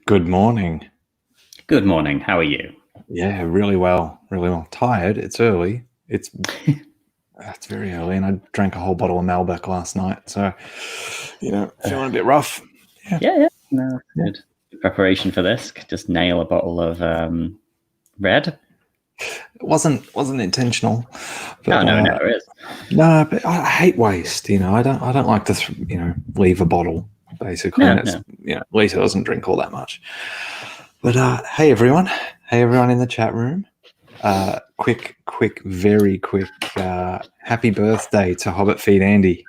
Good morning. Good morning. How are you? Yeah, really well, really well. Tired. It's early. It's very early, and I drank a whole bottle of Malbec last night, so feeling a bit rough. Yeah. No, Yeah. good preparation for this. Just nail a bottle of red. It wasn't intentional, but No, it is. no, but I hate waste. I don't like to leave a bottle basically, and it's No. Lisa doesn't drink all that much. But hey everyone in the chat room. Very quick, happy birthday to Hobbit Feed Andy.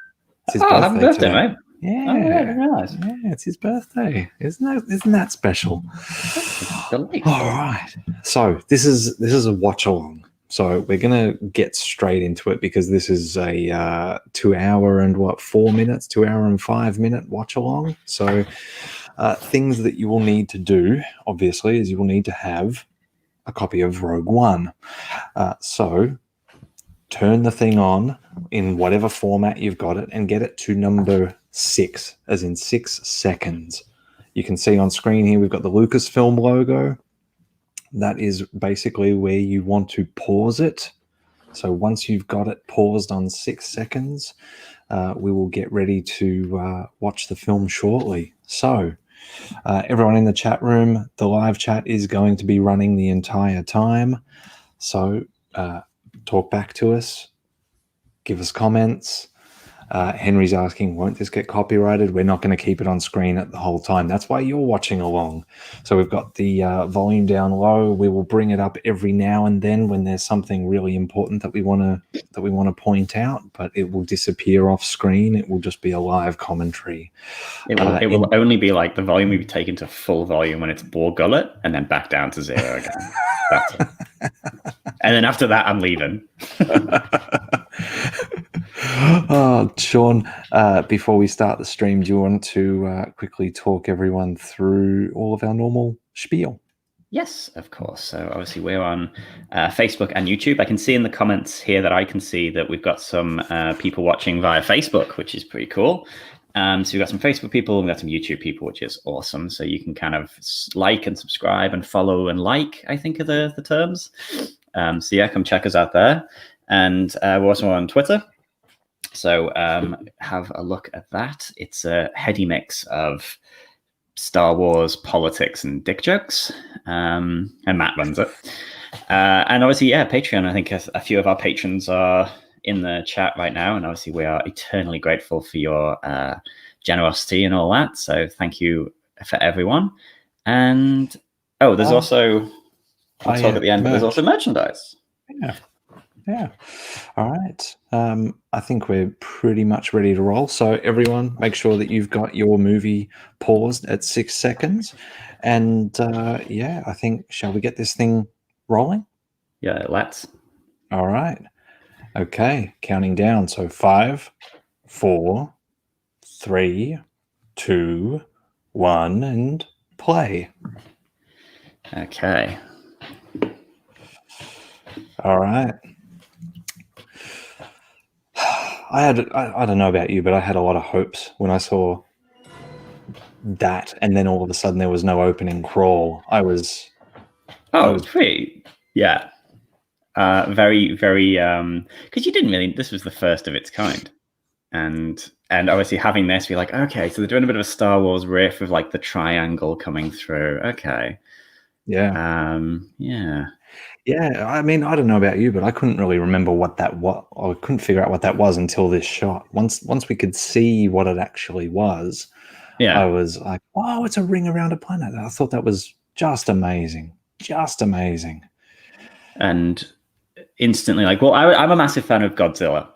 It's his birthday Happy birthday, today. mate. Yeah, Very nice. yeah, it's his birthday. Isn't that special? Delightful. All right. So this is a watch along. So we're gonna get straight into it because this is a 2 hour and 4 minutes, 2 hour and 5 minute watch along. So things that you will need to do, obviously, is you will need to have a copy of Rogue One. So turn the thing on in whatever format you've got it and get it to number 6, as in 6 seconds. You can see on screen here we've got the Lucasfilm logo. That is basically where you want to pause it. So once you've got it paused on 6 seconds, we will get ready to watch the film shortly. So everyone in the chat room, the live chat is going to be running the entire time. So talk back to us, give us comments. Henry's asking, won't this get copyrighted? We're not going to keep it on screen at the whole time. That's why you're watching along. So we've got the volume down low. We will bring it up every now and then when there's something really important that we want to point out, but it will disappear off screen. It will just be a live commentary. It will only be like the volume will be taken to full volume when it's Boar Gullet and then back down to 0 again. That's it. And then after that, I'm leaving. Oh, Sean, before we start the stream, do you want to quickly talk everyone through all of our normal spiel? Yes, of course. So obviously we're on Facebook and YouTube. I can see in the comments here that I can see that we've got some people watching via Facebook, which is pretty cool. So we've got some Facebook people and we've got some YouTube people, which is awesome. So you can kind of like and subscribe and follow and like, I think are the terms. So yeah, come check us out there. And we're also on Twitter. So have a look at that. It's a heady mix of Star Wars, politics, and dick jokes. And Matt runs it. And obviously, yeah, Patreon. I think a few of our patrons are in the chat right now. And obviously, we are eternally grateful for your generosity and all that. So thank you for everyone. And, there's also, we'll talk at the end, but there's also merchandise. Yeah. All right. I think we're pretty much ready to roll. So everyone, make sure that you've got your movie paused at 6 seconds. And I think, shall we get this thing rolling? Yeah, let's. All right. Okay. Counting down. So 5, 4, 3, 2, 1, and play. Okay. All right. I don't know about you, but I had a lot of hopes when I saw that, and then all of a sudden there was no opening crawl. I was pretty, yeah. Very, very, because you didn't really, this was the first of its kind. And obviously having this, be like, okay, so they're doing a bit of a Star Wars riff with like the triangle coming through. Okay. Yeah. Yeah. Yeah. I mean, I don't know about you, but I couldn't really remember what that was. I couldn't figure out what that was until this shot. Once we could see what it actually was, yeah, I was like, "Oh, it's a ring around a planet." I thought that was just amazing, just amazing. And instantly, like, well, I'm a massive fan of Godzilla,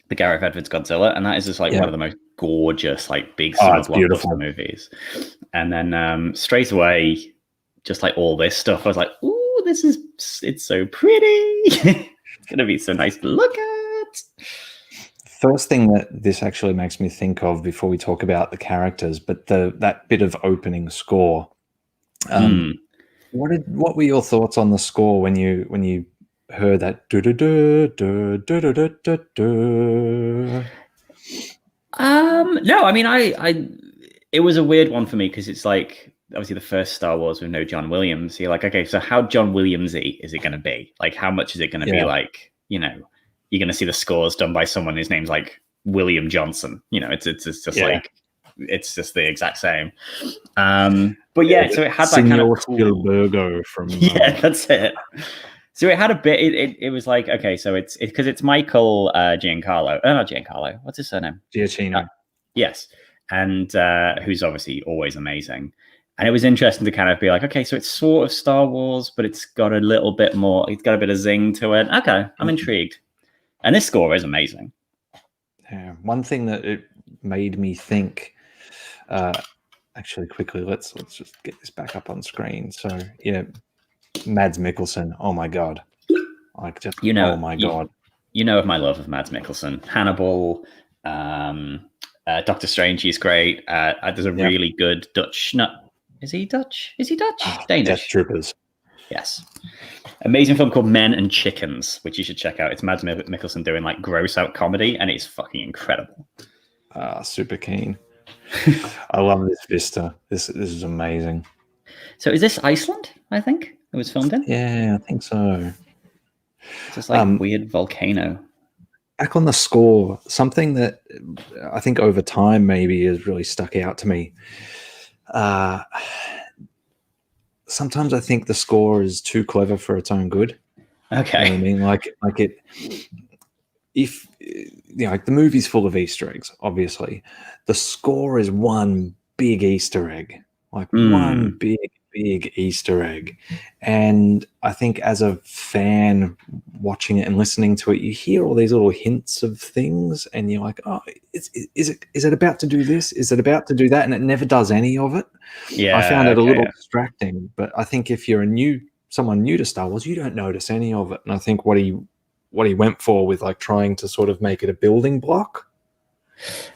the Gareth Edwards Godzilla, and that is just like one of the most gorgeous, like big summer blockbuster movies. And then straight away, just like all this stuff, I was like, ooh, it's so pretty. It's gonna be so nice to look at. First thing that this actually makes me think of before we talk about the characters, but that bit of opening score. What were your thoughts on the score when you heard that? No, I mean, it was a weird one for me because it's like obviously the first Star Wars with no John Williams. You're like, okay, so how John Williamsy is it going to be? Like, how much is it going to be like? You know, you're going to see the scores done by someone whose name's like William Johnson. You know, it's just like it's just the exact same. But yeah, so it had that kind of cool Spielbergo from that's it. So it had a bit. It was like, okay, so it's because it's Michael Giancarlo. Not Giancarlo. What's his surname? Giacchino. Yes, and who's obviously always amazing. And it was interesting to kind of be like, okay, so it's sort of Star Wars, but it's got a little bit more. It's got a bit of zing to it. Okay, I'm intrigued. And this score is amazing. Yeah, one thing that it made me think. Actually, quickly, let's just get this back up on screen. So yeah, Mads Mikkelsen. Oh my god, like just oh my god. You know of my love of Mads Mikkelsen. Hannibal, Doctor Strange. He's great. There's a really good Dutch. Is he Dutch? Is he Dutch? Danish. Death Troopers. Yes. Amazing film called Men and Chickens, which you should check out. It's Mads Mikkelsen doing like gross out comedy, and it's fucking incredible. Super keen. I love this vista. This is amazing. So is this Iceland? I think it was filmed in. Yeah, I think so. It's just like weird volcano. Back on the score, something that I think over time maybe has really stuck out to me. Sometimes I think the score is too clever for its own good. Okay. You know what I mean, like it. If like the movie's full of Easter eggs, obviously, the score is one big Easter egg, like one big Easter egg. And I think as a fan watching it and listening to it, you hear all these little hints of things, and you're like, oh, is it about to do this? Is it about to do that? And it never does any of it. Yeah, I found it a little distracting. But I think if you're someone new to Star Wars, you don't notice any of it. And I think what he went for with like trying to sort of make it a building block.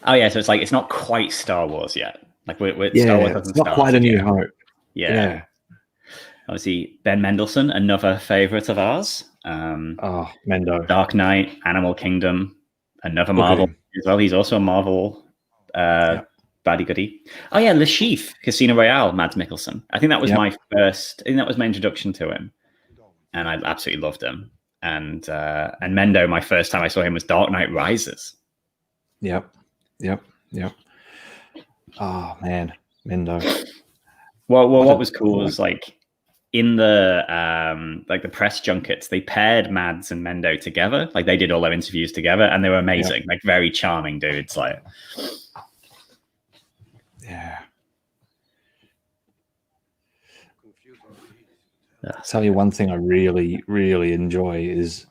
Oh yeah, so it's like it's not quite Star Wars yet. Like Star Wars hasn't it's not quite a New Hope. Yeah. Obviously, Ben Mendelsohn, another favorite of ours. Mendo. Dark Knight, Animal Kingdom, another Marvel as well. He's also a Marvel baddie goodie. Oh yeah, Le Chiffre, Casino Royale, Mads Mikkelsen. I think that was my introduction to him, and I absolutely loved him. And Mendo, my first time I saw him was Dark Knight Rises. Yep. Oh man, Mendo. Well, what was cool was like in the the press junkets, they paired Mads and Mendo together. Like they did all their interviews together, and they were amazing. Like very charming dudes. Like, yeah. I'll tell you one thing I really, really enjoy is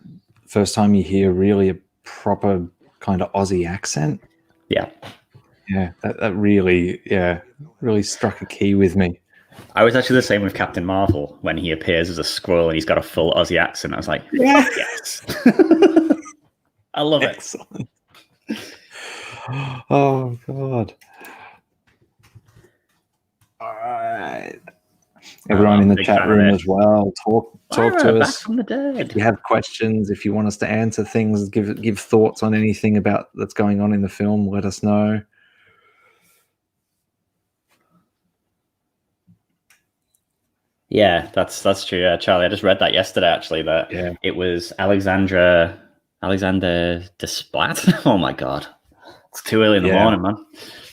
first time you hear really a proper kind of Aussie accent. Yeah. Yeah, that really struck a key with me. I was actually the same with Captain Marvel when he appears as a Skrull and he's got a full Aussie accent. I was like, yes. I love it. Oh, God. All right. Everyone in the chat room as well, talk to us. Back from the dead. If you have questions, if you want us to answer things, give thoughts on anything that's going on in the film, let us know. Yeah, that's true. Yeah, Charlie, I just read that yesterday. Actually, that it was Alexander Desplat. Oh my God, it's too early in the morning, man.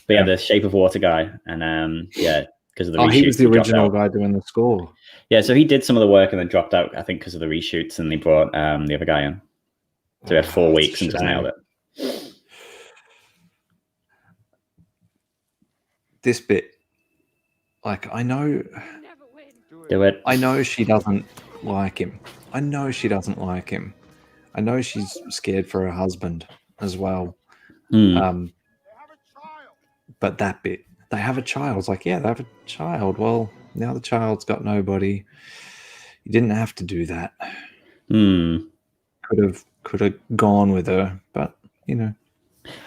But the Shape of Water guy, and because of the reshoots, he was the original guy doing the score. Yeah, so he did some of the work and then dropped out, I think, because of the reshoots, and they brought the other guy in. So he had 4 weeks and just nailed it. This bit, like, I know. Do it. I know she doesn't like him. I know she she's scared for her husband as well. But that bit, they have a child. It's like, yeah, they have a child. Well, now the child's got nobody. You didn't have to do that. Could have gone with her, but you know.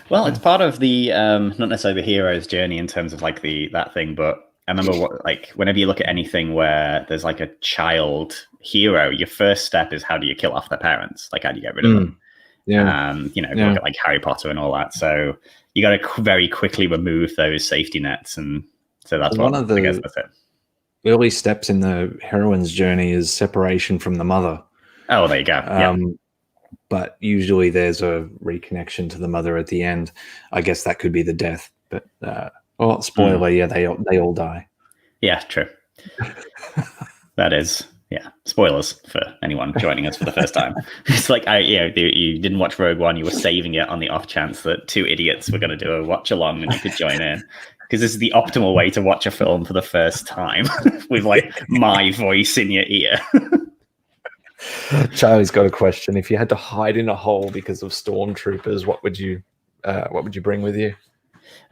Well, it's part of the not necessarily the hero's journey in terms of like that thing, but I remember whenever you look at anything where there's like a child hero, your first step is how do you kill off their parents? Like how do you get rid of them? Yeah. Look at like Harry Potter and all that. So you got to very quickly remove those safety nets, and so that's I guess that's it. early steps in the heroine's journey is separation from the mother. Oh, there you go. Yeah. But usually there's a reconnection to the mother at the end. I guess that could be the death. But spoiler, yeah, they all die. Yeah, true. That is, yeah, spoilers for anyone joining us for the first time. It's like, you didn't watch Rogue One, you were saving it on the off chance that two idiots were going to do a watch along and you could join in. Because this is the optimal way to watch a film for the first time with like my voice in your ear. Charlie's got a question. If you had to hide in a hole because of stormtroopers, what would you bring with you?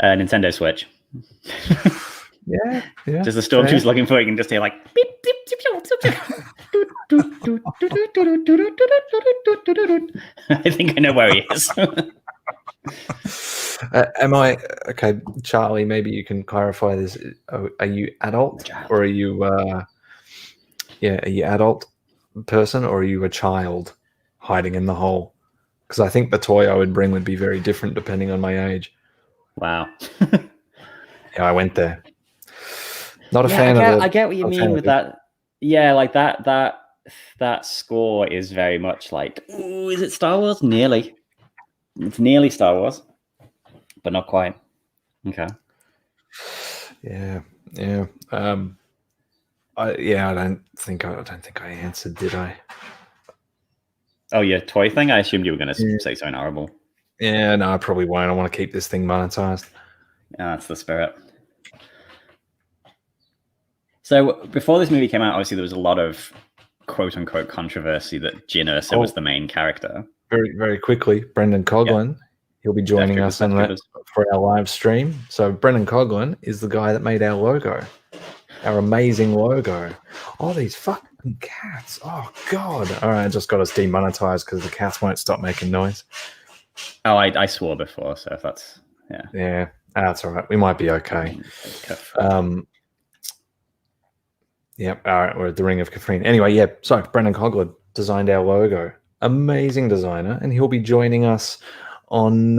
Nintendo Switch. Yeah. Just the stormtroopers looking for it, you can just hear like beep, beep, beep, beep, beep. I think I know where he is. Am I okay, Charlie? Maybe you can clarify this. Are you adult or are you? Are you adult person or are you a child hiding in the hole? Because I think the toy I would bring would be very different depending on my age. Wow. Yeah, I went there. Not a fan of it. I get what you mean with that. Yeah, like that score is very much like, ooh, is it Star Wars? Nearly. It's nearly Star Wars, but not quite. Okay. Yeah. I don't think I answered, did I? Oh, yeah, toy thing? I assumed you were going to say something horrible. Yeah, no, I probably won't. I want to keep this thing monetized. Yeah, that's the spirit. So before this movie came out, obviously there was a lot of quote-unquote controversy that Jyn Erso was the main character. Very, very quickly, Brendan Coughlin, he'll be joining us for our live stream. So Brendan Coughlin is the guy that made our logo, our amazing logo. Oh, these fucking cats. Oh, God. All right, I just got us demonetized because the cats won't stop making noise. Oh, I swore before, so if that's... Yeah. Yeah, that's all right. We might be okay. Yep. All right. We're at the Ring of Kafrine. Anyway, yeah. So Brendan Coughlin designed our logo. Amazing designer, and he'll be joining us on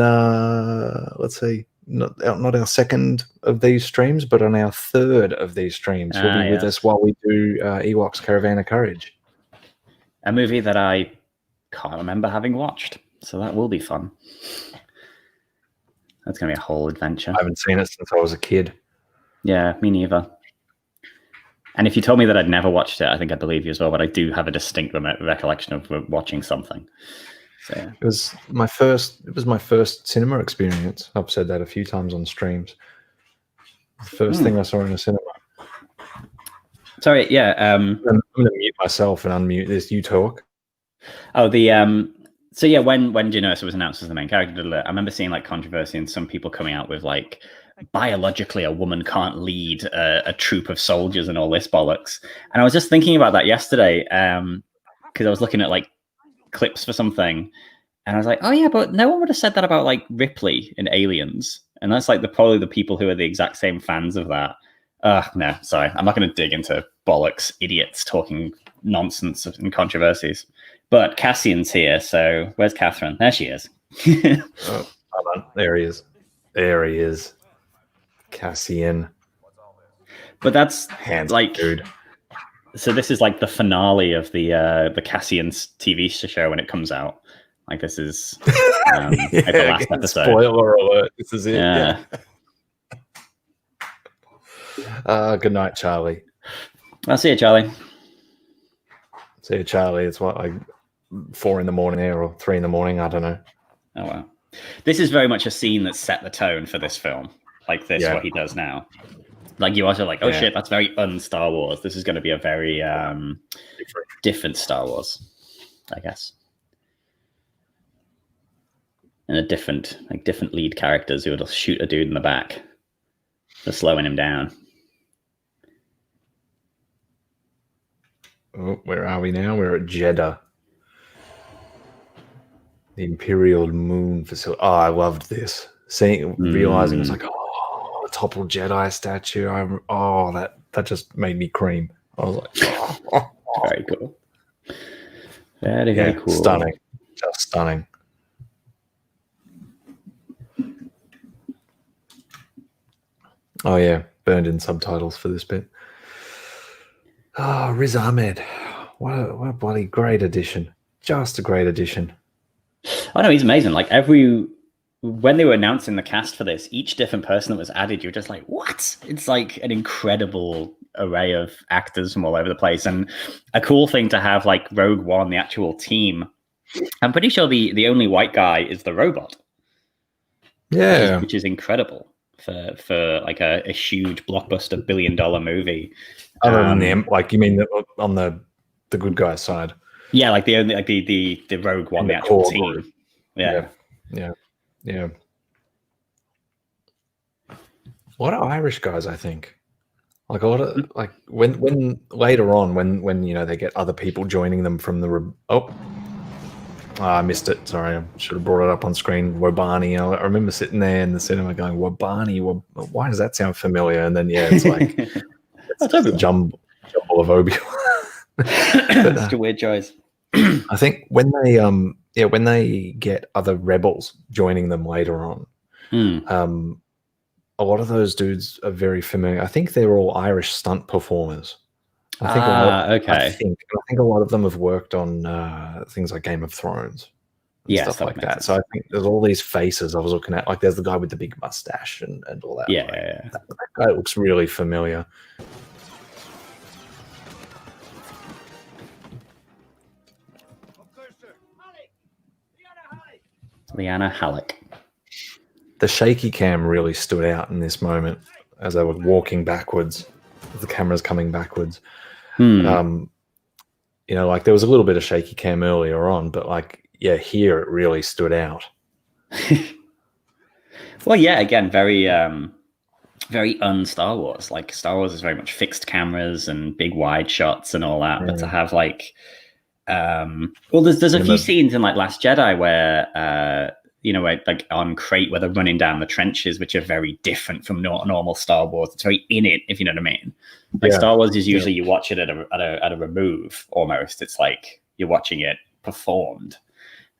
let's see, not our second of these streams, but on our third of these streams. He'll be with us while we do Ewoks Caravan of Courage, a movie that I can't remember having watched. So that will be fun. That's gonna be a whole adventure. I haven't seen it since I was a kid. Yeah, me neither. And if you told me that I'd never watched it, I think I'd believe you as well. But I do have a distinct recollection of watching something. So yeah. It was my first cinema experience. I've said that a few times on streams. The first thing I saw in a cinema. Sorry, yeah. I'm going to mute myself and unmute this. You talk. Oh, so yeah, when Jyn Erso was announced as the main character, I remember seeing like controversy and some people coming out with like, biologically a woman can't lead a troop of soldiers and all this bollocks. And I was just thinking about that yesterday because I was looking at like clips for something and I was like, oh yeah, but no one would have said that about like Ripley in Aliens. And that's like probably the people who are the exact same fans of that. No, sorry, I'm not going to dig into bollocks idiots talking nonsense and controversies. But Cassian's here, so where's Catherine? There she is. Oh, hold on. There he is. There he is. Cassian. But that's like, dude. So this is like the finale of the Cassian's TV show when it comes out. Like this is like the last episode. Spoiler alert! This is it. Yeah. Good night, Charlie. I'll see you, Charlie. See you, Charlie. It's what, like 4 a.m. there or 3 a.m. I don't know. Oh wow. This is very much a scene that set the tone for this film. Like this, what he does now. Like you also like, oh shit, that's very un-Star Wars. This is going to be a very different Star Wars, I guess. And a different lead characters who would shoot a dude in the back for slowing him down. Oh, where are we now? We're at Jeddah. The Imperial Moon Facility. Oh, I loved this. Realizing it's like, a toppled Jedi statue. That just made me cream. I was like, very cool. Very cool. Stunning. Just stunning. Oh yeah, burned in subtitles for this bit. Oh, Riz Ahmed. What a bloody great addition. Just a great addition. Oh no, he's amazing. Like when they were announcing the cast for this, each different person that was added, you're just like, what? It's like an incredible array of actors from all over the place, and a cool thing to have like Rogue One, the actual team. I'm pretty sure the only white guy is the robot. Yeah. Which is incredible for like a huge blockbuster $1 billion movie. Other than them, like you mean on the good guy side? Yeah, like the Rogue One, the actual team. Group. Yeah. A lot of Irish guys, I think. Like a lot of when later on when they get other people joining them from the I missed it. Sorry, I should have brought it up on screen. Wobani. I remember sitting there in the cinema going, Wobani. Why does that sound familiar? And then it's like it's a jumble of Obi-Wan. Such a weird choice. I think when they get other rebels joining them later on, a lot of those dudes are very familiar. I think they're all Irish stunt performers. I think a lot of them have worked on things like Game of Thrones and stuff like that. Sense. So I think there's all these faces I was looking at. Like there's the guy with the big mustache and all that. Yeah. That guy looks really familiar. Liana Halleck. The shaky cam really stood out in this moment as they were walking backwards. The camera's coming backwards. Like there was a little bit of shaky cam earlier on, but here it really stood out. Well, yeah, again, very very un-Star Wars. Like Star Wars is very much fixed cameras and big wide shots and all that, but to have there's a few scenes in like Last Jedi where where, like on Crate, where they're running down the trenches, which are very different from normal Star Wars. It's very in it, if you know what I mean. Like Star Wars is usually you watch it at a remove almost. It's like you're watching it performed.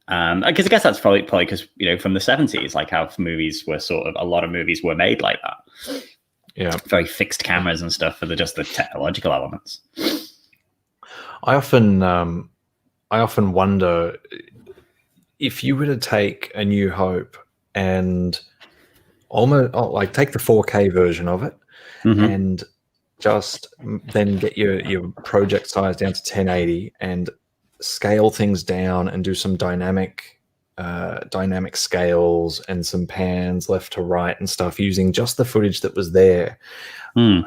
Because I guess that's probably because from the 70s, like how movies were a lot of movies were made like that. Yeah, very fixed cameras and stuff for just the technological elements. I often wonder if you were to take A New Hope and almost take the 4K version of it and just then get your project size down to 1080 and scale things down and do some dynamic scales and some pans left to right and stuff using just the footage that was there.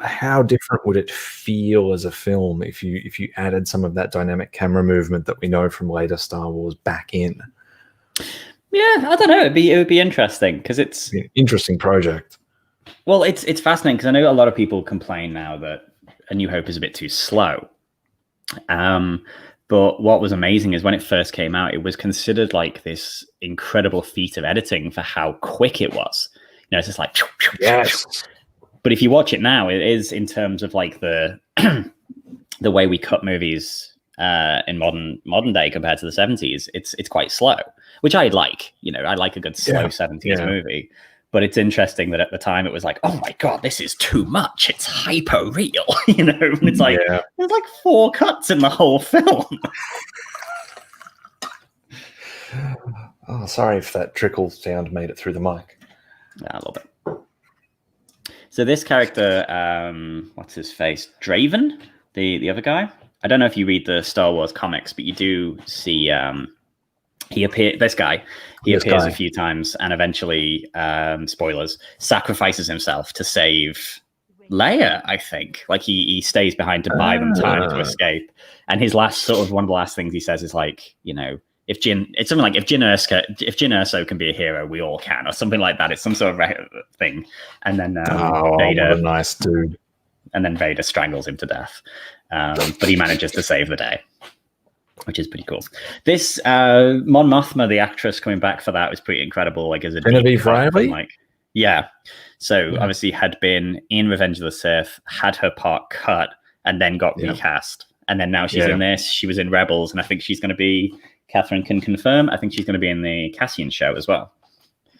How different would it feel as a film if you added some of that dynamic camera movement that we know from later Star Wars back in? Yeah, I don't know. It would be interesting because it's an interesting project. Well, it's fascinating because I know a lot of people complain now that A New Hope is a bit too slow. But what was amazing is when it first came out, it was considered like this incredible feat of editing for how quick it was. It's just like yes. But if you watch it now, it is in terms of like the the way we cut movies in modern day compared to the 70s, it's quite slow, which I like. I like a good slow 70s movie. But it's interesting that at the time it was like, oh my god, this is too much. It's hyper real, And it's like there's like 4 cuts in the whole film. Oh, sorry if that trickle sound made it through the mic. Yeah, a little bit. So this character, what's his face? Draven, the other guy. I don't know if you read the Star Wars comics, but you do see he appears a few times and eventually, spoilers, sacrifices himself to save Leia, I think. Like he stays behind to buy them time to escape. And his one of the last things he says is like, if Jyn Erso can be a hero, we all can, or something like that. It's some sort of thing. And then Vader, what a nice dude. And then Vader strangles him to death. But he manages to save the day, which is pretty cool. This Mon Mothma, the actress coming back for that, was pretty incredible. Like as a Genevieve Riley? So obviously had been in Revenge of the Sith, had her part cut, and then got recast. And then now she's in this. She was in Rebels, and I think she's going to be. Catherine can confirm. I think she's going to be in the Cassian show as well.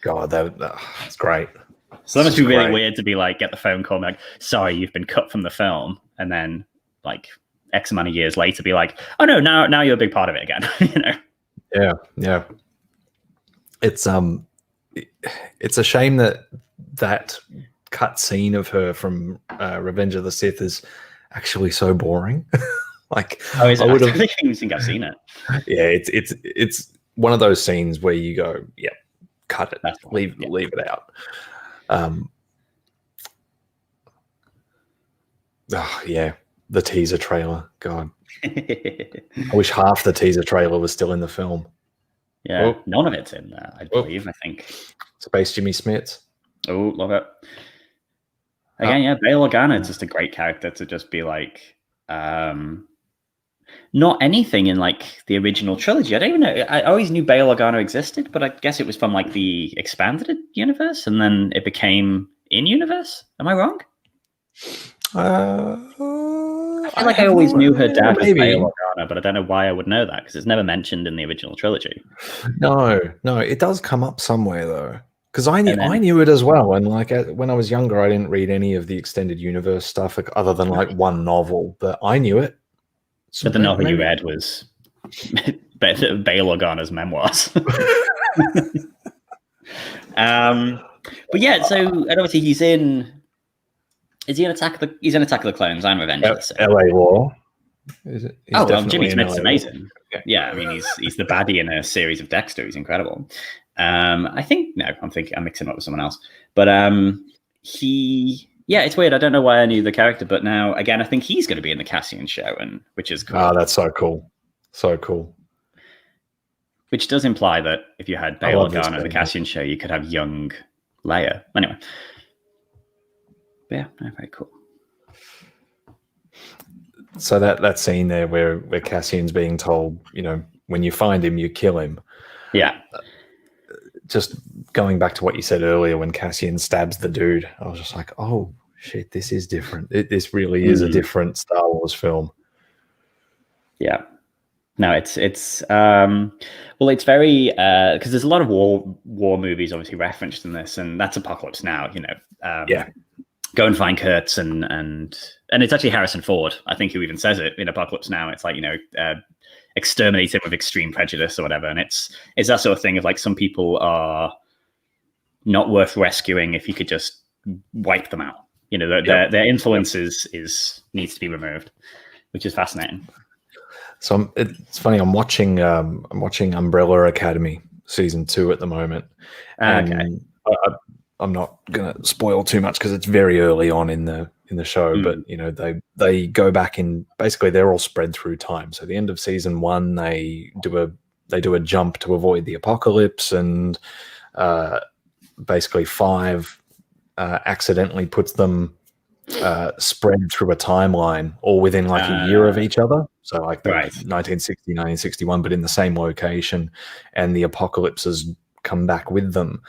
God, that's great. So that must be really weird to be like, get the phone call, like, sorry, you've been cut from the film, and then like X amount of years later be like, oh no, now you're a big part of it again. You know? Yeah. It's a shame that cut scene of her from Revenge of the Sith is actually so boring. Like, Oh, is it? I would have. I don't think I've seen it. Yeah, it's one of those scenes where you go, yeah, cut it, leave it out. Yeah, the teaser trailer. God, I wish half the teaser trailer was still in the film. Yeah, none of it's in there, I believe. I think Space Jimmy Smits. Oh, love it. Again, yeah, Bail Organa is just a great character to just be like, not anything in like the original trilogy. I don't even know. I always knew Bail Organa existed, but I guess it was from like the expanded universe, and then it became in universe. Am I wrong? I feel like I always knew her dad was Bail Organa, but I don't know why I would know that because it's never mentioned in the original trilogy. No, it does come up somewhere though. Because I knew it as well, and like when I was younger, I didn't read any of the extended universe stuff other than like one novel, but I knew it. So but the novel you read was Bail Organa's memoirs. But yeah, so and obviously he's in. Is he in Attack of the Clones? I'm Revenge of the Sith. L.A. War. Is it? Jimmy Smith's amazing. Yeah, I mean he's the baddie in a series of Dexter. He's incredible. I think I'm mixing up with someone else. But it's weird. I don't know why I knew the character, but now again, I think he's going to be in the Cassian show, which is cool. Oh, that's so cool. So cool. Which does imply that if you had Bail Organa in the Cassian show, you could have young Leia. Anyway. Yeah, very cool. So that scene there where Cassian's being told, when you find him, you kill him. Yeah. Just going back to what you said earlier, when Cassian stabs the dude, I was just like, oh shit, this is different. This really is a different Star Wars film. Yeah. No, it's very because there's a lot of war movies obviously referenced in this, and that's Apocalypse Now. Go and find Kurtz and it's actually Harrison Ford, I think, who even says it in Apocalypse Now. It's like, exterminate him with extreme prejudice or whatever. And it's that sort of thing of like some people are not worth rescuing if you could just wipe them out. Their influence needs to be removed, which is fascinating. So it's funny. I'm watching Umbrella Academy season 2 at the moment. And I'm not going to spoil too much because it's very early on in the show, but they go back in, basically they're all spread through time. So the end of season 1, they do a jump to avoid the apocalypse, and basically 5 accidentally puts them spread through a timeline all within like a year of each other. So like 1960, 1961, but in the same location, and the apocalypses come back with them.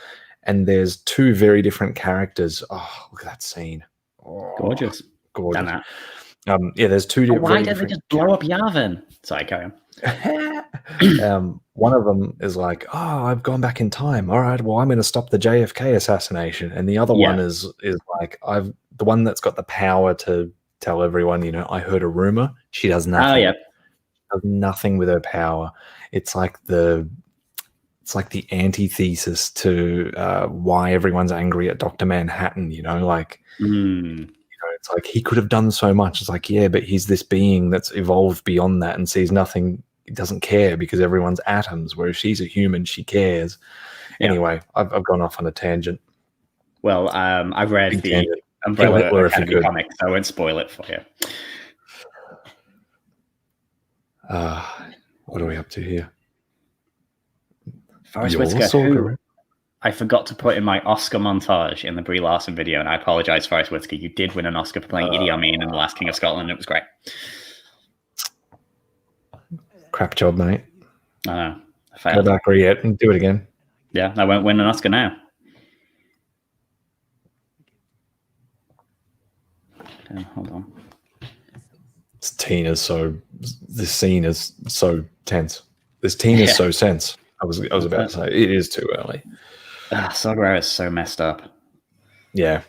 And there's 2 very different characters. Oh, look at that scene. Oh, gorgeous. There's 2 different. Why did they just blow up Yavin? Sorry, carry on. One of them is like, oh, I've gone back in time. All right, well, I'm going to stop the JFK assassination. And the other one is like, the one that's got the power to tell everyone, I heard a rumor. She does nothing. Oh, yeah. Does nothing with her power. It's like the antithesis to why everyone's angry at Dr. Manhattan, it's like he could have done so much. It's like, yeah, but he's this being that's evolved beyond that and sees nothing. He doesn't care because everyone's atoms, whereas she's a human, she cares. Yeah. Anyway, I've gone off on a tangent. Well, I've read the Umbrella Academy comic, so I won't spoil it for you. What are we up to here? Forrest Whitaker, who I forgot to put in my Oscar montage in the Brie Larson video, and I apologize, Forrest Whitaker. You did win an Oscar for playing Idi Amin in The Last King of Scotland. It was great. Crap job, mate. I know. I failed. Go back yet and do it again. Yeah, I won't win an Oscar now. Hold on. This scene is so tense. This scene is so tense. I was about to say it is too early. Saw Gerrera is so messed up. Yeah,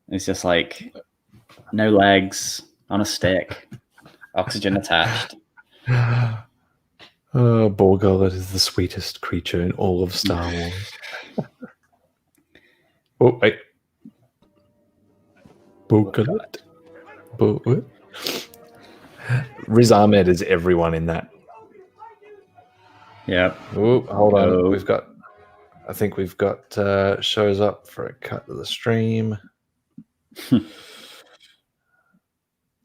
it's just like no legs on a stick. Oxygen attached. Borgullet is the sweetest creature in all of Star Wars. Oh, wait. Borgullet? Riz Ahmed is everyone in that. Yep. Oh, hold on. Oh. I think we've got shows up for a cut of the stream.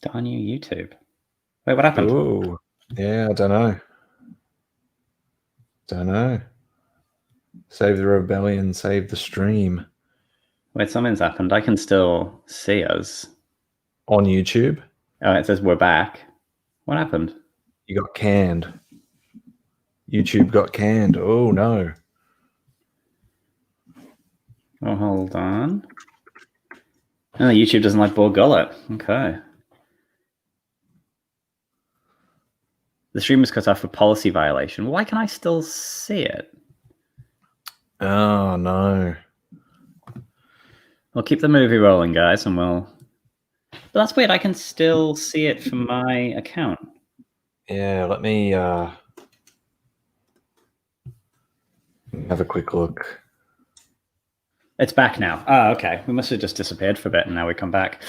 Darn you, YouTube. Wait, what happened? Oh, yeah, I don't know. Save the rebellion, save the stream. Wait, something's happened. I can still see us. On YouTube? Oh, it says we're back. What happened? You got canned. YouTube got canned. Oh, no. Oh, hold on. Oh, YouTube doesn't like Borgullet. Okay. The stream was cut off for policy violation. Why can I still see it? Oh, no. We'll keep the movie rolling, guys, and we'll... But that's weird. I can still see it from my account. Yeah, let me have a quick look. It's back now. Oh, okay. We must have just disappeared for a bit, and now we come back.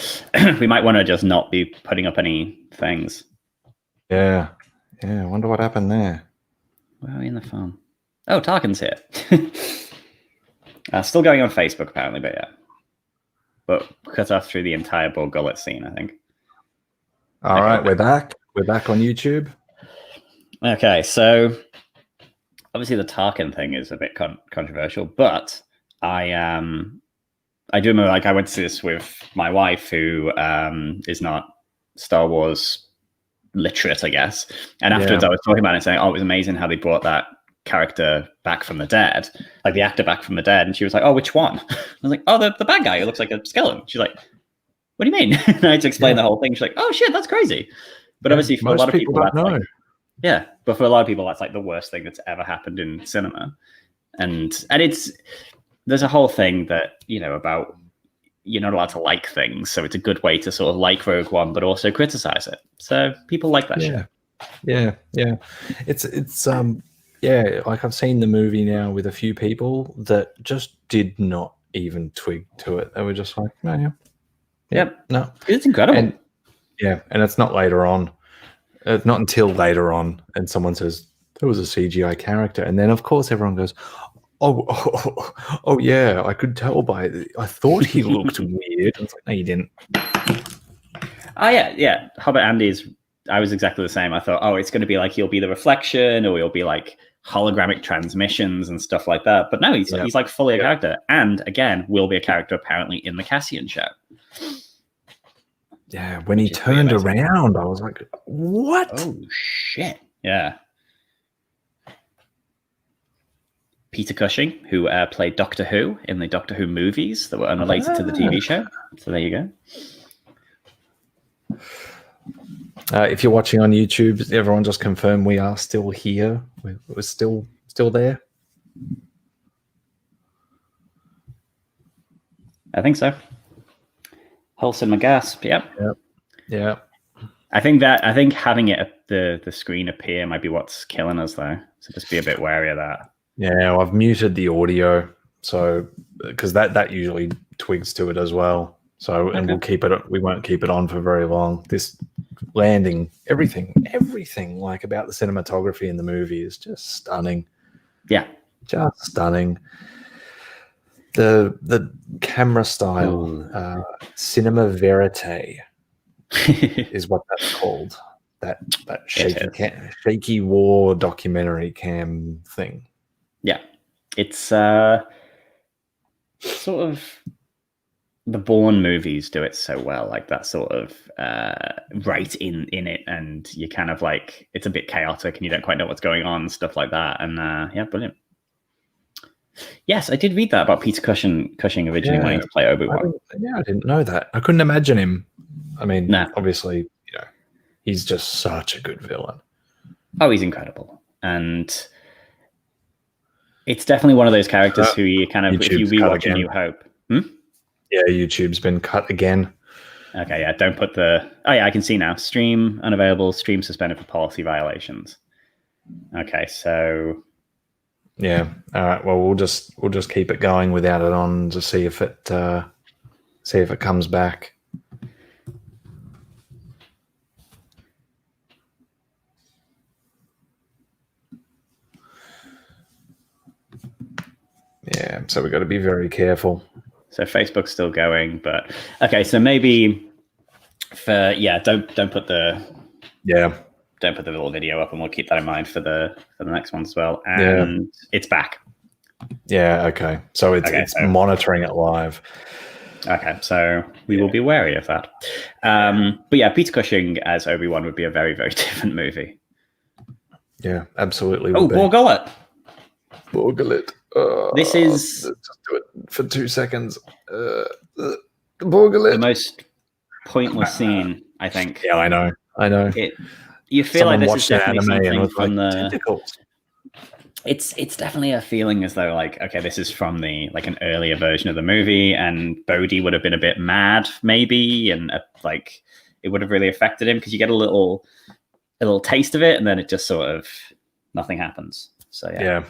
We might want to just not be putting up any things. Yeah. I wonder what happened there. Where are we in the phone? Oh, Tarkin's here. Still going on Facebook, apparently, but yeah. But cut off through the entire Borgullet scene, I think. All right, we're back. We're back on YouTube. Okay, so obviously the Tarkin thing is a bit controversial, but I do remember, like, I went to see this with my wife, who is not Star Wars literate, I guess. And afterwards, I was talking about it, saying, "Oh, it was amazing how they brought that character back from the dead, like the actor back from the dead." And she was like, "Oh, which one?" I was like, "Oh, the bad guy who looks like a skeleton." She's like, "What do you mean?" And I had to explain the whole thing. She's like, "Oh shit, that's crazy." But obviously, for a lot of people, that's know. like, yeah. But for a lot of people, that's like the worst thing that's ever happened in cinema. And there's a whole thing that, you know, about you're not allowed to like things, so it's a good way to sort of like Rogue One, but also criticize it. So people like that shit. Yeah. It's like I've seen the movie now with a few people that just did not even twig to it. They were just like, no, no, it's incredible. And it's not later on. It's not until later on, and someone says there was a CGI character, and then of course everyone goes, Oh yeah, I could tell I thought he looked weird. I was like, no, you didn't. Oh yeah. Hobbit Andy's. I was exactly the same. I thought, oh, it's going to be like he'll be the reflection, or he'll be like hologramic transmissions and stuff like that. But no, he's like fully a character, and again, will be a character apparently in the Cassian show. Yeah, when he turned around, I was like, what? Oh shit! Yeah. Peter Cushing, who played Doctor Who in the Doctor Who movies that were unrelated to the TV show. So there you go. If you're watching on YouTube, everyone just confirm we are still here. We're still there. I think so. Whole cinema gasp. Yep. Yeah. I think having it at the screen appear might be what's killing us, though. So just be a bit wary of that. Yeah, well, I've muted the audio, so because that usually twigs to it as well. So, and we won't keep it on for very long. This landing, everything like about the cinematography in the movie is just stunning. Yeah, just stunning. The camera style, cinema verite, is what that's called. That shaky war documentary cam thing. Yeah, it's sort of the Bourne movies do it so well, like that sort of right in it, and you kind of like it's a bit chaotic and you don't quite know what's going on, stuff like that. And yeah, brilliant. Yes, I did read that about Peter Cushing originally wanting to play Obi-Wan. I didn't know that. I couldn't imagine him. I mean, obviously, he's just such a good villain. Oh, he's incredible, and it's definitely one of those characters who you kind of, if you rewatch A New Hope. Yeah, YouTube's been cut again. Okay, yeah, don't put the... Oh, yeah, I can see now. Stream unavailable, stream suspended for policy violations. Okay, so... Yeah. All right. Well, we'll just keep it going without it on to see if it comes back. Yeah. So we've got to be very careful. So Facebook's still going, but okay. So maybe don't put the little video up, and we'll keep that in mind for the next one as well. And it's back. Yeah. Okay. So it's monitoring it live. Okay, so we will be wary of that. But yeah, Peter Cushing as Obi-Wan would be a very, very different movie. Yeah, absolutely. Oh, Borgullet. This is... Just do it for 2 seconds. Borgullet. The most pointless scene, I think. Yeah, I know. You feel Someone like this watched is definitely anime something and was from like, the... tentacles. It's definitely a feeling as though, like, okay, this is from the an earlier version of the movie, and Bodhi would have been a bit mad, maybe, and it would have really affected him, because you get a little taste of it, and then it just sort of nothing happens. So yeah.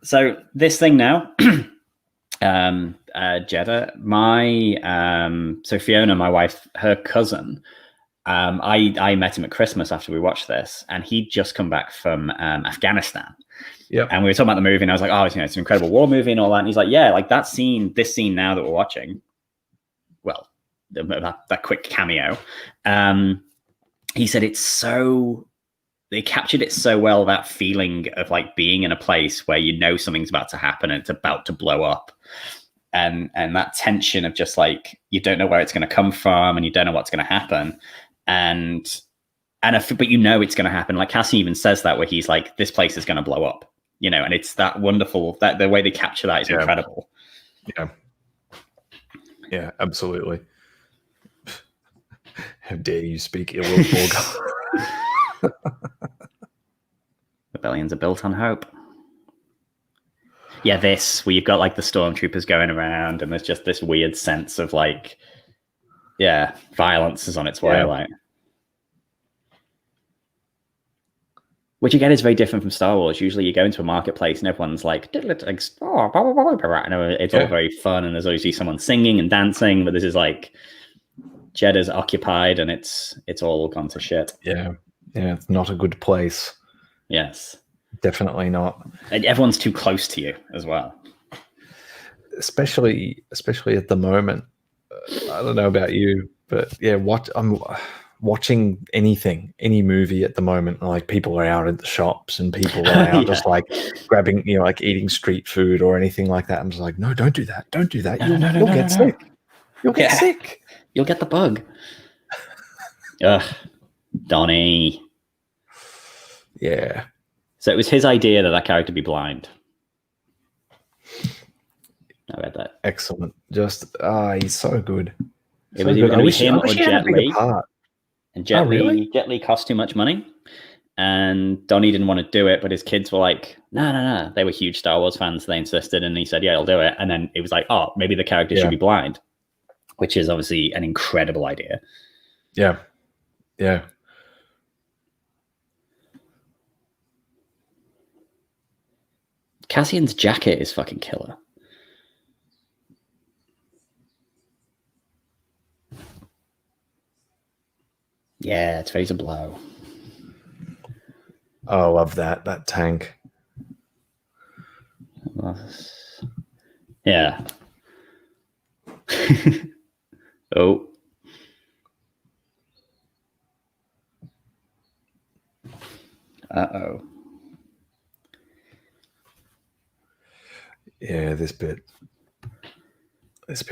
So this thing now, Jeddah, so Fiona, my wife, her cousin. I met him at Christmas after we watched this, and he'd just come back from Afghanistan. Yeah. And we were talking about the movie, and I was like, oh, it's an incredible war movie and all that. And he's like, yeah, like this scene now that we're watching, well, that quick cameo. He said they captured it so well, that feeling of like being in a place where you know something's about to happen and it's about to blow up. And that tension of just like, you don't know where it's going to come from and you don't know what's going to happen. But you know it's going to happen. Like Cassie even says that, where he's like, this place is going to blow up, and it's that wonderful, that the way they capture that is incredible. Yeah, absolutely. How dare you speak ill of Borg? Rebellions are built on hope. Yeah, where you've got like the stormtroopers going around, and there's just this weird sense of like, violence is on its way, like. Which again is very different from Star Wars. Usually you go into a marketplace and everyone's like, it's all very fun, and there's always someone singing and dancing, but this is like Jeddah's occupied and it's all gone to shit. Yeah, it's not a good place. Yes. Definitely not. And everyone's too close to you as well. Especially at the moment. I don't know about you, but I'm watching any movie at the moment, like people are out at the shops and people are out just like grabbing, like eating street food or anything like that. I'm just like, no, don't do that. You'll get sick. You'll get sick. You'll get the bug. Ugh, Donnie. Yeah. So it was his idea that character be blind. I read that. Excellent. Just he's so good. It was either him or Jet Li. And Jet Li cost too much money, and Donnie didn't want to do it, but his kids were like, no. They were huge Star Wars fans. They insisted, and he said, yeah, I'll do it. And then it was like, oh, maybe the character should be blind, which is obviously an incredible idea. Yeah. Cassian's jacket is fucking killer. Yeah, it's ready to blow. Oh, I love that tank. Yeah. Oh. Uh-oh. Yeah, this bit,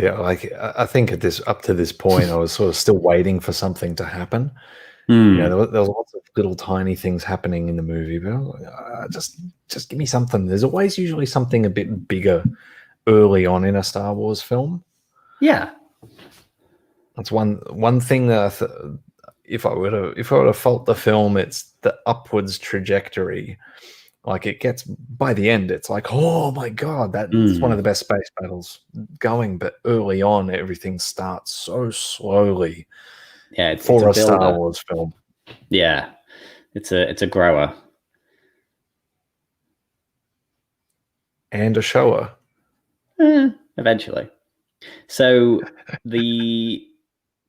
like, I think up to this point, I was sort of still waiting for something to happen. There was lots of little tiny things happening in the movie, but I was like, just give me something. There's always usually something a bit bigger early on in a Star Wars film. Yeah, that's one thing that if I were to fault the film, it's the upwards trajectory Like it gets by the end, it's like, oh my god, that's one of the best space battles going. But early on, everything starts so slowly. Yeah, For it's a a Star builder. Wars film. Yeah, it's a grower. And a shower. Eventually. So the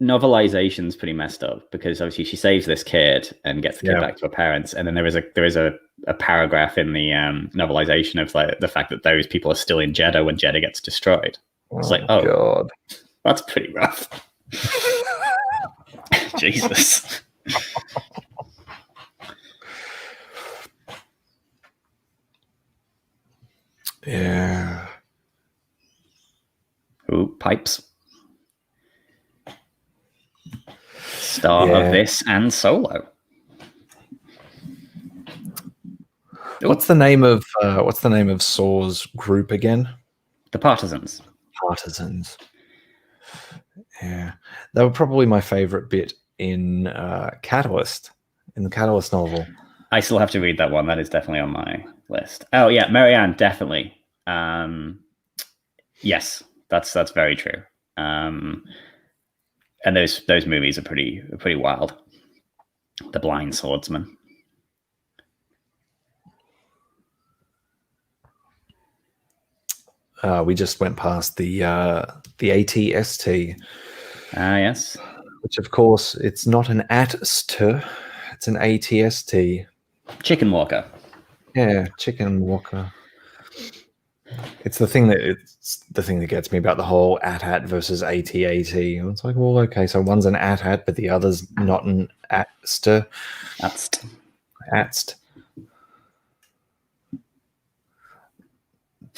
novelization's pretty messed up because obviously she saves this kid and gets the kid back to her parents, and then there is a paragraph in the novelization of like the fact that those people are still in Jeddah when Jeddah gets destroyed. It's like, oh god, that's pretty rough. Jesus. Yeah. Ooh, pipes. Star of this and Solo. What's the name of Saw's group again? The Partisans. Partisans. Yeah, they were probably my favorite bit in Catalyst, in the Catalyst novel. I still have to read that one. That is definitely on my list. Oh yeah, Marianne, definitely. Yes, that's very true. And those movies are pretty wild. The Blind Swordsman. We just went past the ATST. Yes. Which, of course, it's not an ATST, it's an ATST. Chicken Walker. Yeah, Chicken Walker. It's the thing that gets me about the whole AT-AT versus AT-AT. It's like, well, okay, so one's an AT-AT, but the other's not an ATST. ATST.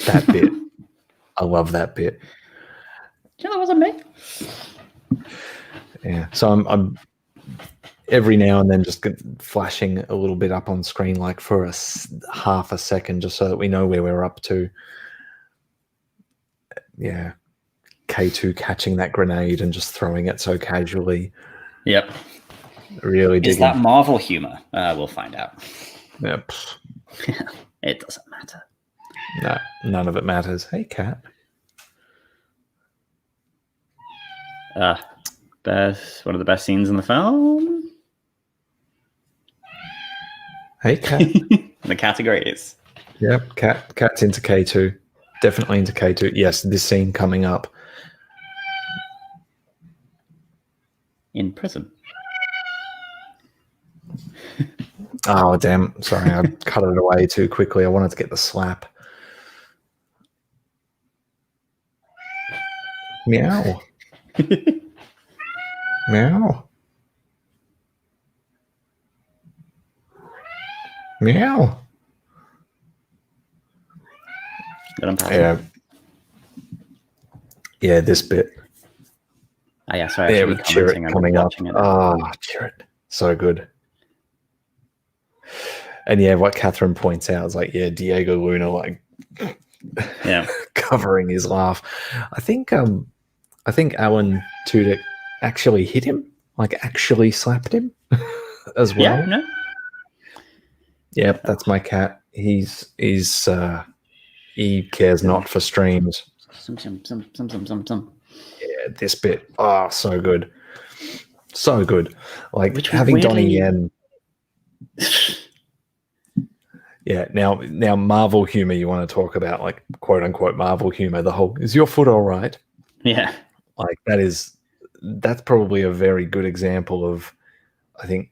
That bit. I love that bit. Yeah, that wasn't me. Yeah, so I'm every now and then just flashing a little bit up on screen, like for half a second, just so that we know where we're up to. Yeah, K2 catching that grenade and just throwing it so casually. Yep. Really digging. Is that Marvel humor? We'll find out. Yep. It doesn't matter. No, none of it matters. Hey, cat. Best, one of the best scenes in the film. Hey, cat. The category is. Yep, cat's into K2. Definitely into K2. Yes, this scene coming up. In prison. Oh, damn. Sorry, I cut it away too quickly. I wanted to get the slap. Meow. Meow. Meow. Yeah. Yeah, this bit. Oh, yeah, sorry. Yeah, with Chirrut coming up. Oh, Chirrut. So good. And yeah, what Catherine points out is like, yeah, Diego Luna, like, yeah, covering his laugh. I think Alan Tudyk actually hit him, like actually slapped him as well. Yeah, no. Yep, that's my cat. He cares not for streams. Yeah, this bit. Oh, so good. So good. Like having Donnie Yen. Yeah, now Marvel humor, you want to talk about, like, quote unquote Marvel humor, the whole, is your foot all right? Yeah. Like that's probably a very good example of, I think,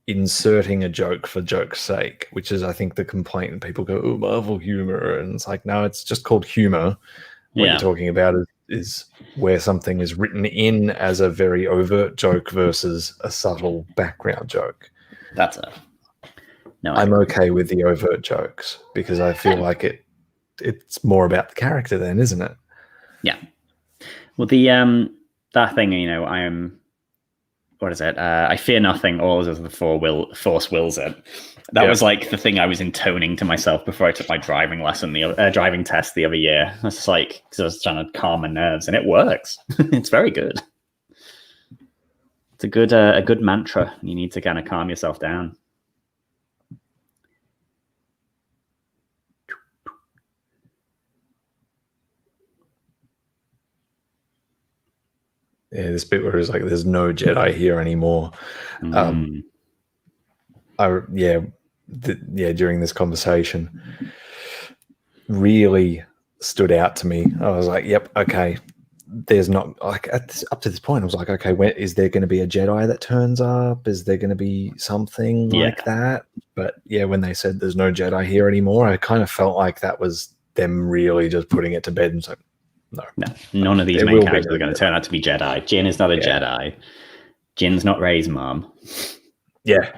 inserting a joke for joke's sake, which is, I think, the complaint, and people go, oh, Marvel humor, and it's like, no, it's just called humor. What you're talking about is where something is written in as a very overt joke versus a subtle background joke. That's it. No, I'm okay with the overt jokes because I feel like it's more about the character then, isn't it? Yeah. Well, that thing, I am, what is it? I fear nothing, all as the force wills it. That was like the thing I was intoning to myself before I took my driving lesson, driving test the other year. I was like, because I was trying to calm my nerves, and it works. It's very good. It's a good mantra. You need to kind of calm yourself down. Yeah, this bit where it's like, there's no Jedi here anymore. Mm. During this conversation, really stood out to me. I was like, yep, okay. There's not like up to this point, I was like, okay, is there going to be a Jedi that turns up? Is there going to be something like that? But yeah, when they said there's no Jedi here anymore, I kind of felt like that was them really just putting it to bed and saying, no, none of these main characters are going to turn out to be Jedi. Jin is not a Jedi. Jin's not Rey's mom. Yeah.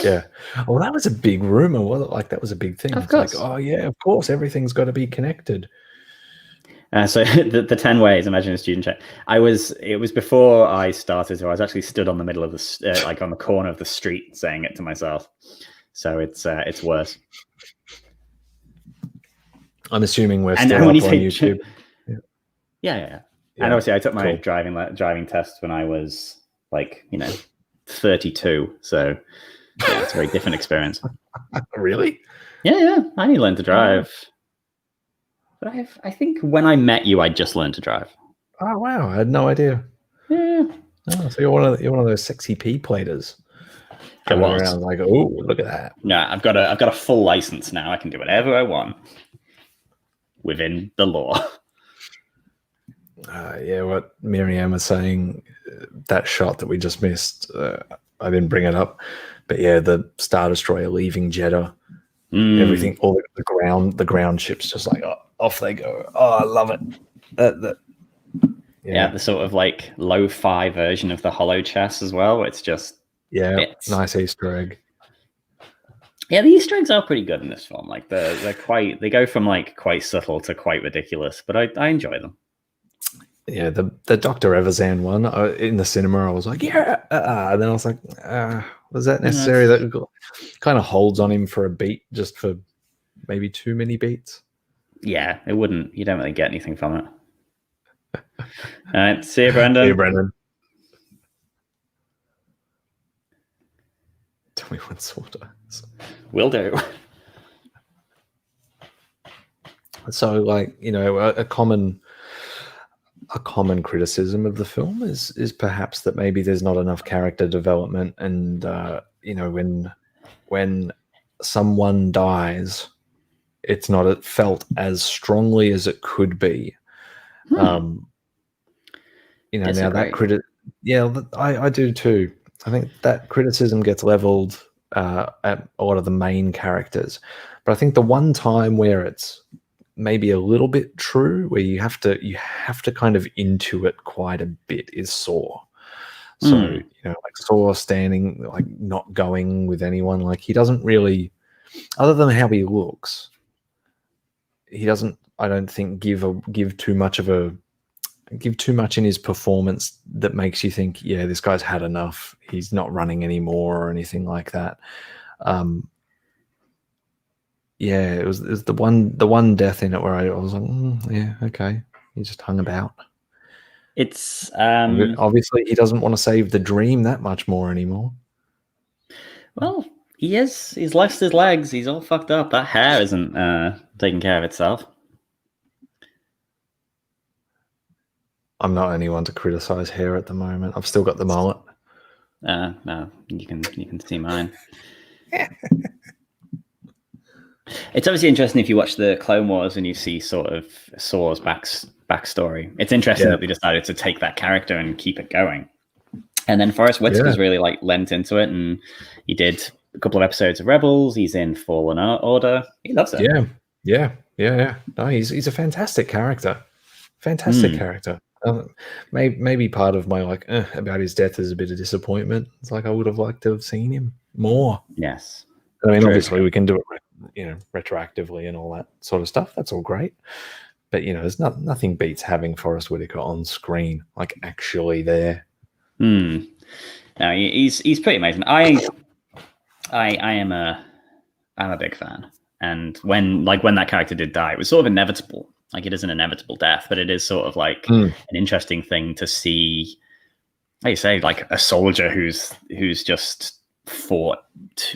Yeah. Well, that was a big rumor, wasn't it? Like, that was a big thing. Of it's course. like, oh yeah, of course, everything's got to be connected. So the 10 ways, imagine a student check. It was before I started, so I was actually stood on the middle of the like on the corner of the street saying it to myself. So it's worse. I'm assuming we're still up on YouTube. Yeah. And obviously I took my driving test when I was 32. So yeah, it's a very different experience. Really? Yeah. I need to learn to drive. But I think when I met you, I just learned to drive. Oh wow, I had no idea. Yeah. Oh, so you're one of those sexy P-platers. I was around like, oh, look at that. No, I've got a full license now. I can do whatever I want within the law. What Miriam was saying, that shot that we just missed, I didn't bring it up, but yeah, the Star Destroyer leaving Jeddah, everything, all the ground ships just like, off they go. Oh, I love it. The sort of like lo-fi version of the hollow chess as well. It's just nice Easter egg. Yeah, the Easter eggs are pretty good in this film. Like they go from like quite subtle to quite ridiculous, but I enjoy them. Yeah, the Dr. Evazan one in the cinema, I was like, and then I was like, was that necessary? That kind of holds on him for a beat, just for maybe too many beats. Yeah, it wouldn't. You don't really get anything from it. All right, see you, Brendan. See you, Brendan. Tell me when Slaughter. Will do. So, like, a common criticism of the film is perhaps that maybe there's not enough character development, and when someone dies, it's not felt as strongly as it could be. Now that I do too. I think that criticism gets leveled at a lot of the main characters, but I think the one time where it's maybe a little bit true, where you have to kind of intuit quite a bit, is Saw. So like Saw standing, like not going with anyone, like he doesn't really, other than how he looks, he doesn't, I don't think, give too much in his performance that makes you think, yeah, this guy's had enough, he's not running anymore or anything like that. It was the one death in it where I was like, okay, he just hung about. It's obviously he doesn't want to save the dream that much more anymore. Well, he's lost his legs, he's all fucked up. That hair isn't taking care of itself. I'm not anyone to criticize hair at the moment. I've still got the mullet. No, you can see mine. It's obviously interesting if you watch the Clone Wars and you see sort of Saw's backstory. It's interesting that they decided to take that character and keep it going. And then Forrest Whitaker's really like lent into it, and he did a couple of episodes of Rebels. He's in Fallen Order. He loves it. Yeah. No, he's a fantastic character. Character. Maybe part of my about his death is a bit of disappointment. It's like I would have liked to have seen him more. Yes. I mean, obviously we can do it, retroactively and all that sort of stuff. That's all great. But there's nothing beats having Forrest Whitaker on screen, like actually there. No, he's pretty amazing. I'm a big fan. And when that character did die, it was sort of inevitable. Like, it is an inevitable death, but it is sort of like an interesting thing to see. Like you say, like a soldier who's just fought.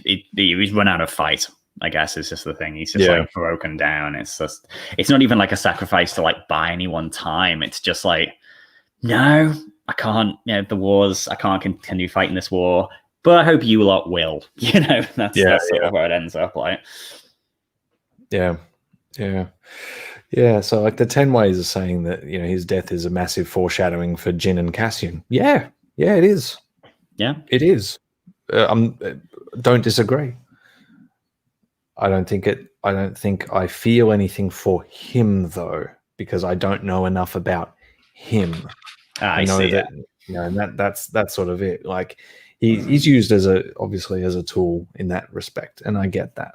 He's run out of fight, I guess, is just the thing. He's just like broken down. It's not even like a sacrifice to like buy anyone time. It's just like, no, I can't, the wars, I can't continue fighting this war, but I hope you lot will. That's sort of where it ends up, like. Yeah. So like the 10 ways of saying that, his death is a massive foreshadowing for Jin and Cassian. Yeah, it is. Yeah, it is. Don't disagree. I don't think I feel anything for him though, because I don't know enough about him. I know see, that, and that's sort of it. Like he's used obviously as a tool in that respect, and I get that.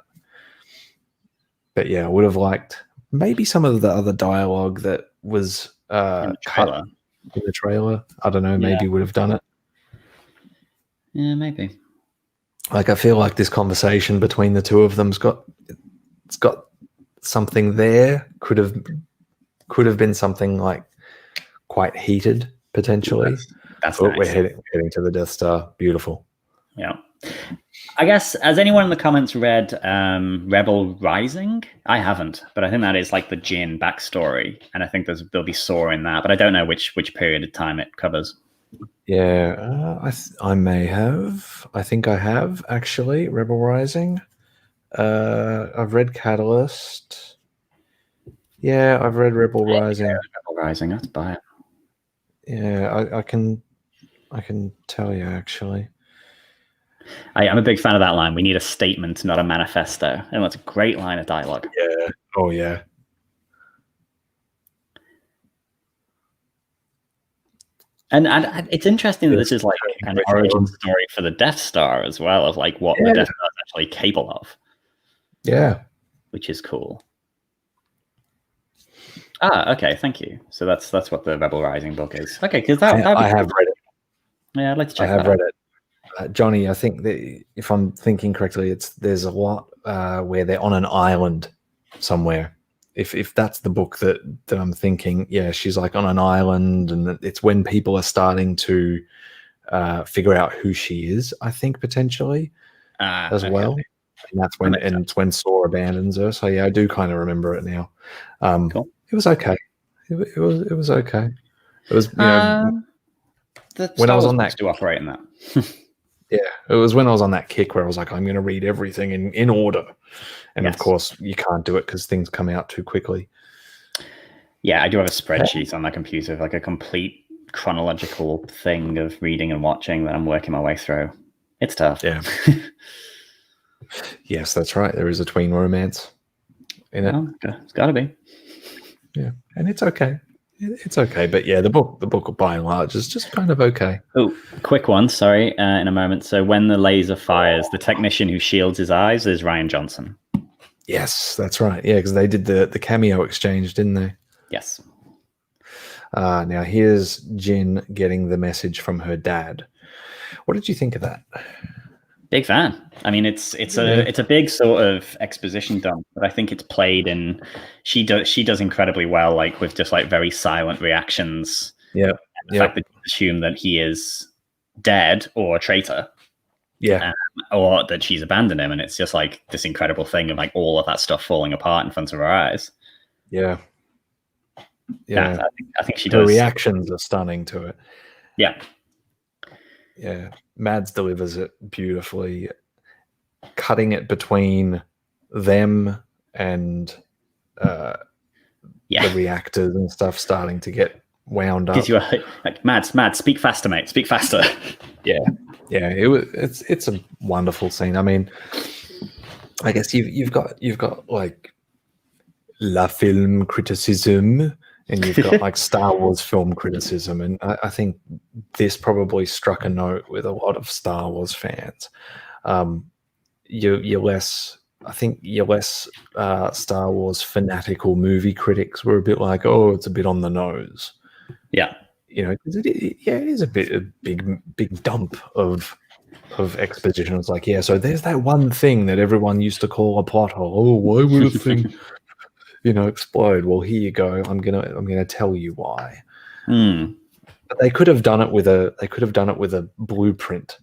But yeah, I would have liked maybe some of the other dialogue that was cut in the trailer. I don't know, maybe would have done it. Yeah, maybe. Like I feel like this conversation between the two of them's got something there. Could have been something like quite heated potentially. That's but nice. We're heading to the Death Star. Beautiful. Yeah. I guess, has anyone in the comments read Rebel Rising? I haven't, but I think that is like the Jin backstory, and I think there'll be Saw in that, but I don't know which period of time it covers. Yeah, I may have. I think I have actually. Rebel Rising. I've read Catalyst. Yeah, I've read Rebel Rising. Rebel Rising. Let's buy it. Yeah, I can tell you actually. I'm a big fan of that line. We need a statement, not a manifesto. And that's a great line of dialogue. Yeah. Oh, yeah. And it's interesting that this is like an origin story for the Death Star as well, of like what the Death Star is actually capable of. Yeah. Which is cool. Okay, thank you. So that's what the Rebel Rising book is. Okay, because I have read it. Yeah, I'd like to check. I have read it. Johnny, I think that if I'm thinking correctly, there's a lot where they're on an island somewhere. If that's the book that I'm thinking, yeah, she's like on an island, and it's when people are starting to figure out who she is. I think potentially as well, and that's when Saw abandons her. So yeah, I do kind of remember it now. Cool. It was okay. It was okay. It was when I was on that to operate in that. Yeah, it was when I was on that kick where I was like, I'm going to read everything in order. And of course, you can't do it because things come out too quickly. Yeah, I do have a spreadsheet on my computer, like a complete chronological thing of reading and watching that I'm working my way through. It's tough. Yeah. Yes, that's right. There is a tween romance in it. It's got to be. Yeah, and it's okay. It's okay, but yeah, the book by and large is just kind of okay. Oh, quick one, sorry, in a moment. So when the laser fires, the technician who shields his eyes is Rian Johnson. Yes, that's right. Yeah, because they did the cameo exchange, didn't they? Yes. Now here's Jin getting the message from her dad. What did you think of that? Big fan. I mean, it's a big sort of exposition dump, but I think it's played in. She does incredibly well, like with just like very silent reactions. Yeah, and the fact that you assume that he is dead or a traitor. Yeah, or that she's abandoned him, and it's just like this incredible thing of like all of that stuff falling apart in front of her eyes. Yeah. I think she the does. The reactions are stunning to it. Yeah. Yeah, Mads delivers it beautifully, cutting it between them and the reactors and stuff starting to get wound up. Because you're like, Mads, speak faster, mate. Speak faster. Yeah. It's a wonderful scene. I mean, I guess you've got like la film criticism, and you've got like Star Wars film criticism, and I think this probably struck a note with a lot of Star Wars fans. You're less Star Wars fanatical movie critics were a bit like, oh, it's a bit on the nose. Yeah. It is a big dump of exposition. It's like, yeah, so there's that one thing that everyone used to call a plot hole. Oh, why would a thing explode? Well, here you go. I'm gonna tell you why. But they could have done it with a blueprint.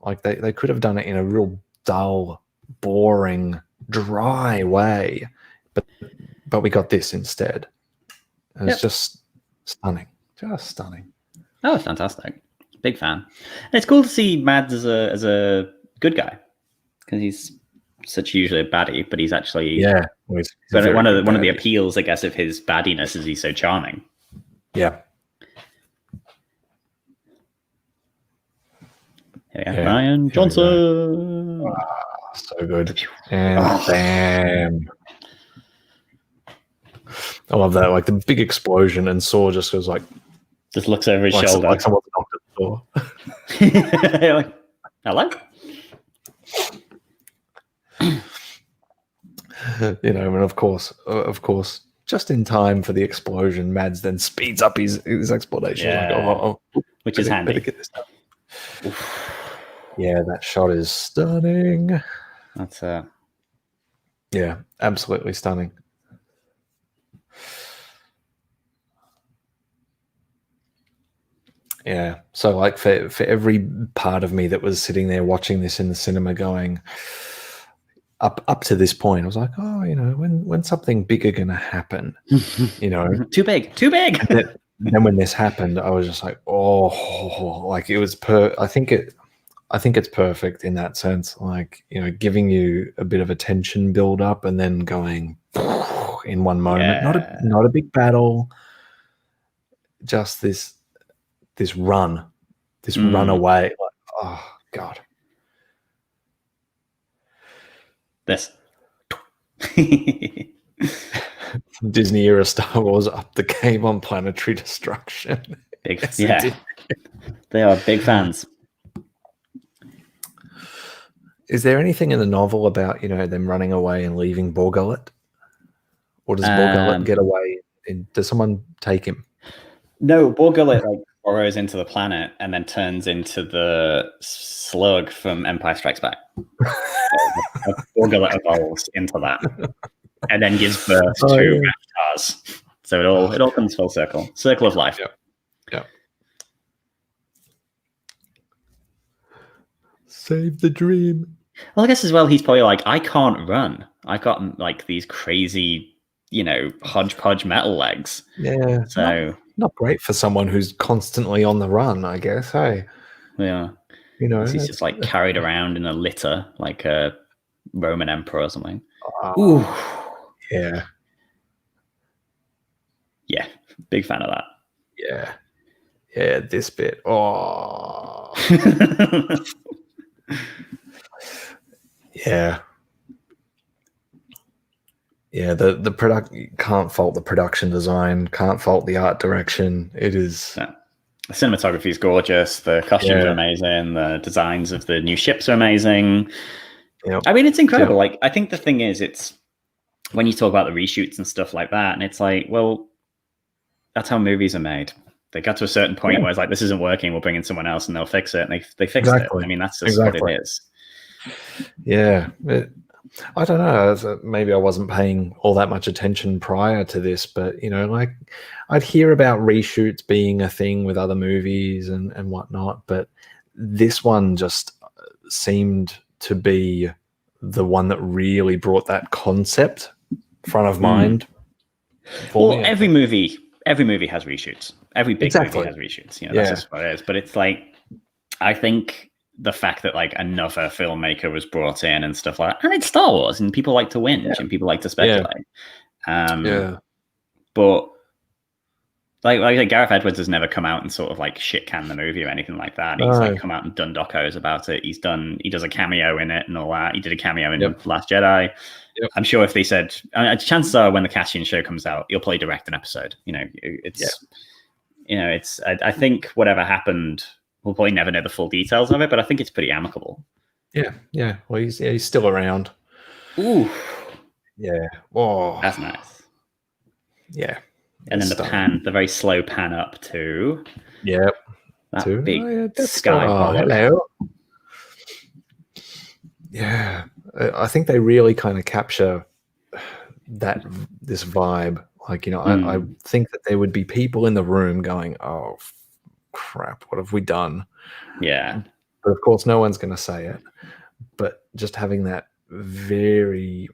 Like they could have done it in a real dull, boring, dry way. But we got this instead. And it's just stunning. Just stunning. Oh, fantastic! Big fan. And it's cool to see Mads as a good guy, because he's such usually a baddie, but he's actually but one of the appeals, I guess, of his baddiness is he's so charming. Yeah. Yeah. Ryan Johnson. So good. And bam. I love that. Like the big explosion, and Saw just goes like, just looks over his shoulder, like someone's knocked at the door. Like, hello. You know, and of course, just in time for the explosion, Mads then speeds up his explanation. Yeah. Like, which is handy. Get this done. Yeah, that shot is stunning. That's yeah, absolutely stunning. Yeah. So like for every part of me that was sitting there watching this in the cinema going up to this point, I was like, oh, you know, when something bigger gonna happen, you know. Too big. And then when this happened, I was just like, oh, like it was I think it's perfect in that sense, like, you know, giving you a bit of a tension build up and then going in one moment. Yeah. Not a big battle, just this run away. Like, oh god, this Disney era Star Wars up the game on planetary destruction. Yeah, they are big fans. Is there anything in the novel about, you know, them running away and leaving Borgullet? Or does Borgullet get away? Does someone take him? No, Borgullet like burrows into the planet and then turns into the slug from Empire Strikes Back. Borgullet evolves into that and then gives birth to Raftars. So it all comes full circle. Circle of life. Yeah. Save the dream. Well, I guess as well, he's probably like, I can't run. I got like these crazy, you know, hodgepodge metal legs. Yeah. So not great for someone who's constantly on the run, I guess. Hey. Yeah. You know, he's just like carried around in a litter like a Roman emperor or something. Ooh. Yeah. Yeah. Big fan of that. Yeah. Yeah. This bit. Oh. Yeah. Yeah, the product, can't fault the production design, can't fault the art direction. It is. Yeah. The cinematography is gorgeous. The costumes are amazing. The designs of the new ships are amazing. Yep. I mean, it's incredible. Like, I think the thing is, it's when you talk about the reshoots and stuff like that, and it's like, well, that's how movies are made. They got to a certain point where it's like, this isn't working. We'll bring in someone else and they'll fix it. And they fixed it. I mean, that's just what it is. Yeah. I don't know. Maybe I wasn't paying all that much attention prior to this, but, you know, like I'd hear about reshoots being a thing with other movies and whatnot, but this one just seemed to be the one that really brought that concept front of mind. Well, every movie has reshoots. Every big movie has reshoots. You know, that's just what it is. But it's like, I think the fact that like another filmmaker was brought in and stuff like that, and it's Star Wars, and people like to whinge and people like to speculate. But like Gareth Edwards has never come out and sort of like shit can the movie or anything like that. He's like come out and done docos about it. He does a cameo in it and all that. He did a cameo in Last Jedi. I'm sure if they said, chances are when the Cassian show comes out, he'll probably direct an episode. You know, I think whatever happened, we'll probably never know the full details of it, but I think it's pretty amicable. Yeah. Well, he's still around. Ooh. Yeah. Oh, that's nice. Yeah. And then the very slow pan up to that big sky. Oh, hello. Yeah. I think they really kind of capture this vibe. Like, you know, I think that there would be people in the room going, oh, crap, what have we done? Yeah. But of course, no one's going to say it. But just having that very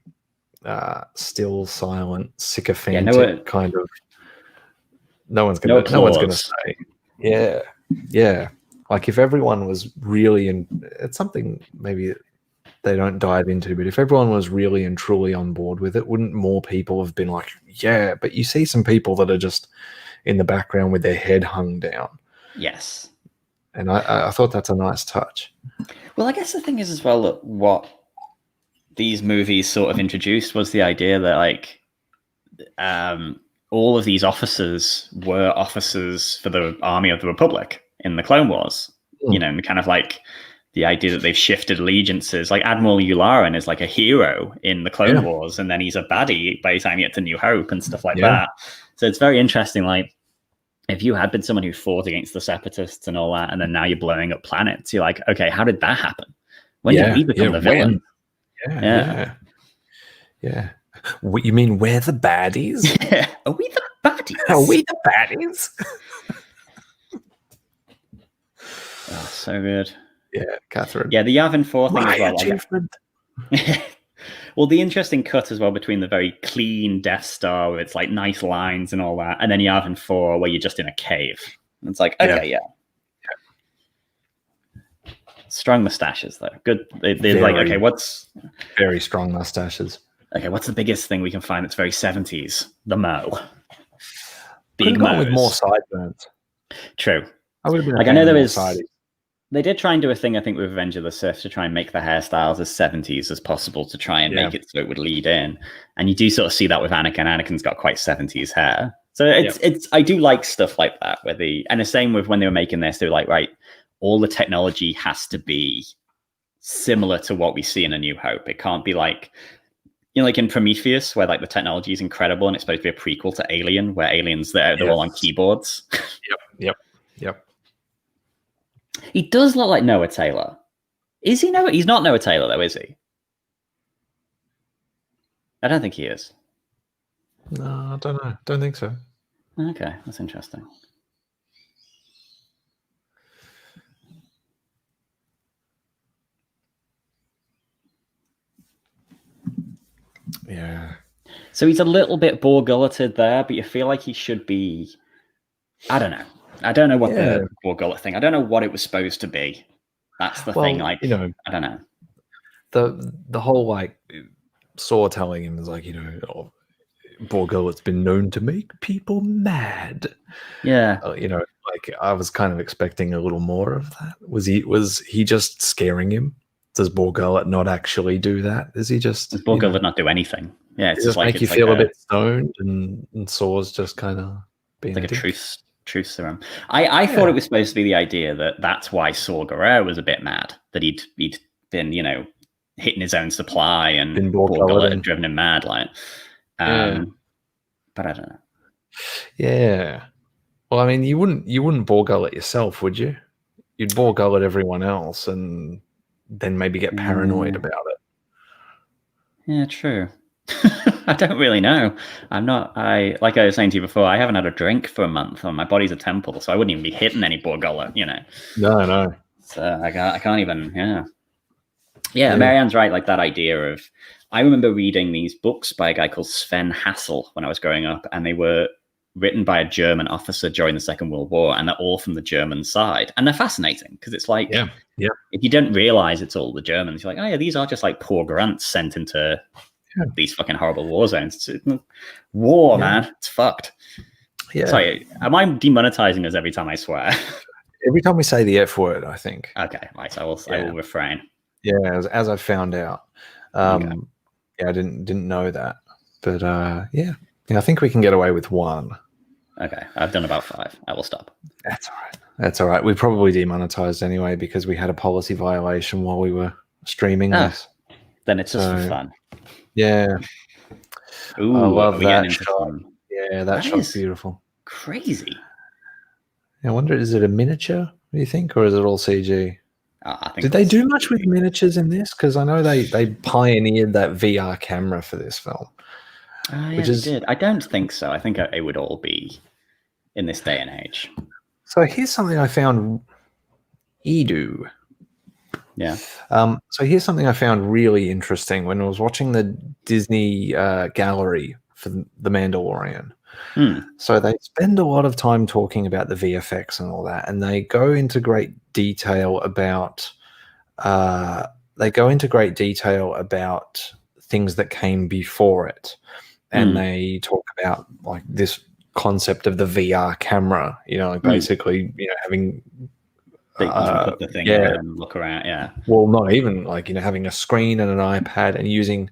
still, silent, sycophantic kind of, no one's going to say. Yeah. Yeah. Like if everyone was really it's something maybe they don't dive into, but if everyone was really and truly on board with it, wouldn't more people have been like, yeah, but you see some people that are just in the background with their head hung down. Yes. And I thought that's a nice touch. Well, I guess the thing is as well that what these movies sort of introduced was the idea that like all of these officers were officers for the Army of the Republic in the Clone Wars. You know, and kind of like the idea that they've shifted allegiances. Like Admiral Yularen is like a hero in the Clone Wars, and then he's a baddie by the time you get to New Hope and stuff like that. So it's very interesting. Like if you had been someone who fought against the Separatists and all that, and then now you're blowing up planets, you're like, okay, how did that happen? When did we become the villain? Yeah. You mean we're the baddies? Are we the baddies? Are we the baddies? Oh, so good. Yeah, Catherine. Yeah, the Yavin 4 thing as well. Achievement. Well, the interesting cut as well between the very clean Death Star with its like nice lines and all that, and then Yavin 4 where you're just in a cave. And it's like, okay, yeah. Strong mustaches though. Good. They're like, okay, what's very strong mustaches? Okay, what's the biggest thing we can find that's very 70s? The Mo. Big Mo with more sideburns. True. I would have been like I know there is. They did try and do a thing, I think, with Revenge of the Sith to try and make the hairstyles as 70s as possible to try and make it so it would lead in. And you do sort of see that with Anakin. Anakin's got quite 70s hair. So it's I do like stuff like that. And the same with when they were making this, they were like, right, all the technology has to be similar to what we see in A New Hope. It can't be like, you know, like in Prometheus, where like the technology is incredible and it's supposed to be a prequel to Alien, where aliens, they're all on keyboards. Yep. He does look like Noah Taylor. Is he Noah? He's not Noah Taylor, though, is he? I don't think he is. No, I don't know. Don't think so. Okay, that's interesting. Yeah. So he's a little bit Borgulleted there, but you feel like he should be... I don't know. I don't know what the Borgullet thing... I don't know what it was supposed to be. That's the thing. Like, you know, I don't know. The whole, like, Saw telling him is like, you know, Borgullet's been known to make people mad. Yeah. You know, like, I was kind of expecting a little more of that. Was he just scaring him? Does Borgullet not actually do that? Is he just... Does Borgullet not do anything? Yeah, it's just like... make you feel a bit stoned, and Saw's just kind of being like a truth serum. I thought it was supposed to be the idea that that's why Saw Gerrera was a bit mad, that he'd been, you know, hitting his own supply and Borgullet had driven him mad, like. But I don't know. Yeah. Well, I mean, you wouldn't Borgullet yourself, would you? You'd Borgullet everyone else, and then maybe get paranoid about it. Yeah, true. I don't really know. Like I was saying to you before, I haven't had a drink for a month, and my body's a temple, so I wouldn't even be hitting any Borgullet, you know. No. So I can't even. Yeah. Marianne's right. Like that idea of, I remember reading these books by a guy called Sven Hassel when I was growing up, and they were written by a German officer during the Second World War, and they're all from the German side, and they're fascinating because it's like, if you don't realize it's all the Germans, you're like, oh yeah, these are just like poor grunts sent into these fucking horrible war zones. War, man, it's fucked. Yeah. Sorry, am I demonetizing us every time I swear? Every time we say the F word, I think. Okay, right. So I will refrain. Yeah, as I found out. Yeah, I didn't know that, but yeah, I think we can get away with one. Okay, I've done about 5. I will stop. That's all right. We probably demonetized anyway because we had a policy violation while we were streaming this. Then it's just for fun. Yeah. Ooh, I love that shot. Yeah, that shot's beautiful. Crazy. I wonder, is it a miniature, do you think, or is it all CG? I think Did they do much with miniatures in this? Because I know they pioneered that VR camera for this film. Yeah, they did. I don't think so. I think it would all be in this day and age. So here's something I found. Edu. Yeah. So here's something I found really interesting when I was watching the Disney gallery for The Mandalorian. So they spend a lot of time talking about the VFX and all that, and they go into great detail about things that came before it, and they talk about like this concept of the VR camera, like basically, having that you can put the thing on and look around. Yeah. Well, not even like, having a screen and an iPad and using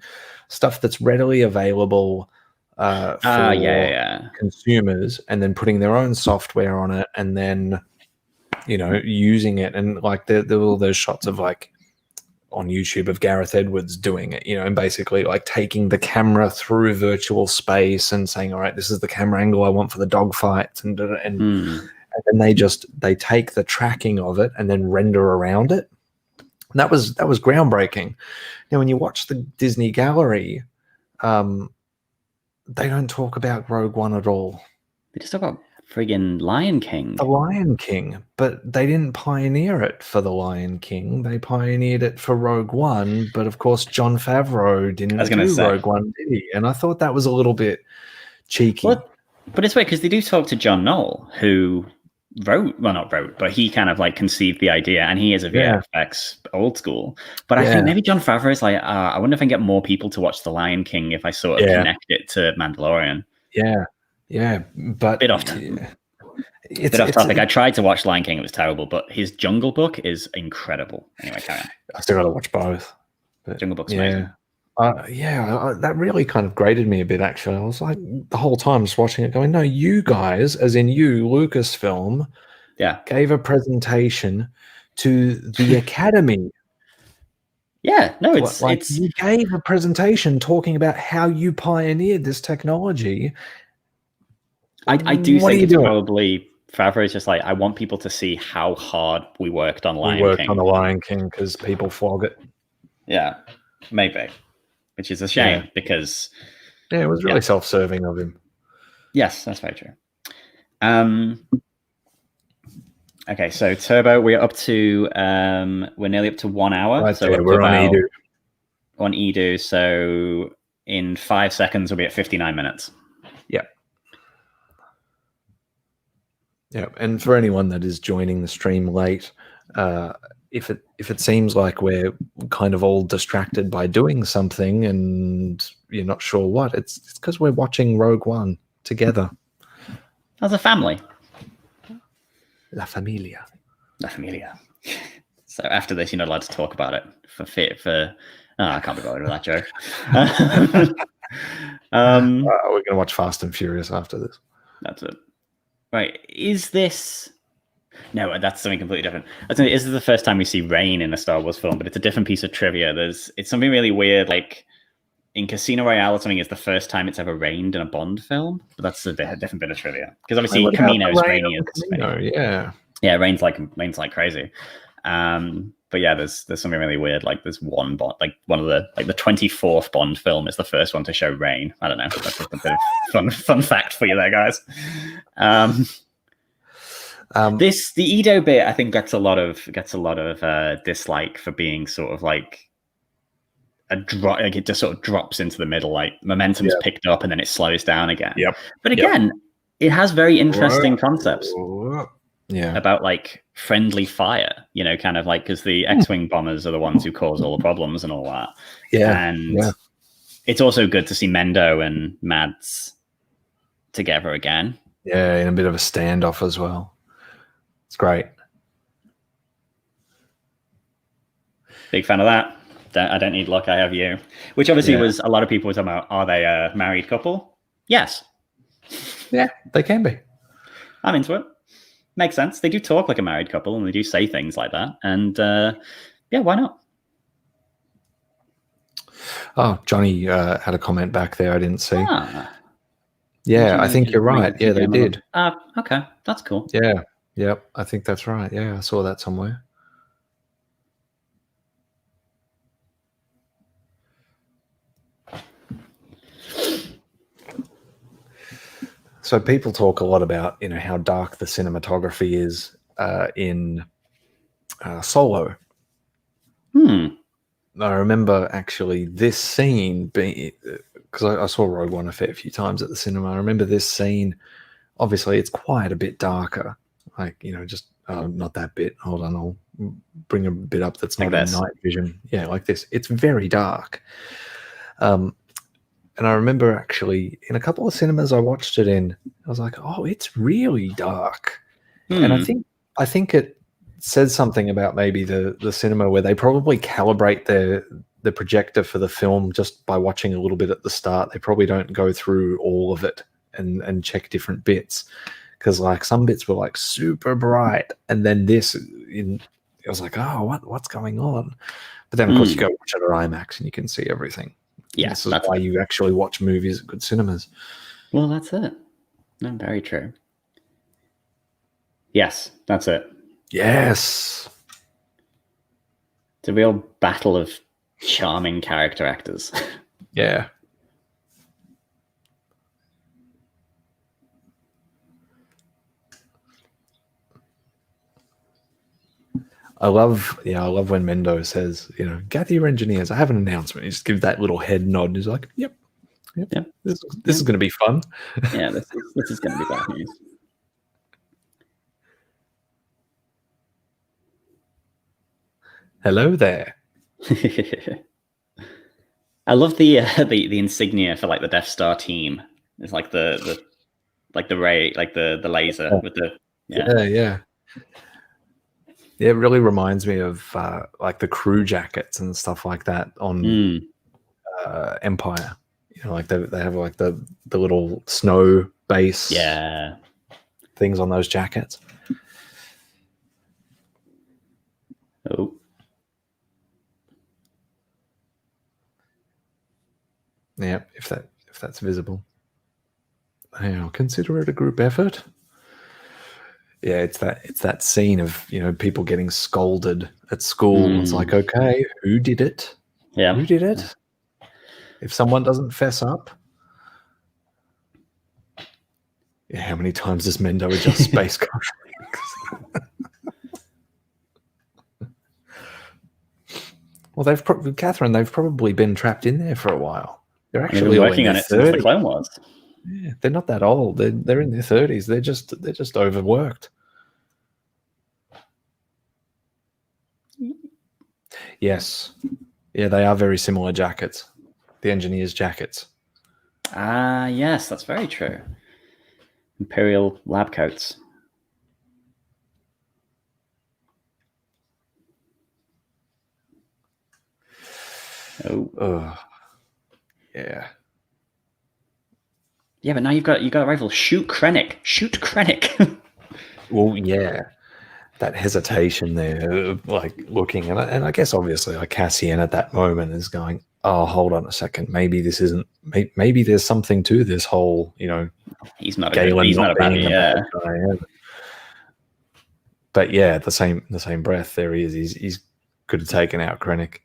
stuff that's readily available for consumers, and then putting their own software on it, and then, using it. And like there were all those shots of like on YouTube of Gareth Edwards doing it, and basically like taking the camera through virtual space and saying, all right, this is the camera angle I want for the dogfight. And then they take the tracking of it and then render around it. And that was groundbreaking. Now, when you watch the Disney Gallery, they don't talk about Rogue One at all. They just talk about friggin' Lion King. The Lion King, but they didn't pioneer it for the Lion King. They pioneered it for Rogue One, but of course Jon Favreau didn't do Rogue One, did he? And I thought that was a little bit cheeky. But it's weird because they do talk to John Knoll, who not wrote, but he kind of like conceived the idea, and he is a VFX old school. But I think maybe Jon Favreau is like, I wonder if I can get more people to watch The Lion King if I sort of connect it to Mandalorian. Yeah, but bit off topic. I tried to watch Lion King; it was terrible. But his Jungle Book is incredible. Anyway, carry on. I still got to watch both. But Jungle Book's amazing. That really kind of grated me a bit. Actually, I was like the whole time just watching it, going, "No, you guys, as in you, Lucasfilm, gave a presentation to the Academy." Yeah, no, it's you gave a presentation talking about how you pioneered this technology. I do think it's probably Favreau's just like, I want people to see how hard we worked on Lion King. We worked on the Lion King because people flog it. Yeah, maybe, which is a shame because it was really self-serving of him. Yes, that's very true. Okay, so Turbo, we're up to we're nearly up to 1 hour. Right, so we're on Edu. On Edu, so in 5 seconds we'll be at 59 minutes. Yeah, and for anyone that is joining the stream late, if it seems like we're kind of all distracted by doing something and you're not sure what, it's because we're watching Rogue One together as a family. La familia. So after this, you're not allowed to talk about it I can't be bothered with that joke. We're gonna watch Fast and Furious after this. That's it. Right, is this... No, that's something completely different. This is the first time we see rain in a Star Wars film, but it's a different piece of trivia. It's something really weird, like in Casino Royale or something, is the first time it's ever rained in a Bond film, but that's a different bit of trivia. Because obviously Camino is rainy. Yeah, it rains like crazy. But yeah, there's something really weird. Like there's one Bond, like one of the 24th Bond film is the first one to show rain. I don't know. That's just a bit of fun fact for you there, guys. The Edo bit, I think, gets a lot of dislike for being sort of like a drop. Like it just sort of drops into the middle. Like momentum's picked up and then it slows down again. But again, it has very interesting concepts. About like friendly fire, kind of like, because the X-Wing bombers are the ones who cause all the problems and all that. It's also good to see Mendo and Mads together again. Yeah, in a bit of a standoff as well. It's great. Big fan of that. I don't need luck, I have you. Which obviously was, a lot of people were talking about, are they a married couple? Yes. Yeah, they can be. I'm into it. Makes sense. They do talk like a married couple and they do say things like that. And why not? Oh, Johnny had a comment back there I didn't see. Yeah, I think you're right. Yeah, they did. Okay. That's cool. Yeah. Yep. I think that's right. Yeah, I saw that somewhere. So people talk a lot about, how dark the cinematography is in Solo. I remember actually this scene being, because I saw Rogue One a fair few times at the cinema. I remember this scene. Obviously, it's quite a bit darker. Like, just not that bit. Hold on, I'll bring a bit up that's Like not in this. night vision. Yeah, like this. It's very dark. And I remember actually in a couple of cinemas I watched it in, I was like, oh, it's really dark. And I think it says something about maybe the cinema where they probably calibrate the projector for the film just by watching a little bit at the start. They probably don't go through all of it and check different bits, because like some bits were like super bright, and then I was like, oh, what's going on? But then of course you go watch it at IMAX and you can see everything. Yeah, this is why you actually watch movies at good cinemas. Well, that's it. No, very true. Yes, that's it. Yes. It's a real battle of charming character actors. Yeah. I love when Mendo says, gather your engineers. I have an announcement. You just give that little head nod. And he's like, yep. This is going to be fun. Yeah, this is going to be bad news. Hello there. I love the insignia for like the Death Star team. It's like the ray, like the laser with the Yeah. It really reminds me of like the crew jackets and stuff like that on Empire. Like they have like the little snow base things on those jackets. Oh. Yeah, if that's visible. I'll consider it a group effort. Yeah, it's that scene of people getting scolded at school. It's like, okay, who did it? Yeah, who did it? If someone doesn't fess up, how many times does Mendo adjust space cufflinks? Well, they've probably been trapped in there for a while. They're actually been working on it since the Clone Wars. Yeah, they're not that old. They're in their 30s. They're just overworked. Yes. Yeah, they are very similar jackets. The engineers' jackets. Ah, yes, that's very true. Imperial lab coats. Oh. Yeah. Yeah, but now you've got a rival. Shoot Krennic. Well, yeah. That hesitation there, like looking, and I guess obviously like Cassian at that moment is going, oh, hold on a second, maybe this isn't, maybe there's something to this whole, he's not Galen he's not a being baddie, bad guy. But yeah, the same breath, there he is. He's could have taken out Krennic.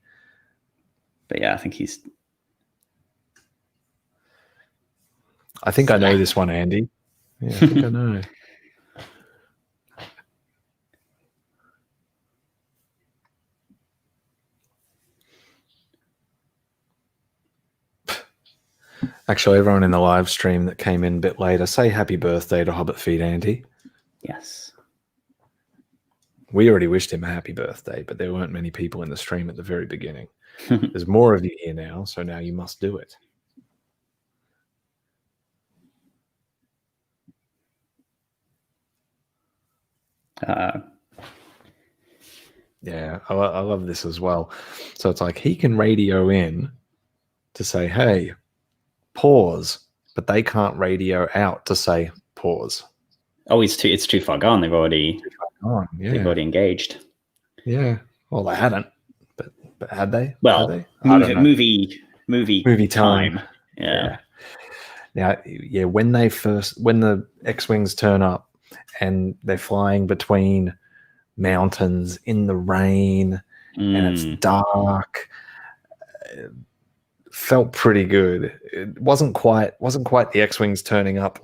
But yeah, I think I know this one, Andy. Yeah, I think I know. Actually, everyone in the live stream that came in a bit later, say happy birthday to Hobbit Feet Andy. Yes. We already wished him a happy birthday, but there weren't many people in the stream at the very beginning. There's more of you here now, so now you must do it. Yeah, I love this as well. So it's like he can radio in to say, hey, pause, but they can't radio out to say pause. Oh, it's too far gone. They've already engaged. Yeah. Well, they hadn't, but had they? Well, had they? movie time. Yeah. Now, when the X-Wings turn up and they're flying between mountains in the rain and it's dark, it felt pretty good. It wasn't quite the X-Wings turning up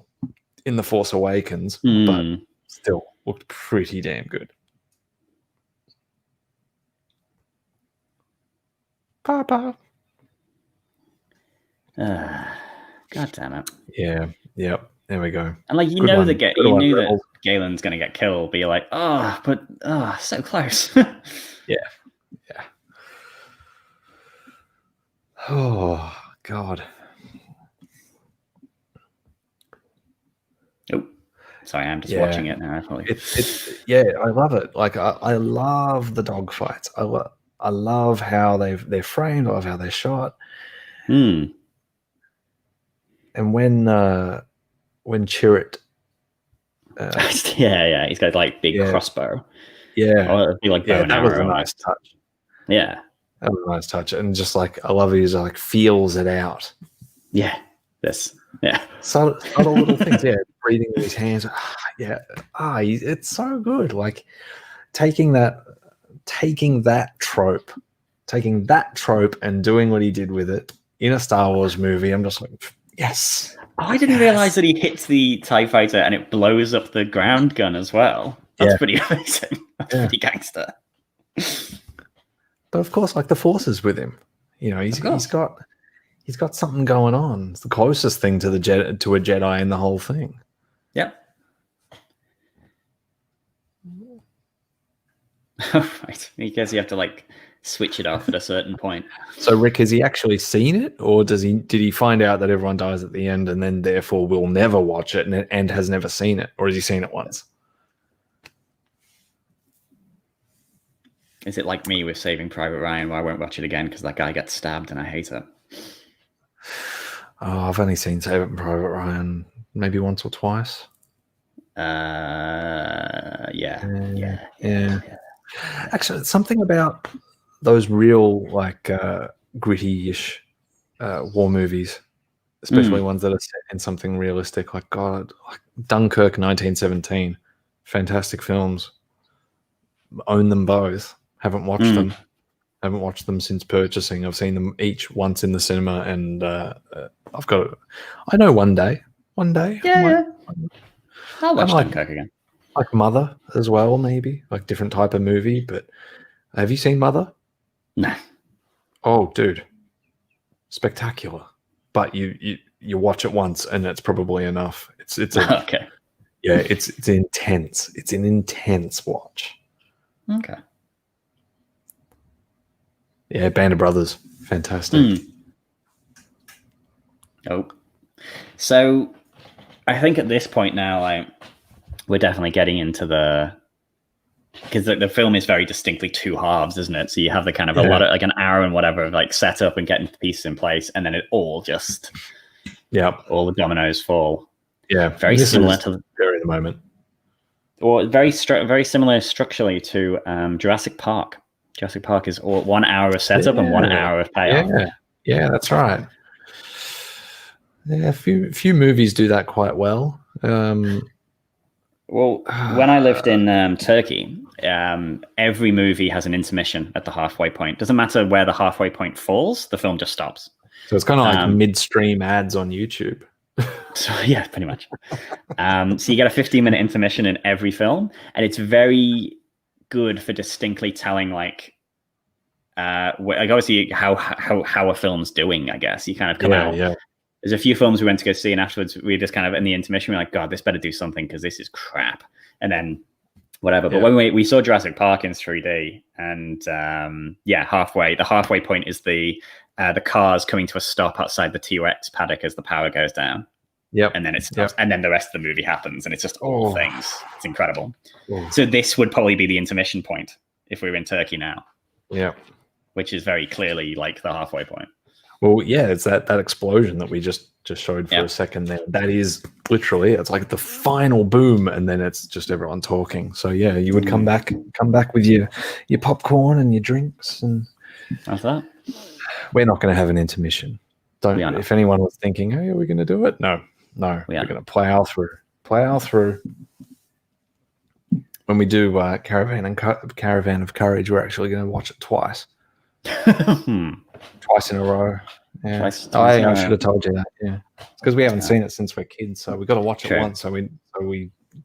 in The Force Awakens, but still looked pretty damn good. Papa. God damn it. Yeah. Yep. There we go. And like, you Good know one. that Good you one, knew that Rebel. Galen's going to get killed, but you're like, so close. Yeah. Oh God. Oh, sorry, I'm just Yeah. watching it now. I love it. Like I love the dogfights. I love how they're framed. I love how they're shot. Hmm. And when Chirrut, yeah, he's got like big yeah, crossbow. yeah, Or it'd be like bow and that was arrow a almost. nice touch. Yeah. That was a nice touch, and just like I love he's like feels it out. Yeah. Yeah. Subtle little things. Yeah, breathing with his hands. It's so good. Like taking that trope, and doing what he did with it in a Star Wars movie. I'm just like, yes. Oh, I didn't realize that he hits the TIE fighter and it blows up the ground gun as well. That's pretty amazing. That's pretty gangster. But of course, like the Force is with him. You know, he's got something going on. It's the closest thing to a Jedi in the whole thing. Yep. Right. Because you have to like switch it off at a certain point. So Rick, has he actually seen it, or did he find out that everyone dies at the end and then therefore will never watch it and has never seen it, or has he seen it once? Is it like me with Saving Private Ryan, where I won't watch it again because that guy gets stabbed and I hate it? Oh, I've only seen Saving Private Ryan maybe once or twice. Yeah. Actually, something about those real like gritty-ish war movies, especially ones that are set in something realistic, like Dunkirk 1917. Fantastic films. Own them both. Haven't watched them. Haven't watched them since purchasing. I've seen them each once in the cinema, and I've got it. I know one day. Yeah. I'll watch Dunkirk again. Like Mother as well, maybe like different type of movie. But have you seen Mother? No. Oh, dude, spectacular. But you watch it once, and it's probably enough. It's okay. Yeah, it's intense. It's an intense watch. Okay. Yeah, Band of Brothers, fantastic. Oh, so I think at this point now, we're definitely getting into because the film is very distinctly two halves, isn't it? So you have the kind of a lot of like an hour and whatever of like set up and getting the pieces in place, and then it all just all the dominoes fall. Yeah, very similar to very the moment. Or very similar structurally to Jurassic Park. Jurassic Park is 1 hour of setup and 1 hour of payoff. Yeah, that's right. Yeah, a few movies do that quite well. Well, when I lived in Turkey, every movie has an intermission at the halfway point. Doesn't matter where the halfway point falls, the film just stops. So it's kind of like midstream ads on YouTube. So yeah, pretty much. So you get a 15-minute intermission in every film, and it's very good for distinctly telling like obviously how a film's doing. I guess you kind of come out. Yeah. There's a few films we went to go see, and afterwards we just kind of in the intermission we're like, God, this better do something because this is crap. And then whatever. But when we saw Jurassic Park in 3D, and the halfway point is the cars coming to a stop outside the T-Rex paddock as the power goes down. Yep. And then it stops, and then the rest of the movie happens, and it's just all things. It's incredible. So this would probably be the intermission point if we were in Turkey now. Yeah. Which is very clearly like the halfway point. Well, yeah, it's that explosion that we just showed for a second there. That is literally, it's like the final boom, and then it's just everyone talking. So yeah, you would come back with your popcorn and your drinks, and that's that. We're not going to have an intermission. If anyone was thinking, hey, are we going to do it? No, we're going to plow through. When we do Caravan of Courage, we're actually going to watch it twice. Twice in a row. Yeah. I should have told you that. Yeah, it's because we haven't seen it since we're kids, so we've got to watch it once, so we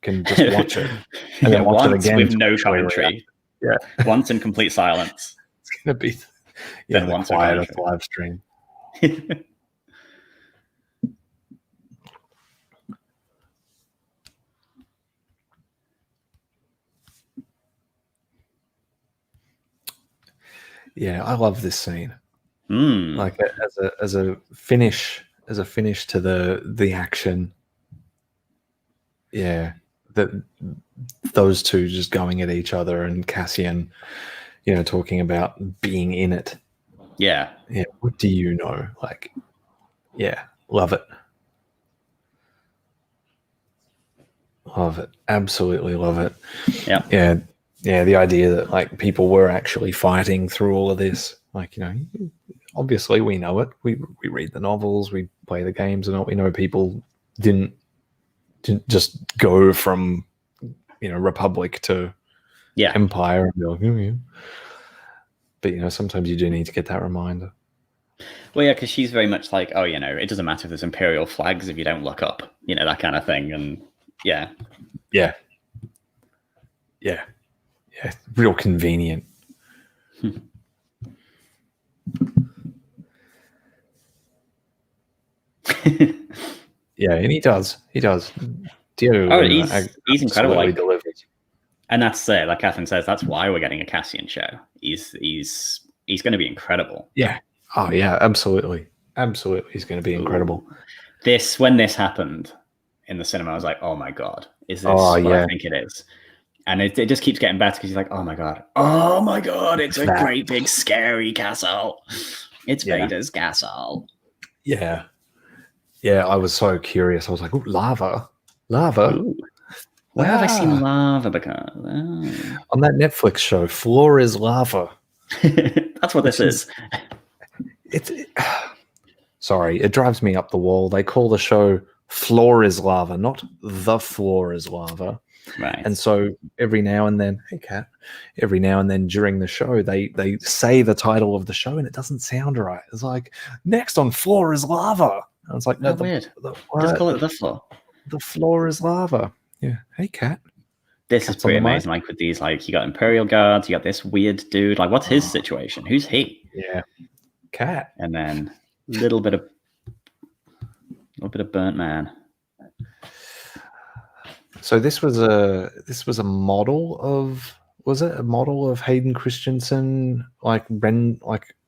can just watch it and then watch it again with no commentary. Yeah, once in complete silence. It's going to be the quiet of the live stream. Yeah, I love this scene. Hmm. Like as a finish to the action. Yeah, that those two just going at each other, and Cassian, talking about being in it. Yeah. Yeah, what do you know? Like, yeah, love it. Love it. Absolutely love it. Yeah. Yeah. Yeah. The idea that like people were actually fighting through all of this, like, obviously we know it. We read the novels, we play the games, and we know people didn't just go from, Republic to Yeah. Empire and be like, "Oh, yeah." But, sometimes you do need to get that reminder. Well, yeah, because she's very much like, oh, it doesn't matter if there's Imperial flags if you don't look up, that kind of thing. And yeah. Yeah. Yeah. Yeah. Real convenient. Yeah, and he does. He does. Diego Oh, Luna he's incredible. absolutely Like, delivers. and that's it. Like Catherine says, that's why we're getting a Cassian show. He's going to be incredible. Yeah. Oh, yeah, absolutely. Absolutely. He's going to be incredible. Ooh. When this happened in the cinema, I was like, oh my God, is this what I think it is? And it just keeps getting better because he's like, oh my God, it's a great big scary castle. It's Vader's castle. Yeah. Yeah, I was so curious. I was like, ooh, lava. Lava? Ooh. Where have I seen lava? Because on that Netflix show, Floor is Lava. That's what this is. Sorry, it drives me up the wall. They call the show Floor is Lava, not The Floor is Lava. Right. And so every now and then, hey Kat, every now and then during the show, they say the title of the show and it doesn't sound right. It's like, next on Floor is Lava. And it's like, no, weird. Just call it The Floor. The Floor is Lava. Yeah. Hey Kat. This is pretty amazing. Like with these, like you got Imperial guards, you got this weird dude. Like, what's his situation? Who's he? Yeah. Cat. And then a little bit of burnt man. So this was a model of, was it a model of Hayden Christensen, like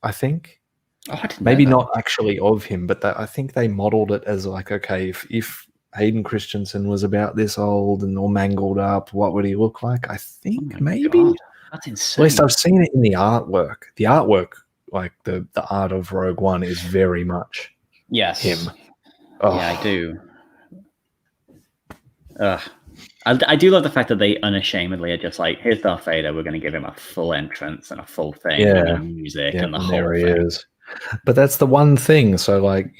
I think? Oh, I didn't maybe know that. not actually of him, but I think they modeled it as like, okay, if Hayden Christensen was about this old and all mangled up, what would he look like? I think maybe. God, that's insane. At least I've seen it in the artwork. The artwork, like the art of Rogue One, is very much him. Oh. Yeah, I do. I do love the fact that they unashamedly are just like, here's Darth Vader, we're going to give him a full entrance and a full thing, and music and the whole there he thing. is. But that's the one thing. So, like,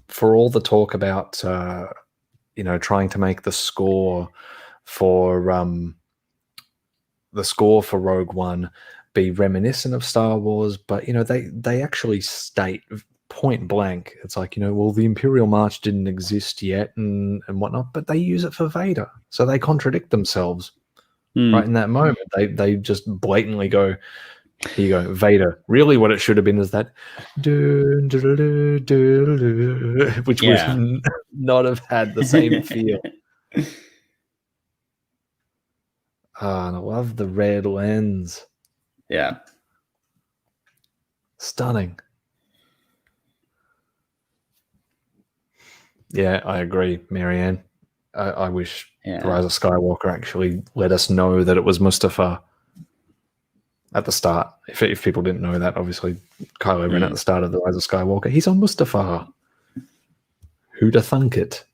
for all the talk about, trying to make the score for Rogue One be reminiscent of Star Wars, but they actually state point blank, it's like, well, the Imperial March didn't exist yet and whatnot, but they use it for Vader, so they contradict themselves right in that moment. They just blatantly go, here you go, Vader. Really what it should have been is that which would not have had the same feel. And I love the red lens. Yeah. Stunning. Yeah, I agree, Marianne. I wish Rise of Skywalker actually let us know that it was Mustafar at the start. If people didn't know that, obviously, Kylo Ren at the start of the Rise of Skywalker, he's on Mustafar. Who'da thunk it?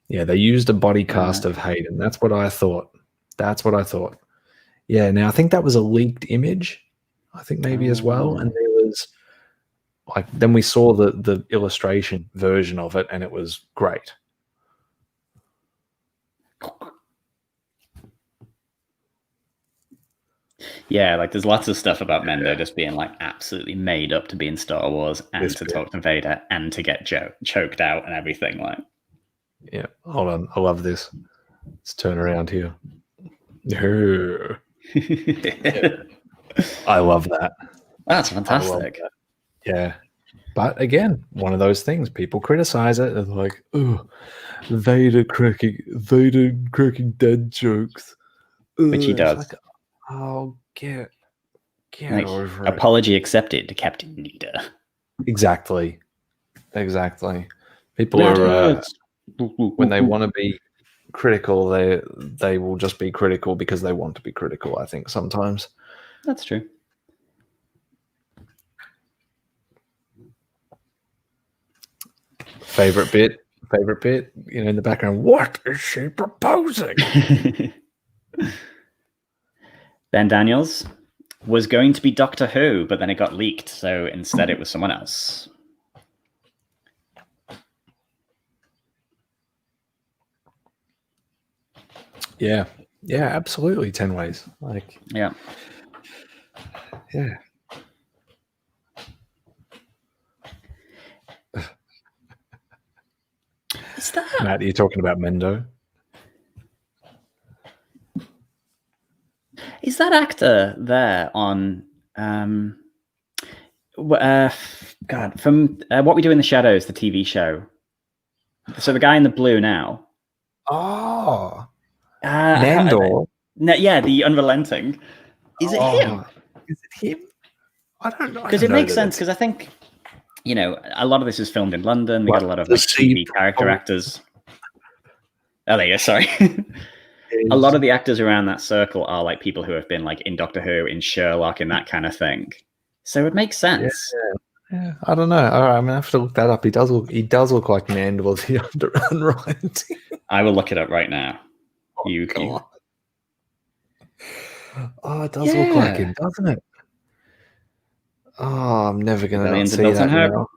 Yeah, they used a body cast of Hayden. That's what I thought. Yeah, now I think that was a leaked image, I think maybe as well. And there was, like, then we saw the illustration version of it, and it was great. Yeah, like there's lots of stuff about Mendo just being like absolutely made up to be in Star Wars and to talk to Vader and to get choked out and everything. Like, yeah, hold on, I love this. Let's turn around here. I love that. That's fantastic. That. Yeah. But again, one of those things, people criticize it and like, oh, Vader cracking dad jokes. Which he does. Like, oh, get Get Like, over it. apology accepted, Captain Leader. Exactly. People are when they want to be critical, they will just be critical because they want to be critical. I think sometimes That's true. favorite bit. In the background. What is she proposing? Ben Daniels was going to be Doctor Who, but then it got leaked, so instead it was someone else. Yeah, absolutely. 10 ways. Like, yeah. Is that Matt, are you talking about Mendo? Is that actor there on God, from What We Do in the Shadows, the TV show? So the guy in the blue now. Oh, Nandor. Yeah, the Unrelenting. Is it him? Is it him? I don't know. Because it makes sense, because I think, a lot of this is filmed in London. They got a lot of like TV character actors. Oh, there you go, sorry. A lot of the actors around that circle are like people who have been like in Doctor Who, in Sherlock, and that kind of thing. So it makes sense. Yeah, I don't know. All right, I'm gonna have to look that up. He does look like Nandor the Unrelenting. I will look it up right now. You. Oh, it does look like him, doesn't it? Oh, I'm never going to see that now.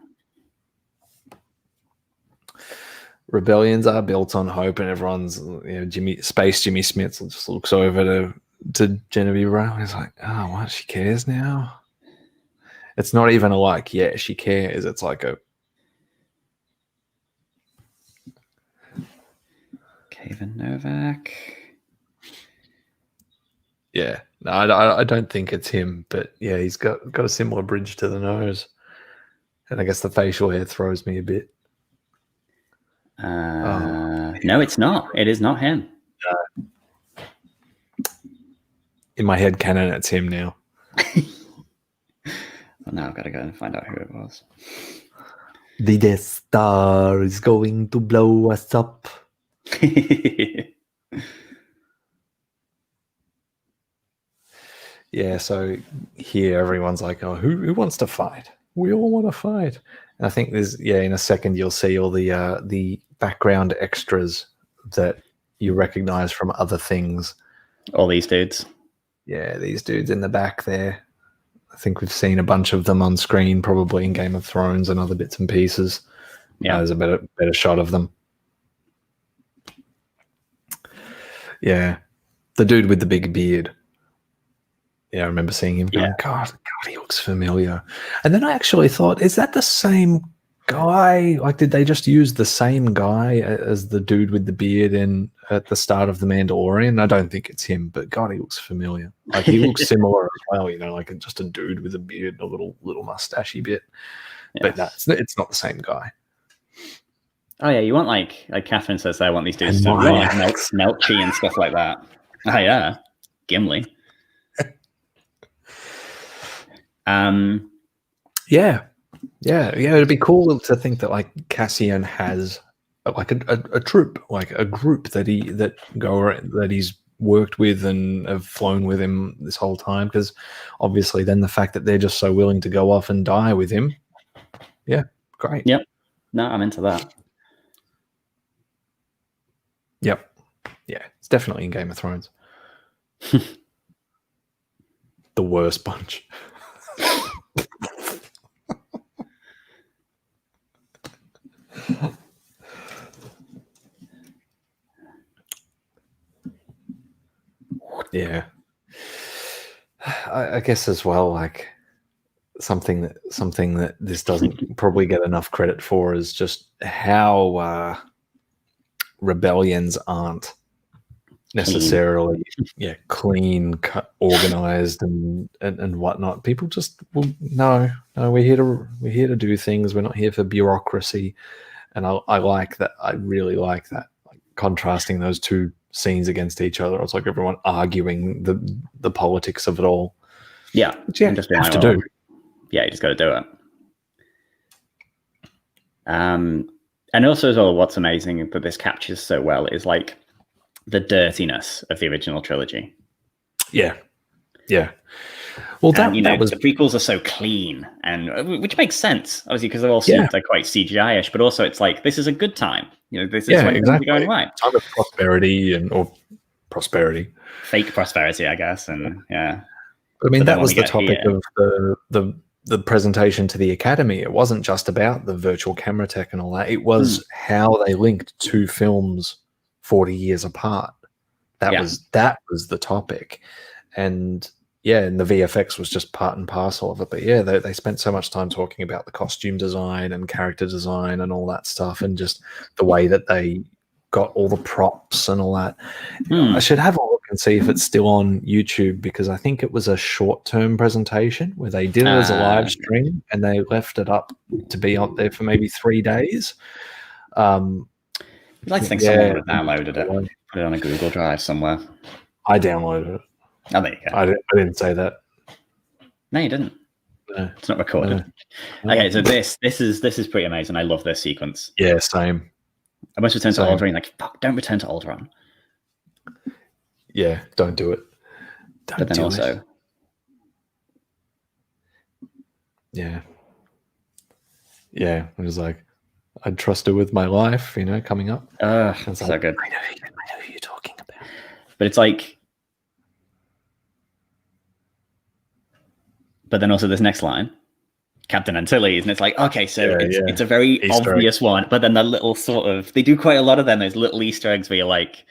Rebellions are built on hope, and everyone's, Jimmy Smith just looks over to Genevieve Brown. He's like, oh, what? She cares now? It's not even a like, yeah, she cares. It's like a. Kevin Novak. Yeah, no, I don't think it's him, but yeah, he's got a similar bridge to the nose, and I guess the facial hair throws me a bit. No, it's not. It is not him. In my head canon, it's him now. Well, now I've got to go and find out who it was. The Death Star is going to blow us up. Yeah, so here everyone's like, oh, who wants to fight? We all want to fight. And I think in a second you'll see all the background extras that you recognize from other things. All these dudes. Yeah, these dudes in the back there. I think we've seen a bunch of them on screen, probably in Game of Thrones and other bits and pieces. Yeah, there's a better shot of them. Yeah, the dude with the big beard. Yeah, I remember seeing him going, God, he looks familiar. And then I actually thought, is that the same guy? Like, did they just use the same guy as the dude with the beard at the start of The Mandalorian? I don't think it's him, but God, he looks familiar. Like, he looks similar as well, like just a dude with a beard and a little mustachy bit. Yes. But no, it's not the same guy. Oh, yeah, you want, like Catherine says, I want these dudes to like Melchi and stuff like that. Oh, yeah, Gimli. It'd be cool to think that like Cassian has like a troop, like a group that he's worked with and have flown with him this whole time, because obviously then the fact that they're just so willing to go off and die with him, great. Yep. No, I'm into that. Yep. Yeah, it's definitely in Game of Thrones. The worst bunch. Yeah, I guess as well, like something that this doesn't probably get enough credit for is just how rebellions aren't necessarily clean, organized and whatnot. People just no, we're here to do things. We're not here for bureaucracy. And I like that. I really like that, like contrasting those two scenes against each other. It's like everyone arguing the politics of it all. Yeah, which you and just being have like, to well, do. yeah, you just got to do it. And also as well, what's amazing that this captures so well is like the dirtiness of the original trilogy. Yeah. Well, And that was the prequels are so clean, and which makes sense, obviously, because they're quite CGI-ish. But also, it's like this is a good time. This is when things are going right. Time of prosperity or prosperity, fake prosperity, I guess, and yeah. I mean, that was the topic of the presentation to the Academy. It wasn't just about the virtual camera tech and all that. It was how they linked two films 40 years apart. That was the topic, and and the VFX was just part and parcel of it. But yeah, they spent so much time talking about the costume design and character design and all that stuff, and just the way that they got all the props and all that. I should have a look and see if it's still on YouTube, because I think it was a short-term presentation where they did it as a live stream and they left it up to be up there for maybe 3 days. I'd like to think someone would have downloaded it, put it on a Google Drive somewhere. I downloaded it. Oh, there you go. I didn't say that. No, you didn't. No, it's not recorded. No. Okay, so this is pretty amazing. I love this sequence. Yeah, same. I must return to Alderaan. Like, fuck, don't return to Alderaan. Yeah, don't do it. But then also, yeah, it was like, I'd trust her with my life, coming up. It's so good. I know who you're talking about. But it's like, but then also this next line, Captain Antilles, and it's like, okay, so it's a very Easter obvious egg. One, but then the little sort of, they do quite a lot of them, those little Easter eggs where you're like,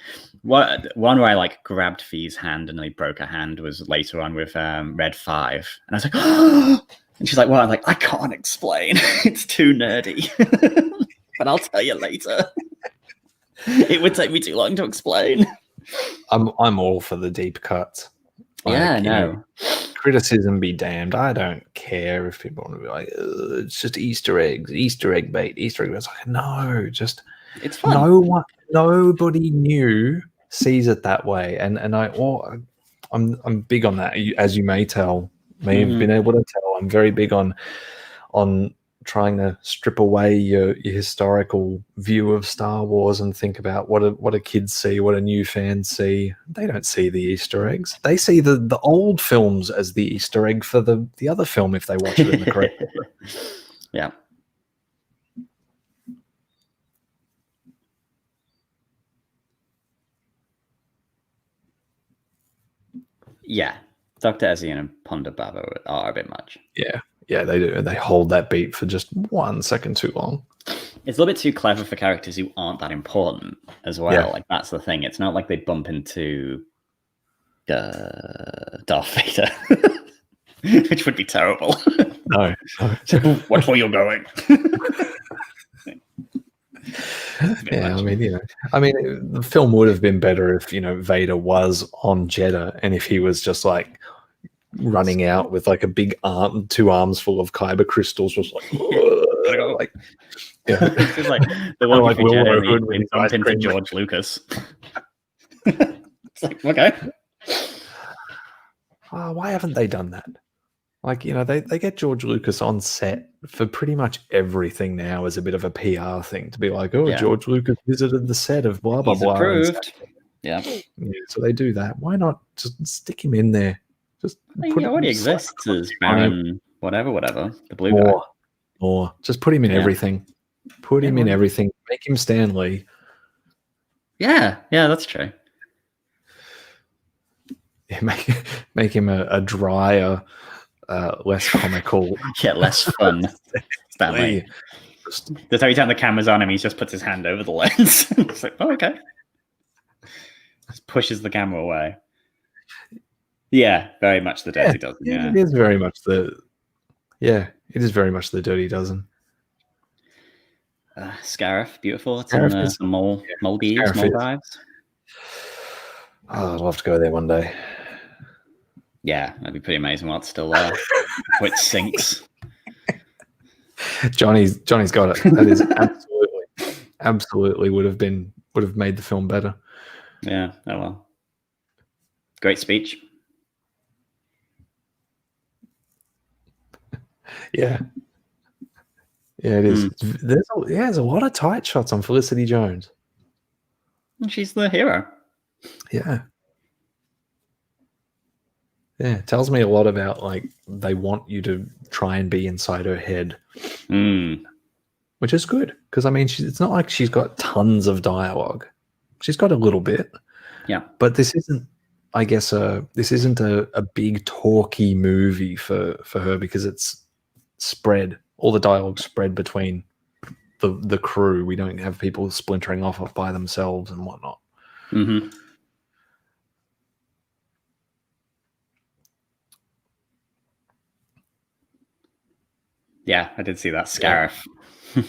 one where I like grabbed Fee's hand and I broke her hand was later on with Red 5, and I was like, oh! And she's like, what? I'm like, I can't explain. It's too nerdy. But I'll tell you later. It would take me too long to explain. I'm all for the deep cuts. Criticism be damned. I don't care if people want to be like, it's just Easter eggs, Easter egg bait, Easter egg bait. It's like, no, just it's fun. Nobody new sees it that way, and I'm big on that, as you may have been able to tell. I'm very big on trying to strip away your historical view of Star Wars and think about what a kids see, what a new fans see. They don't see the Easter eggs. They see the old films as the Easter egg for the other film if they watch it in the correct order. Yeah. Yeah. Dr. Ezzy and Ponda Baba are a bit much. Yeah, they do. They hold that beat for just 1 second too long. It's a little bit too clever for characters who aren't that important as well. Yeah. Like, that's the thing. It's not like they bump into Darth Vader, which would be terrible. No. Watch where you're going. Yeah, I mean, the film would have been better if, Vader was on Jeddah and if he was just like running out with like a big arm, 2 arms full of kyber crystals, just like, like, this is like the one like we bump into George Lucas. It's like, okay. Why haven't they done that? Like, they get George Lucas on set for pretty much everything now as a bit of a PR thing to be like, George Lucas visited the set of blah, blah, He's blah. Approved. Yeah. So they do that. Why not just stick him in there? Just he already exists as Baron whatever, the blue guy. Or just put him in everything. Put him in everything. Make him Stan Lee. Yeah, that's true. Yeah, make him a drier, less comical, less fun Stanley. Just every time the camera's on him, he just puts his hand over the lens. It's like, oh, okay. Just pushes the camera away. Yeah, very much the Dirty Dozen. Yeah, it is very much the. Yeah, it is very much the Dirty Dozen. Scarif, beautiful. It's in the Maldives. Oh, I'd love to go there one day. Yeah, that'd be pretty amazing while it's still there. Which sinks. Johnny's got it. That is absolutely would have made the film better. Yeah, oh well. Great speech. Yeah. Yeah, it is. There's a lot of tight shots on Felicity Jones. She's the hero. Yeah. Yeah, it tells me a lot about, like, they want you to try and be inside her head, which is good because, I mean, it's not like she's got tons of dialogue. She's got a little bit, Yeah. but this isn't, I guess, this isn't a big talky movie for her because it's spread. All the dialogue spread between the crew. We don't have people splintering off by themselves and whatnot. Mm-hmm. Yeah, I did see that. Scarif. Yeah.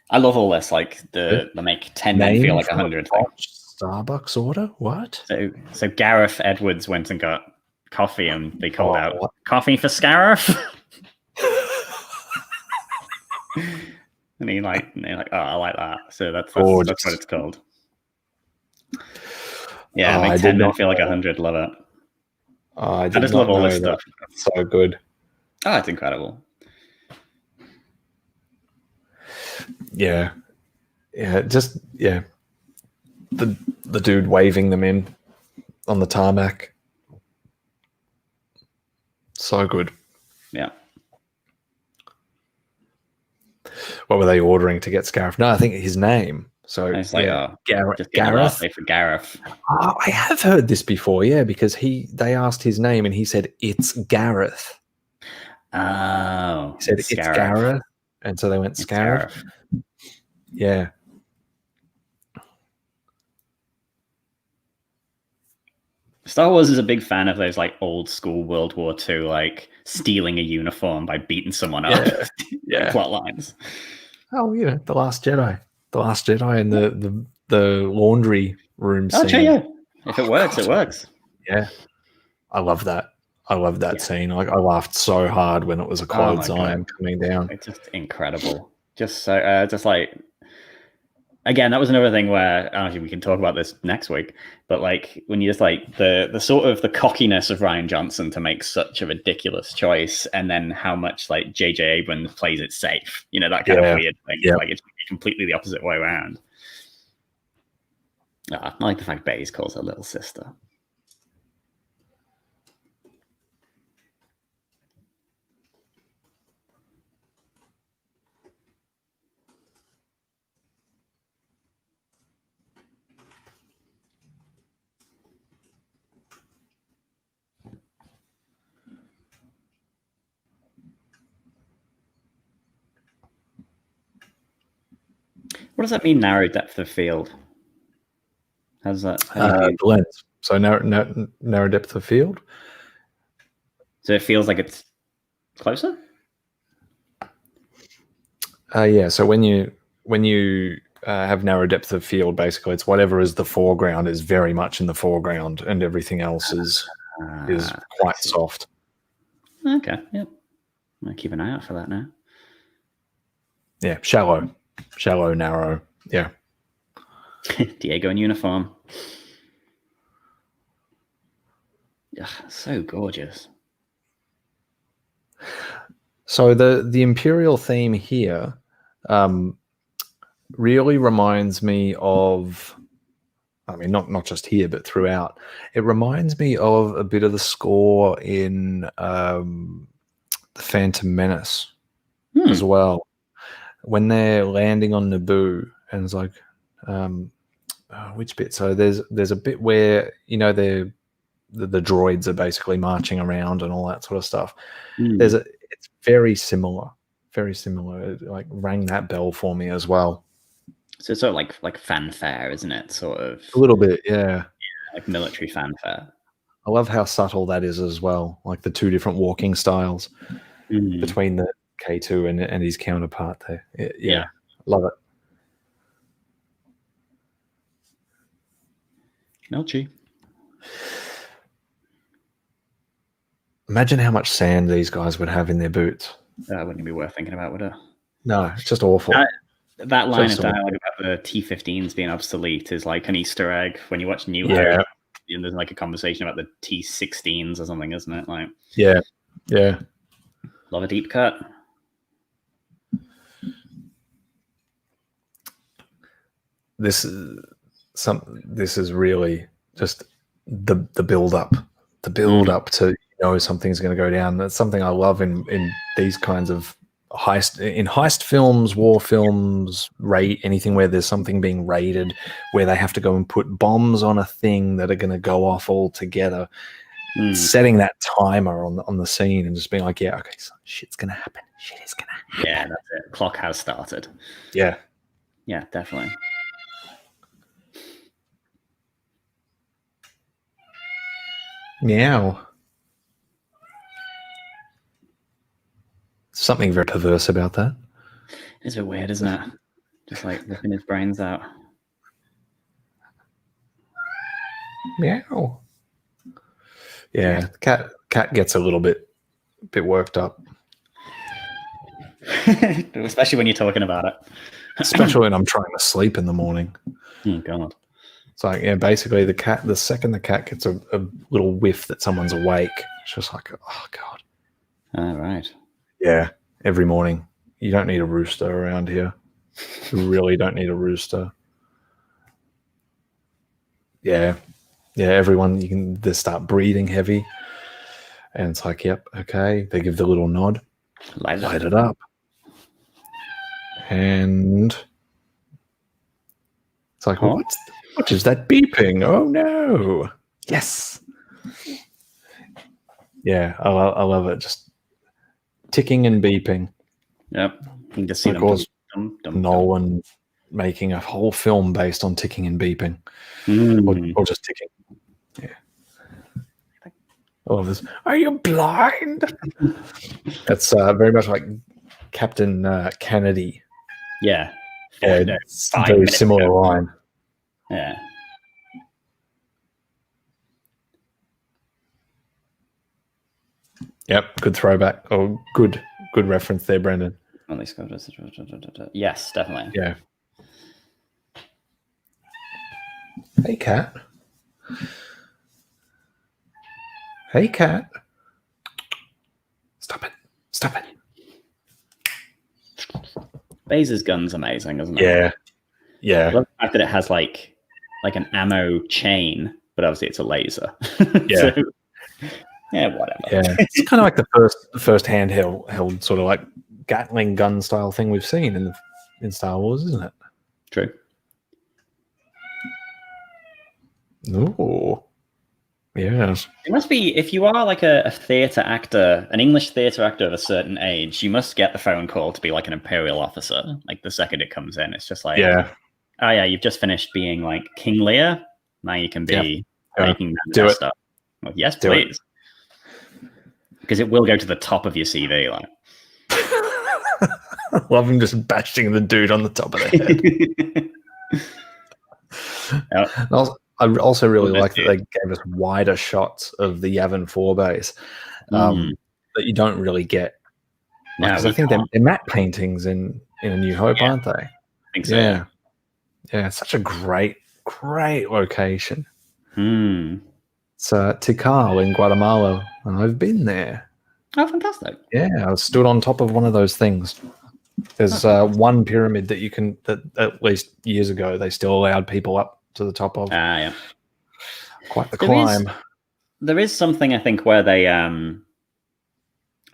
I love all this, like the make 10 men feel like 100 thing. Starbucks order? What? So Gareth Edwards went and got coffee and they called out, what? Coffee for Scarif? And they're like, oh, I like that. So that's what it's called. Yeah, make 10 men feel like 100. Love it. I just love all this stuff. That's so good. Oh, it's incredible. Yeah. The dude waving them in on the tarmac. So good. Yeah. What were they ordering to get Scarif? No, I think his name. So it's like, Gareth. For Gareth. Oh, I have heard this before, yeah, because they asked his name and he said it's Gareth. Oh, he said it's Gareth, and so they went Scarif. Yeah. Star Wars is a big fan of those like old school World War II, like stealing a uniform by beating someone up. Yeah. Plot lines. Oh, The Last Jedi. The Last Jedi and the laundry room scene. Okay, yeah. If it works, it works. Yeah. I love that. I love that scene. Like, I laughed so hard when it was a clothes iron coming down. It's just incredible. Just so, just like, again, that was another thing where actually we can talk about this next week. But like when you just like the sort of the cockiness of Rian Johnson to make such a ridiculous choice, and then how much like J.J. Abrams plays it safe. That kind of weird thing. Yeah. Like it's completely the opposite way around. I like the fact Baze calls her little sister. What does that mean, narrow depth of field? How's that? Lens. So narrow depth of field. So it feels like it's closer? Yeah. So when you have narrow depth of field, basically it's whatever is the foreground is very much in the foreground, and everything else is quite soft. Okay. Yep. I'm gonna keep an eye out for that now. Yeah. Shallow, narrow. Yeah. Diego in uniform. Yeah, so gorgeous. So the Imperial theme here really reminds me of, I mean, not just here, but throughout. It reminds me of a bit of the score in The Phantom Menace as well. When they're landing on Naboo, and it's like, which bit? So there's a bit where the droids are basically marching around and all that sort of stuff. It's very similar. It like rang that bell for me as well. So it's sort of like fanfare, isn't it? Sort of a little bit, yeah. Like military fanfare. I love how subtle that is as well. Like the two different walking styles between the K2 and his counterpart there. Yeah. Love it. Melchi. Imagine how much sand these guys would have in their boots. That wouldn't be worth thinking about, would it? No, it's just awful. That line of dialogue about the T-15s being obsolete is like an Easter egg when you watch New Hope. And there's like a conversation about the T-16s or something, isn't it? Like, yeah, Yeah. Love a deep cut. This is really just the build up, to something's going to go down. That's something I love in these kinds of heist films, war films, anything where there's something being raided, where they have to go and put bombs on a thing that are going to go off all together. Setting that timer on the scene and just being like, yeah, okay, so shit's going to happen. Shit is going to happen. Yeah, that's it. Clock has started. Yeah. Yeah, definitely. Meow. Something very perverse about that. It's a bit weird, isn't it? Just like ripping his brains out. Meow. Yeah, cat gets a little bit worked up. Especially when you're talking about it. Especially when I'm trying to sleep in the morning. Oh God. It's like, yeah, basically the second the cat gets a little whiff that someone's awake, it's just like, oh God. All right. Yeah, every morning. You don't need a rooster around here. You really don't need a rooster. Yeah. Yeah, everyone, they start breathing heavy. And it's like, yep, okay. They give the little nod. Light it up. And it's like, well, what is that beeping? Oh no. Yes. Yeah, I love it. Just ticking and beeping. Yep. You can just see of them. Course, Nolan making a whole film based on ticking and beeping. Or just ticking. Yeah. I love this. Are you blind? That's very much like Captain Kennedy. Yeah. It's a very similar line. Yeah. Yep, good throwback. Oh, good reference there, Brendan. Yes, definitely. Yeah. Hey, cat. Hey, cat. Stop it. Baze's gun's amazing, isn't it? Yeah. Yeah. I love the fact that it has like an ammo chain, but obviously it's a laser. Yeah. So, yeah, whatever. Yeah. It's kind of like the first handheld sort of like Gatling gun style thing we've seen in Star Wars, isn't it? True. Ooh. Yes. It must be, if you are like a theatre actor, an English theatre actor of a certain age, you must get the phone call to be like an Imperial officer. Like the second it comes in, it's just like, oh yeah, you've just finished being like King Lear. Now you can be making that stuff. Like, yes, please. Because it will go to the top of your CV. Like, love him just bashing the dude on the top of the head. I also really like that they gave us wider shots of the Yavin 4 base that you don't really get. Because I think they're matte paintings in A New Hope, aren't they? I think so. Yeah. Yeah, it's such a great location. It's Tikal in Guatemala, and I've been there. Oh, fantastic. Yeah, I stood on top of one of those things. There's one pyramid that at least years ago, they still allowed people up to the top of. Yeah. Quite the climb. There is something, I think, where they I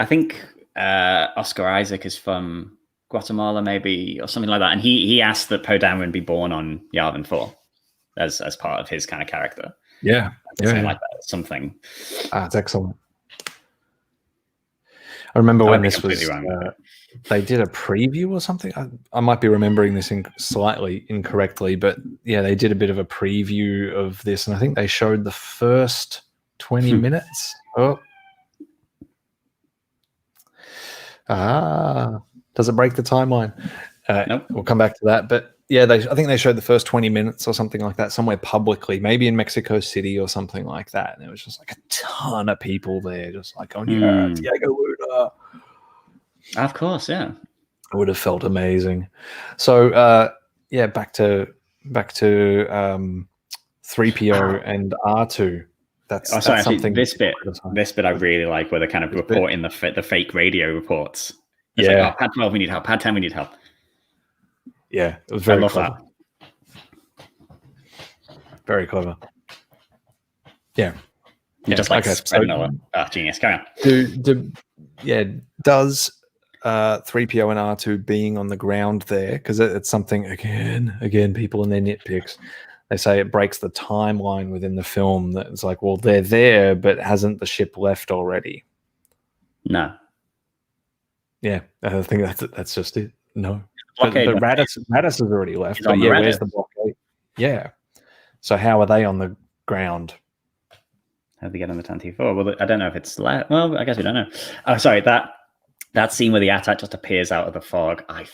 think Oscar Isaac is from Guatemala, maybe, or something like that, and he asked that Poe Dameron be born on Yavin 4 as part of his kind of character. Yeah. Something like that. Something. It's excellent. I remember when this was they did a preview or something. I might be remembering this slightly incorrectly, but yeah, they did a bit of a preview of this, and I think they showed the first 20 minutes. Does it break the timeline? Nope. We'll come back to that. But yeah, I think they showed the first 20 minutes or something like that somewhere publicly, maybe in Mexico City or something like that. And it was just like a ton of people there, just like, Diego Luna. Of course, yeah. It would have felt amazing. So back to 3PO and R2. That's Actually, something. this bit I really like, where they're kind of reporting the fake radio reports. It's like, oh, pad 12, we need help. Pad 10, we need help. Yeah, it was very clever. That. Very clever. Yeah. Just like spreading all that. Genius. Carry on. Does 3PO and R2 being on the ground there, because it's something again people and their nitpicks, they say it breaks the timeline within the film, that it's like, well, they're there, but hasn't the ship left already? No. Yeah, I think that's just it. No. But Radis has already left. But yeah, where's the blockade? Yeah. So how are they on the ground? How do they get on the Tantive? Well, I don't know if it's left. Well, I guess we don't know. Oh, sorry, that scene where the AT-AT just appears out of the fog. I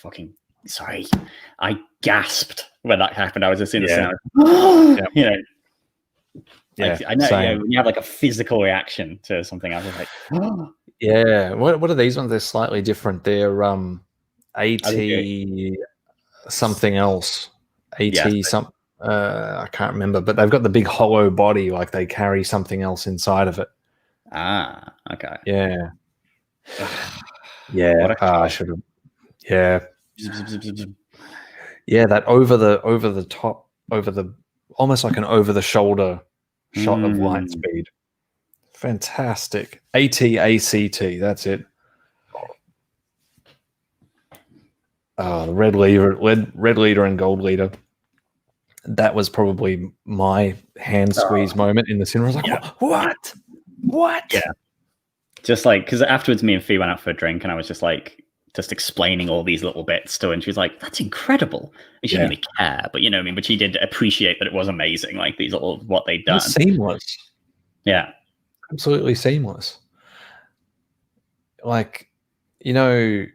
gasped when that happened. I was just in the cinema. You know, I know. You know, when you have like a physical reaction to something, I was like, yeah. What are these ones? They're slightly different. They're AT something else. I can't remember, but they've got the big hollow body, like they carry something else inside of it. Ah, okay. Yeah. Yeah. I should have. Yeah. Yeah, that over the top, almost like an over the shoulder shot of light speed. Fantastic. AT-ACT, that's it. The red leader and gold leader. That was probably my hand squeeze moment in the cinema. I was like, what? Yeah. Just like, because afterwards me and Fee went out for a drink and I was just like, just explaining all these little bits to her, and she was like, that's incredible. And she didn't really care, but you know what I mean? But she did appreciate that it was amazing, like these little, what they'd done. It was seamless. Yeah. Absolutely seamless. Like, you know,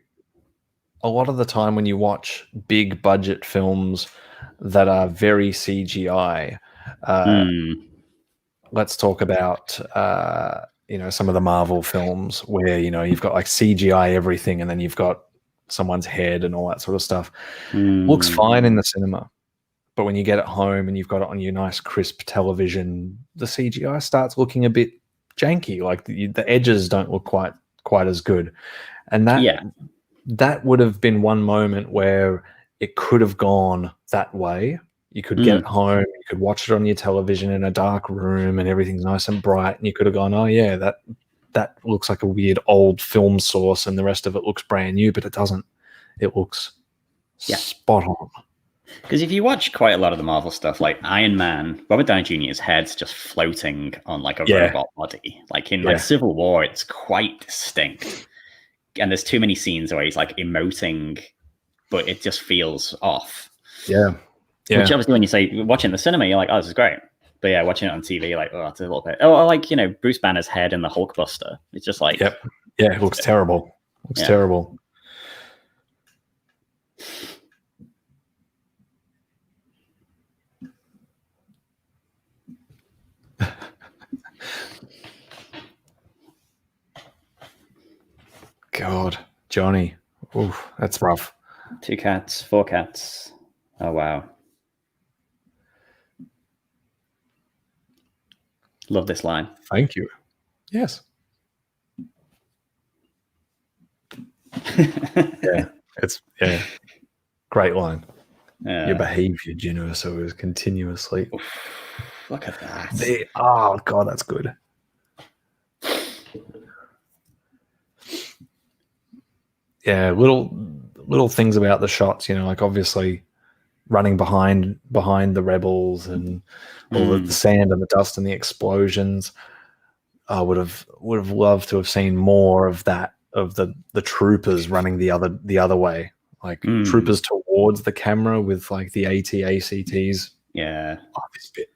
a lot of the time when you watch big budget films that are very CGI, let's talk about some of the Marvel films where, you know, you've got like CGI everything and then you've got someone's head and all that sort of stuff. Looks fine in the cinema, but when you get it home and you've got it on your nice crisp television, the CGI starts looking a bit janky. Like the edges don't look quite as good. And that would have been one moment where it could have gone that way. You could get it home, you could watch it on your television in a dark room and everything's nice and bright, and you could have gone, oh yeah, that looks like a weird old film source and the rest of it looks brand new, but it doesn't. It looks spot on. Because if you watch quite a lot of the Marvel stuff, like Iron Man, Robert Downey Jr.'s head's just floating on like a robot body. Like in like Civil War, it's quite distinct. And there's too many scenes where he's like emoting, but it just feels off. Yeah. Yeah. Which obviously when you say watching the cinema, you're like, oh, this is great. But yeah, watching it on TV, like, oh, it's a little bit. Oh, like, you know, Bruce Banner's head in the Hulkbuster. It's just like, yeah, it looks terrible. Looks terrible. God, Johnny. Oof, that's rough. 2 cats, 4 cats. Oh, wow. Love this line. Thank you. Yes. It's great line. Your behavior, Jennifer, so is continuously. Oof, look at that. Oh God, that's good. Yeah, little things about the shots, you know, like obviously running behind the rebels and all the sand and the dust and the explosions. I would have loved to have seen more of that, of the troopers running the other way, like troopers towards the camera with like the AT-ACTs. Yeah. Oh, this bit.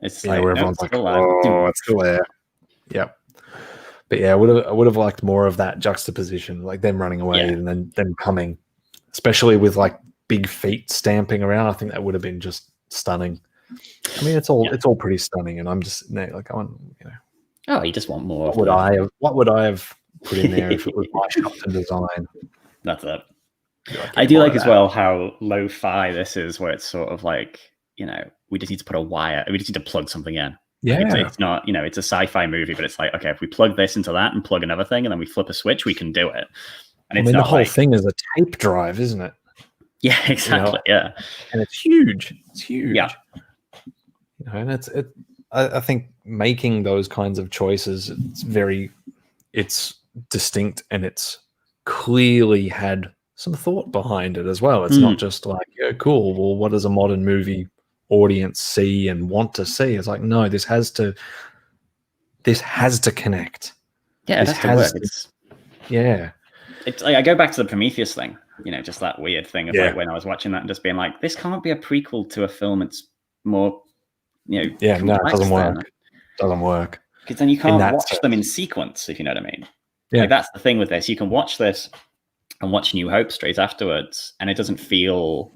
It's like where everyone's like, oh, it's still there. Yep. But yeah, I would have liked more of that juxtaposition, like them running away and then them coming, especially with like big feet stamping around. I think that would have been just stunning. I mean, it's all pretty stunning, and I'm just like, I want, you know. Oh, you just want more. What would I have put in there if it was my shot to design? That's it. I do like as well how lo-fi this is, where it's sort of like, you know, we just need to put a wire, we just need to plug something in. Like Yeah. it's not, you know, it's a sci-fi movie, but it's like, okay, if we plug this into that and plug another thing and then we flip a switch, we can do it. And I it's mean, the not whole like, thing is a tape drive, isn't it? yeah, exactly. Yeah. And it's huge. It's huge. Yeah. And I think making those kinds of choices, it's distinct, and it's clearly had some thought behind it as well. It's not just like, yeah, cool. Well, what does a modern movie audience see and want to see? It's like, no, this has to connect. Yeah, it has to work. It's like, I go back to the Prometheus thing, you know, just that weird thing of Yeah. like when I was watching that and just being like, this can't be a prequel to a film. It's more, you know, no, it doesn't then. work. Doesn't work. Because then you can't watch them in sequence, if you know what I mean. Yeah. Like that's the thing with this. You can watch this and watch New Hope straight afterwards, and it doesn't feel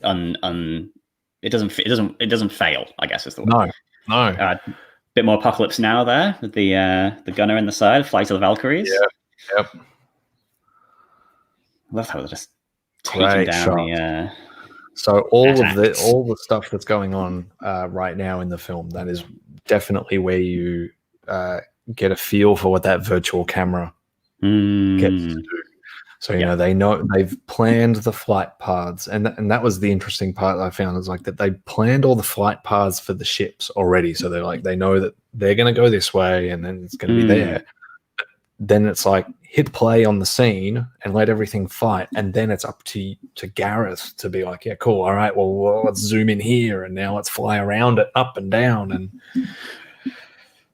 it doesn't fail, I guess is the word. No. Bit more Apocalypse Now there with the gunner in the side, Flight of the Valkyries. Yeah. Yep. I love how they're just taking down the. So all the stuff that's going on right now in the film, that is definitely where you get a feel for what that virtual camera gets to do. So you know they've planned the flight paths, and that was the interesting part I found, is like that they planned all the flight paths for the ships already. So they know that they're going to go this way, and then it's going to be there. Then it's like hit play on the scene and let everything fight, and then it's up to Gareth to be like, yeah, cool, all right, well, let's zoom in here, and now let's fly around it up and down, and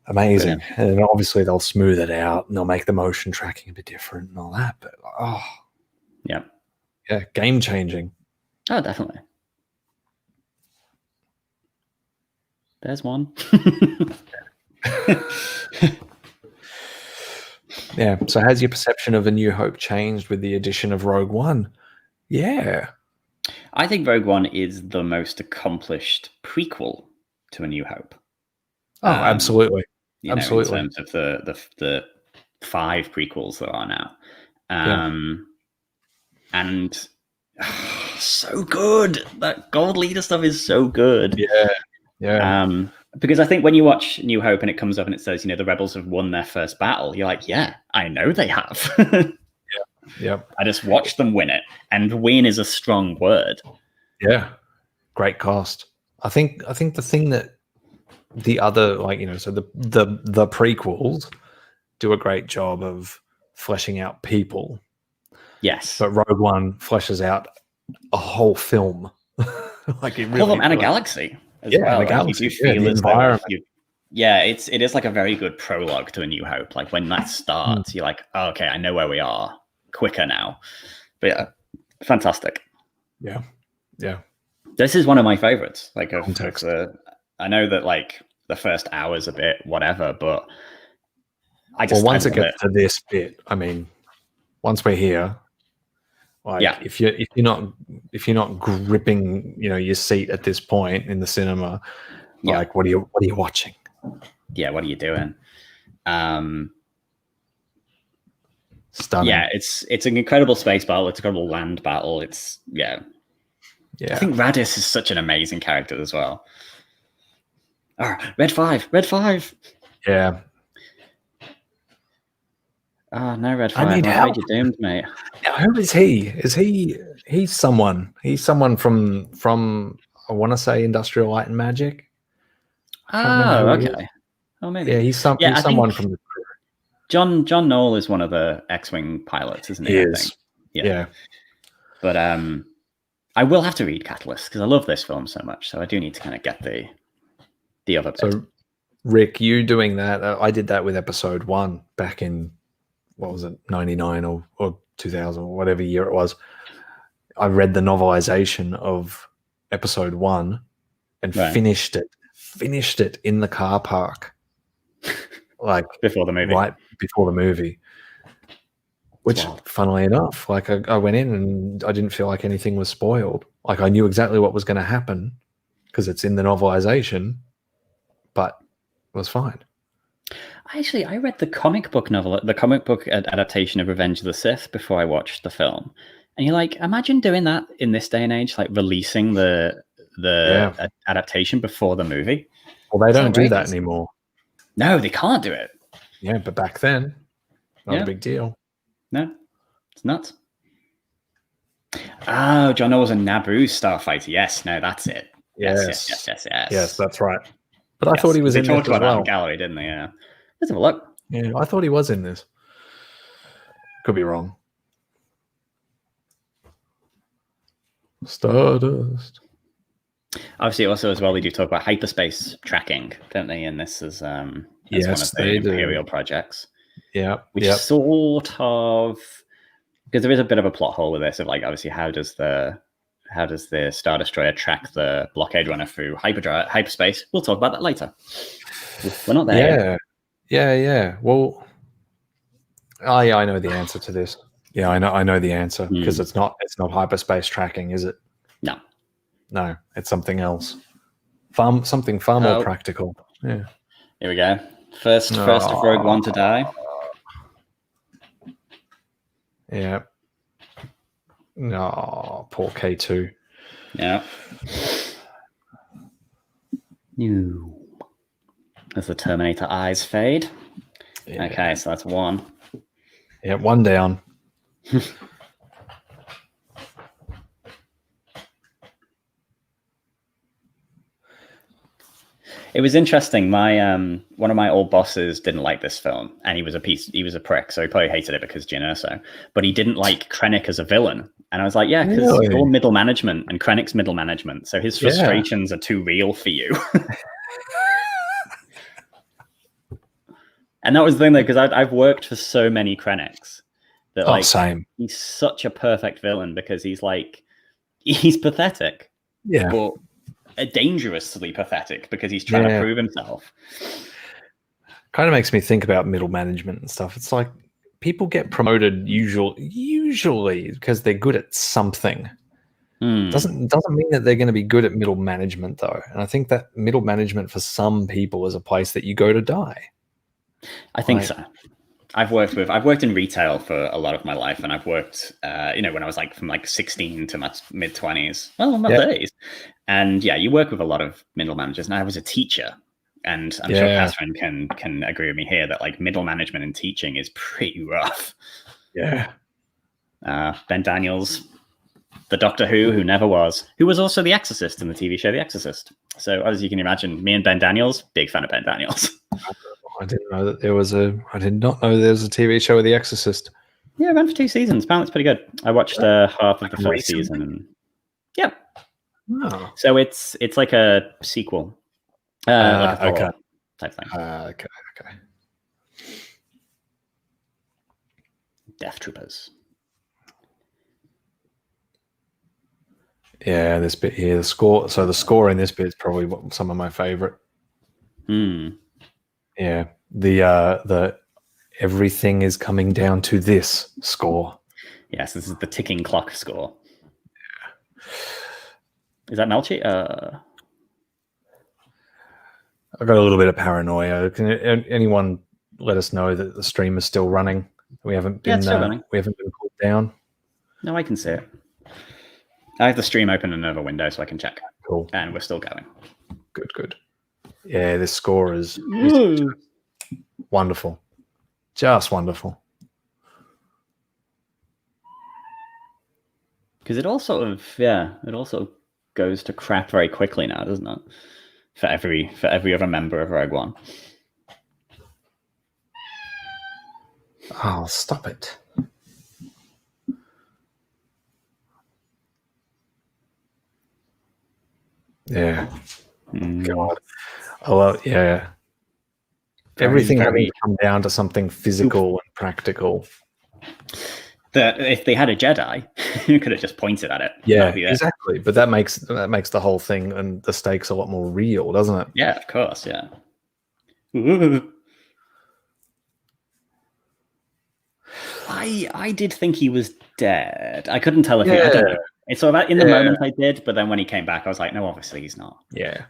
amazing. And obviously they'll smooth it out and they'll make the motion tracking a bit different and all that, but yeah, game changing. Oh, definitely. There's one. Yeah. So has your perception of A New Hope changed with the addition of Rogue One? Yeah. I think Rogue One is the most accomplished prequel to A New Hope. Oh, absolutely. Absolutely. In terms of the 5 prequels there are now. And so good. That Gold Leader stuff is so good. Yeah. Because I think when you watch New Hope and it comes up and it says, you know, the rebels have won their first battle, you're like, yeah, I know they have. Yep. I just watched them win it, and win is a strong word. Yeah. Great cast. I think the thing that the other, like, you know, so the prequels do a great job of fleshing out people. Yes. But Rogue One fleshes out a whole film. Like it really, and a galaxy as well. And a galaxy. You do feel the environment. It is like a very good prologue to A New Hope. Like when that starts, you're like, oh, okay, I know where we are quicker now. But yeah, fantastic. Yeah. This is one of my favorites. Like I know that like the first hour's a bit whatever, but once it gets to this bit, I mean, once we're here, like if you're not gripping, you know, your seat at this point in the cinema, like what are you watching? Yeah, what are you doing? Stunning. Yeah, it's an incredible space battle. It's an incredible land battle. It's I think Radis is such an amazing character as well. Red 5. Yeah. Oh, no, Red 5. I need help. You're doomed, mate. Now, who is he? He's someone? He's someone from I want to say Industrial Light and Magic. Oh, okay. Oh, maybe. Yeah, he's someone from the crew. John Knoll is one of the X-Wing pilots, isn't he? He I is. think. Yeah. But I will have to read Catalyst because I love this film so much. So I do need to kind of get the other bit. So, Rick, you doing that? I did that with episode 1 back in, what was it, 99 or 2000 or whatever year it was. I read the novelization of episode 1 and finished it in the car park, like before the movie. Right before the movie. Which, funnily enough, like I went in and I didn't feel like anything was spoiled. Like I knew exactly what was going to happen because it's in the novelization, but it was fine. I read the comic book adaptation of Revenge of the Sith before I watched the film, and you're like, imagine doing that in this day and age, like releasing the adaptation before the movie. Well, they don't do that outrageous. anymore. No, they can't do it. Yeah, but back then, not a big deal. No, it's nuts. Oh, John was a Naboo starfighter. Yes, no, that's it. Yes. Yes, that's right. But I thought he was in this as well. They talked about that in gallery, didn't they? Yeah. Let's have a look. Yeah, I thought he was in this. Could be wrong. Stardust. Obviously, also as well, they do talk about hyperspace tracking, don't they? And this is one of the Imperial projects. Yeah, which sort of, because there is a bit of a plot hole with this of like, obviously, how does the Star Destroyer track the blockade runner through hyperspace? We'll talk about that later. We're not there yet. Yeah. Well, I know the answer to this. Yeah, I know the answer because it's not hyperspace tracking, is it? No, it's something else. Something far more practical. Yeah. Here we go. First of Rogue One to die. Yeah. No, poor K2. Yeah. As the Terminator eyes fade. Yeah. Okay, so that's one. Yeah, one down. It was interesting. My one of my old bosses didn't like this film, and he was a prick, so he probably hated it because Jyn Erso. But he didn't like Krennic as a villain, and I was like, yeah, because you're middle management, and Krennic's middle management, so his frustrations are too real for you. And that was the thing, though, because I've worked for so many Krennics that same. He's such a perfect villain because he's pathetic, but dangerously pathetic because he's trying to prove himself. Kind of makes me think about middle management and stuff. It's like people get promoted usually because they're good at something. Doesn't mean that they're going to be good at middle management, though. And I think that middle management for some people is a place that you go to die. I think so. I've worked in retail for a lot of my life, and I've worked, when I was from 16 to my mid 20s, my 30s, and you work with a lot of middle managers. And I was a teacher, and I'm sure Catherine can agree with me here that middle management and teaching is pretty rough. Yeah. Ben Daniels, the Doctor who never was, who was also the Exorcist in the TV show The Exorcist. So as you can imagine, me and Ben Daniels, big fan of Ben Daniels. I didn't know that I did not know there was a TV show of The Exorcist. Yeah, it ran for 2 seasons. Apparently it's pretty good. I watched half of the first season. And, yeah. Oh. So it's like a sequel. Like a follow-up type thing. Okay. Death Troopers. Yeah, this bit here, the score. So the score in this bit is probably some of my favorite. Yeah, the everything is coming down to this score. Yes, this is the ticking clock score. Yeah. Is that Melchi? I got a little bit of paranoia. Can anyone let us know that the stream is still running? We haven't been pulled down. No, I can see it. I have the stream open in another window so I can check. Cool. And we're still going. Good. Yeah, this score is wonderful. Just wonderful. Because it all sort of, goes to crap very quickly now, doesn't it? For every other member of Rogue One. Oh, stop it. Yeah. God. Everything having to come down to something physical and practical. That if they had a Jedi, you could have just pointed at it. Yeah, exactly. But that makes the whole thing and the stakes a lot more real, doesn't it? Yeah, of course. Yeah. I did think he was dead. I couldn't tell if I don't know. It's sort of in the moment I did, but then when he came back, I was like, no, obviously he's not. Yeah.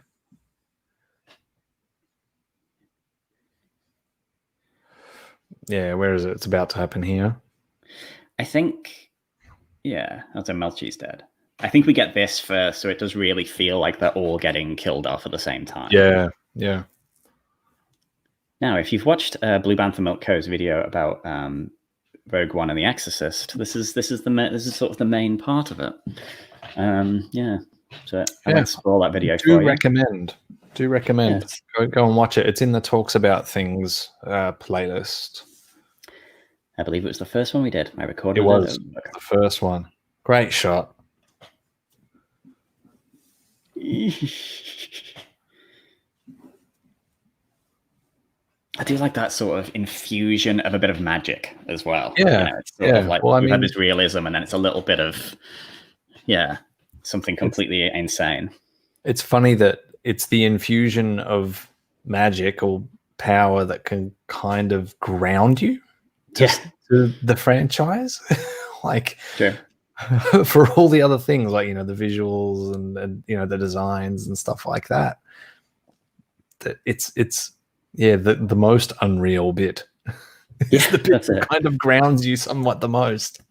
Yeah, where is it? It's about to happen here. I think, that's a Melchi's dead. I think we get this first, so it does really feel like they're all getting killed off at the same time. Yeah, Now, if you've watched Blue Bantha Milk Co's video about Rogue One and the Exorcist, this is sort of the main part of it. So I won't spoil that video for you. Do recommend. Yes. Go and watch it. It's in the Talks About Things playlist. I believe it was the first one we did. I recorded it. Was the first one. Great shot. I do like that sort of infusion of a bit of magic as well. Yeah. It's sort of like we've had this realism, and then it's a little bit of something completely insane. It's funny that it's the infusion of magic or power that can kind of ground you to the franchise. Like, sure. For all the other things, like, the visuals and the designs and stuff like that. It's the most unreal bit. It's the bit that kind of grounds you somewhat the most.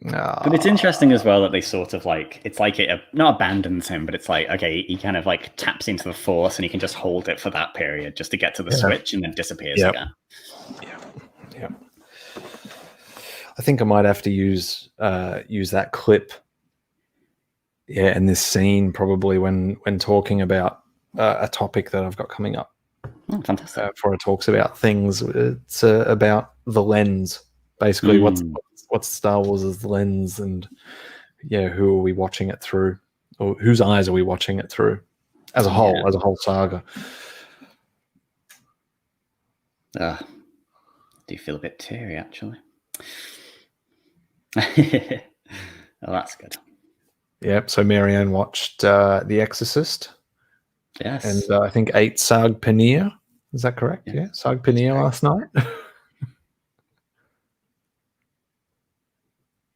But it's interesting as well that they sort of it not abandons him, but it's like, okay, he kind of like taps into the Force and he can just hold it for that period just to get to the switch and then disappears again. Yeah. I think I might have to use that clip. In this scene probably when talking about a topic that I've got coming up. Oh, fantastic. For it talks about things. It's about the lens. Basically, what's Star Wars' lens, and who are we watching it through, or whose eyes are we watching it through, as a whole saga. Do you feel a bit teary, actually? Oh, that's good. Yep. So Marianne watched The Exorcist. Yes. And I think ate Saag Paneer. Is that correct? Yeah. Saag Paneer last night.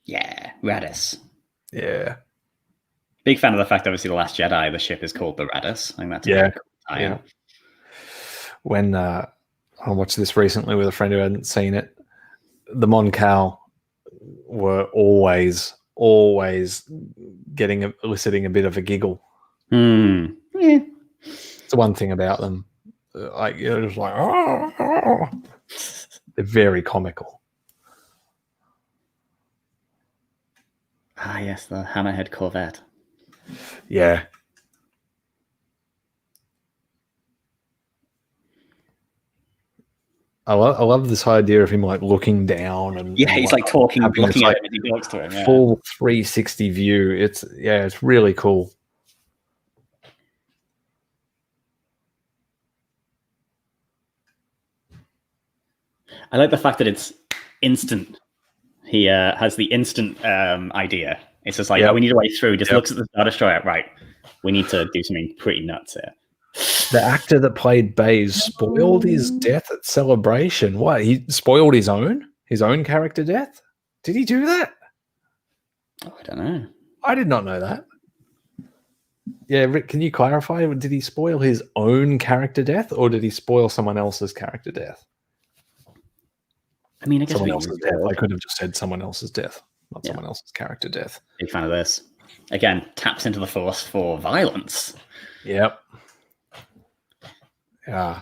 Yeah. Radis. Yeah. Big fan of the fact, obviously, The Last Jedi, the ship is called the Radis. I think that's a cool tie-in. When I watched this recently with a friend who hadn't seen it, the Mon Cal were always eliciting a bit of a giggle. Yeah. It's the one thing about them. Like, just like, oh. They're very comical. Ah, yes, the Hammerhead Corvette. Yeah. I love this idea of him like looking down and he's like talking, looking at him as he talks to him. Yeah. Full 360 view. It's really cool. I like the fact that it's instant. He has the instant idea. It's just like, we need a way through. Just looks at the Star Destroyer. Right, we need to do something pretty nuts here. The actor that played Baze spoiled his death at Celebration. What? He spoiled his own character death? Did he do that? Oh, I don't know. I did not know that. Yeah, Rick, can you clarify? Did he spoil his own character death, or did he spoil someone else's character death? I mean, I guess someone else's death. I could have just said someone else's death, not someone else's character death. Big fan of this. Again, taps into the Force for violence. Yep. Yeah.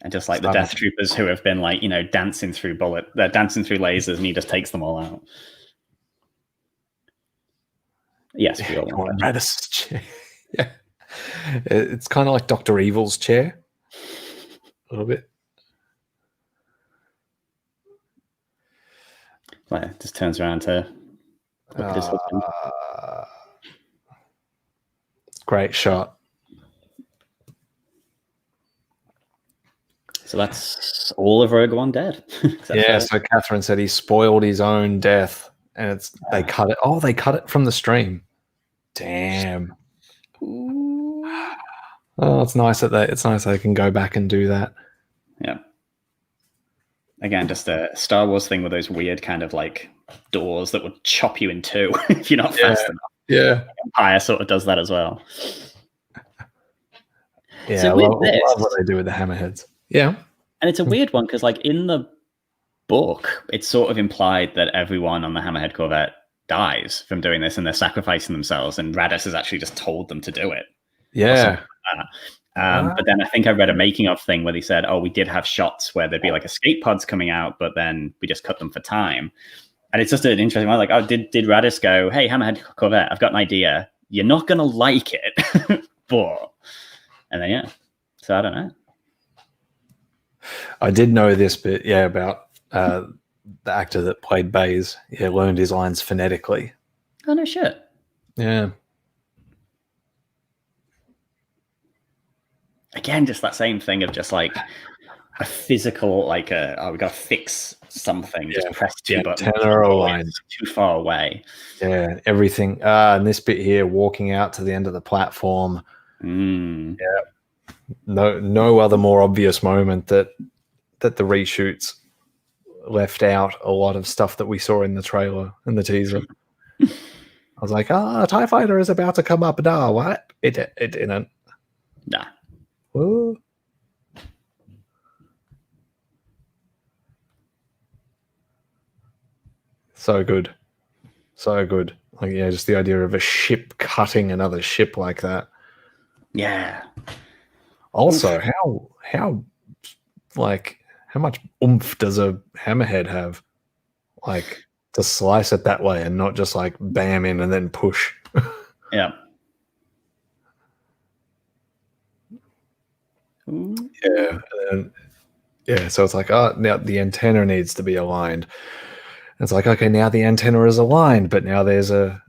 And just like the Death Troopers who have been like, dancing through lasers, and he just takes them all out. Yes, we all want that. Radis' chair. Yeah. It's kind of like Dr. Evil's chair. A little bit. Like, just turns around to look at his husband. Great shot. So that's all of Rogue One dead. So Catherine said he spoiled his own death, and they cut it. Oh, they cut it from the stream. Damn. Ooh. Oh, it's nice that they can go back and do that. Yeah. Again, just a Star Wars thing with those weird kind of like doors that would chop you in two if you're not fast enough. Yeah. Empire sort of does that as well. Yeah, I love what they do with the hammerheads. Yeah. And it's a weird one because, like, in the book, it's sort of implied that everyone on the Hammerhead Corvette dies from doing this, and they're sacrificing themselves, and Radis has actually just told them to do it. Yeah. But then I think I read a making of thing where they said, oh, we did have shots where there'd be like escape pods coming out, but then we just cut them for time. And it's just an interesting one. Like, oh, did Radis go, hey, Hammerhead Corvette, I've got an idea. You're not going to like it, but... And then, yeah. So I don't know. I did know this bit, about the actor that played Baze. Yeah, learned his lines phonetically. Oh, no shit. Yeah. Again, just that same thing of just like a physical, like we got to fix something. Just press two buttons. Antenna aligned. Too far away. Yeah, everything. And this bit here, walking out to the end of the platform. Yeah. No other more obvious moment that the reshoots left out a lot of stuff that we saw in the trailer and the teaser. I was like, a TIE fighter is about to come up. Nah, what? It didn't. Nah. Whoa. So good. Like, yeah, just the idea of a ship cutting another ship like that. Yeah. Also, how much oomph does a hammerhead have? Like, to slice it that way and not just like bam in and then push. Yeah. Yeah, so it's like, now the antenna needs to be aligned. And it's like, okay, now the antenna is aligned, but now there's a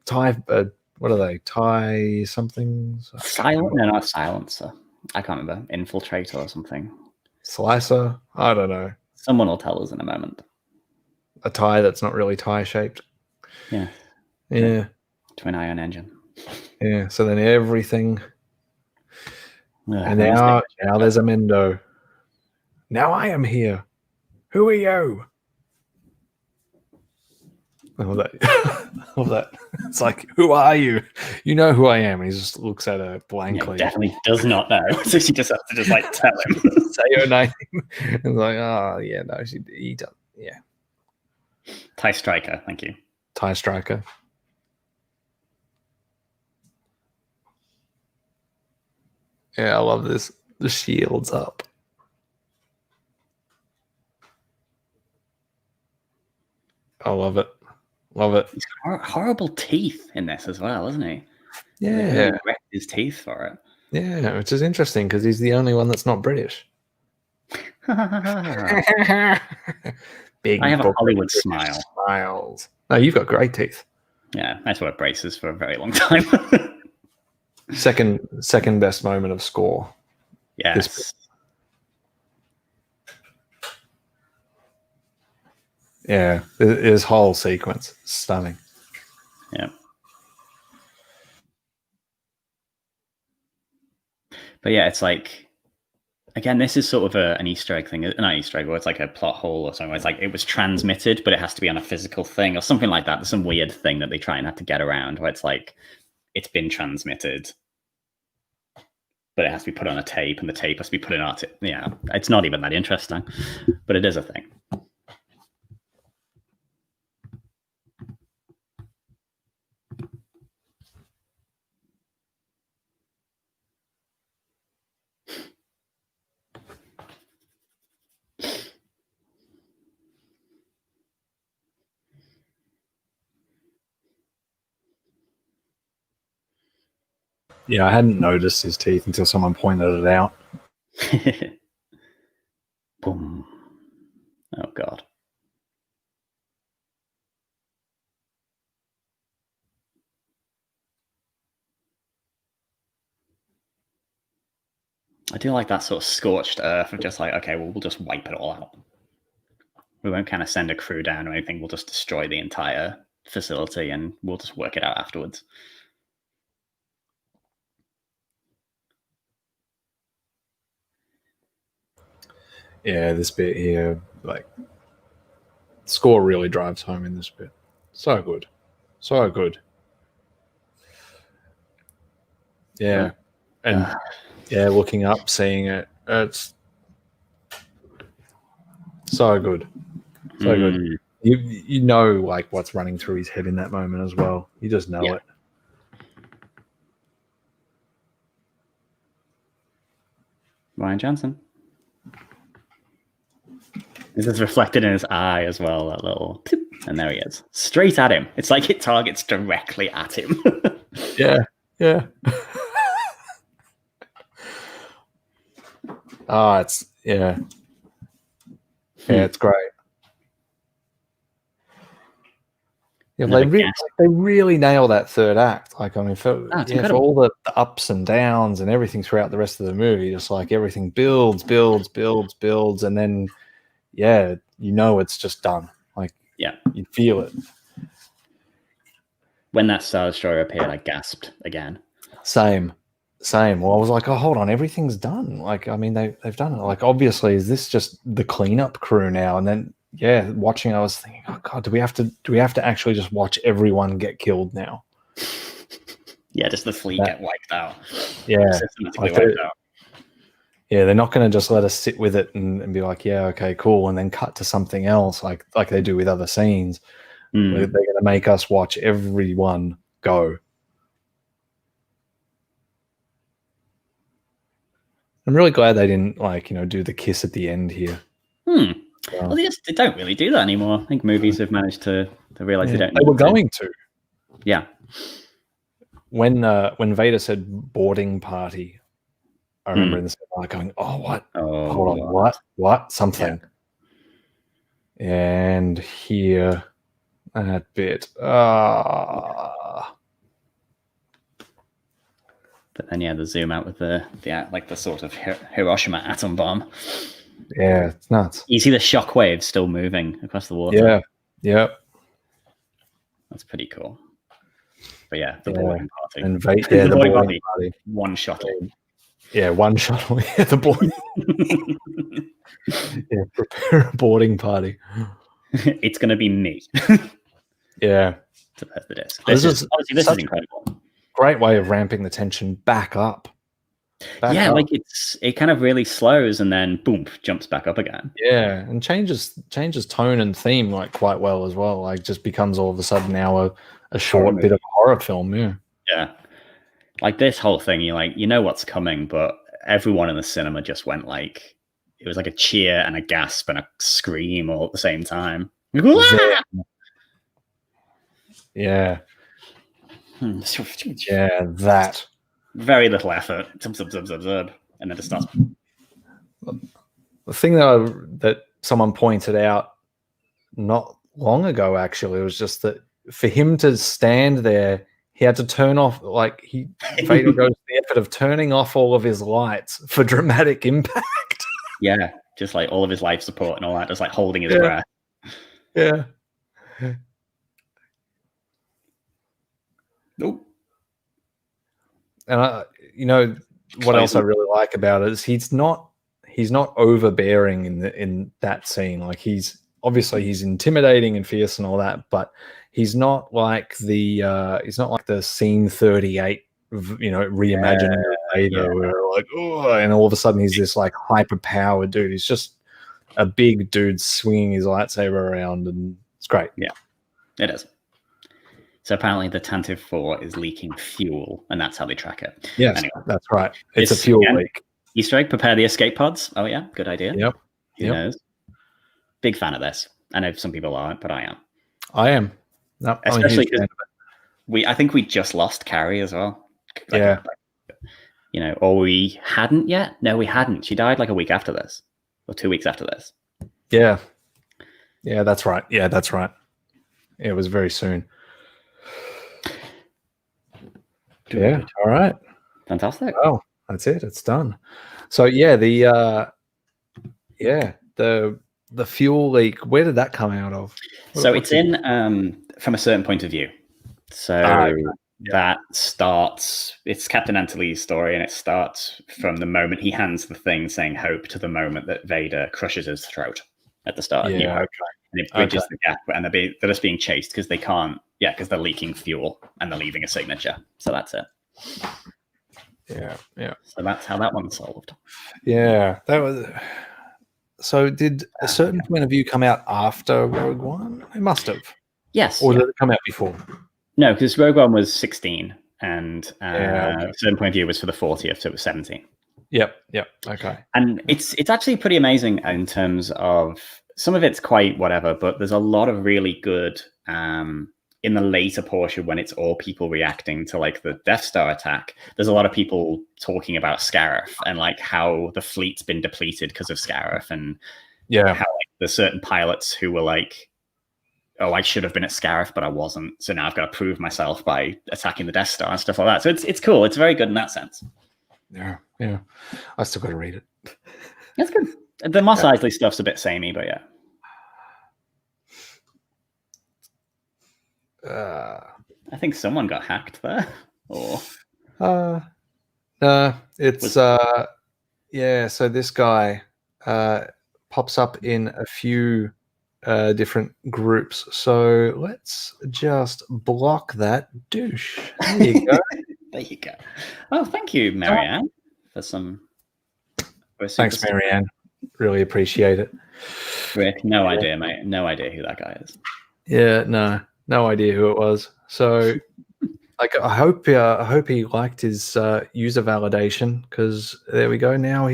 tie. What are they? Tie something? Silent? No, not silencer. I can't remember. Infiltrator or something. Slicer? I don't know. Someone will tell us in a moment. A tie that's not really tie shaped. Yeah. Yeah. Twin ion engine. Yeah. So then everything. And now there's a Mendo. Now I am here. Who are you? Oh, that. It's like, who are you? You know who I am. And he just looks at her blankly. Yeah, definitely does not know. So she just has to just like tell him. Say her name. And like, oh yeah, no, he does. Yeah. TIE Striker, thank you. TIE Striker. Yeah, I love this. The shield's up. I love it. Love it. He's got horrible teeth in this as well, isn't he? Yeah. He wrecked his teeth for it. Yeah, which is interesting because he's the only one that's not British. Big. I have a Hollywood smile. Smiles. No, you've got great teeth. Yeah, that's what braces for a very long time. Second best moment of score. Yes. Yeah, his whole sequence, stunning. Yeah. But yeah, it's like, again, this is sort of an Easter egg thing, not Easter egg, or it's like a plot hole or something. It's like it was transmitted, but it has to be on a physical thing or something like that. There's some weird thing that they try and have to get around where it's like it's been transmitted, but it has to be put on a tape, and the tape has to be put in art. Yeah, it's not even that interesting, but it is a thing. Yeah, I hadn't noticed his teeth until someone pointed it out. Boom. Oh, God. I do like that sort of scorched earth of just like, okay, well, we'll just wipe it all out. We won't kind of send a crew down or anything. We'll just destroy the entire facility and we'll just work it out afterwards. Yeah, this bit here, like, score really drives home in this bit. So good. So good. Yeah. And yeah, looking up, seeing it, it's so good. So good. You know, like what's running through his head in that moment as well. You just know it. Ryan Johnson. This is reflected in his eye as well, that little tip, and there he is. Straight at him. It's like it targets directly at him. Yeah. Oh, it's it's great. Yeah, they really nail that third act. Like, I mean, for all the ups and downs and everything throughout the rest of the movie, just like everything builds, and then you know it's just done. Like, you feel it. When that Star Destroyer appeared, I gasped again. Same. Well, I was like, oh, hold on, everything's done. Like, I mean, they've done it. Like, obviously, is this just the cleanup crew now? And then, watching, I was thinking, oh god, do we have to actually just watch everyone get killed now? Yeah, just the fleet get wiped out. Yeah, systematically wiped out. Yeah, they're not going to just let us sit with it and be like, yeah, okay, cool, and then cut to something else like they do with other scenes. They're going to make us watch everyone go. I'm really glad they didn't do the kiss at the end here. Well, they don't really do that anymore. I think movies have managed to realize they don't. They were going to. Yeah. When Vader said boarding party, I remember in the cinema going, "Oh, what? Hold on, what? Something." Yeah. And here, that bit. But then, the zoom out with the sort of Hiroshima atom bomb. Yeah, it's nuts. You see the shockwaves still moving across the water. Yeah. That's pretty cool. But the boarding party. And the boarding party. One shuttle. Yeah, one shuttle. Yeah, the boarding. Prepare a boarding party. It's going to be me. Yeah. To pass the disc. This is incredible. Great way of ramping the tension back up. Like it kind of really slows and then boom, jumps back up again. Yeah, and changes tone and theme like quite well as well. Like just becomes all of a sudden now a short bit of a horror film. Yeah. Like this whole thing, you know what's coming, but everyone in the cinema just went like it was like a cheer and a gasp and a scream all at the same time. Yeah. Yeah, that. Very little effort. And then it starts. The thing that someone pointed out not long ago, actually, was just that for him to stand there, he had to turn off, Vader goes to the effort of turning off all of his lights for dramatic impact. Yeah, just like all of his life support and all that, just like holding his breath. Yeah. Nope. And what else I really like about it is he's not overbearing in that scene. Like he's intimidating and fierce and all that, but he's not like the scene 38 reimagining of Vader where like and all of a sudden he's this like hyper powered dude. He's just a big dude swinging his lightsaber around, and it's great. Yeah, it is. So apparently the Tantive 4 is leaking fuel, and that's how they track it. Yes, anyway, that's right. It's a fuel leak. Easter egg, prepare the escape pods. Oh, yeah, good idea. Yep. Who knows? Big fan of this. I know some people aren't, but I am. I am. No, especially because I think we just lost Carrie as well. Or we hadn't yet. No, we hadn't. She died like a week after this, or 2 weeks after this. Yeah. Yeah, that's right. It was very soon. Yeah. All right. Fantastic. Oh, that's it. It's done. So the fuel leak. Where did that come out of? It's in from a certain point of view. So that starts. It's Captain Antony's story, and it starts from the moment he hands the thing saying "hope" to the moment that Vader crushes his throat at the start. Yeah. Okay. And it bridges the gap, and they're just being chased because they can't. Yeah, because they're leaking fuel and they're leaving a signature. So that's it. Yeah. So that's how that one's solved. Yeah, that was So did a certain point of view come out after Rogue One? It must have. Yes. Or did it come out before? No, because Rogue One was 16, and okay. a certain point of view was for the 40th, so it was 17. Yep. Okay. And it's actually pretty amazing in terms of some of it's quite whatever, but there's a lot of really good in the later portion when it's all people reacting to like the Death Star attack. There's a lot of people talking about Scarif and like how the fleet's been depleted because of Scarif, and how like, there's certain pilots who were like, oh, I should have been at Scarif, but I wasn't. So now I've got to prove myself by attacking the Death Star and stuff like that. So it's cool. It's very good in that sense. Yeah. I still got to read it. That's good. The Mos Eisley stuff's a bit samey, but yeah. I think someone got hacked there. Or it's yeah. So this guy pops up in a few different groups. So let's just block that douche. There you go. There you go. Oh, thank you, Marianne, for some. Thanks, Marianne. Really appreciate it. Rick, no idea, mate. No idea who that guy is. Yeah, no idea who it was. So, like, I hope he liked his user validation, because there we go. Now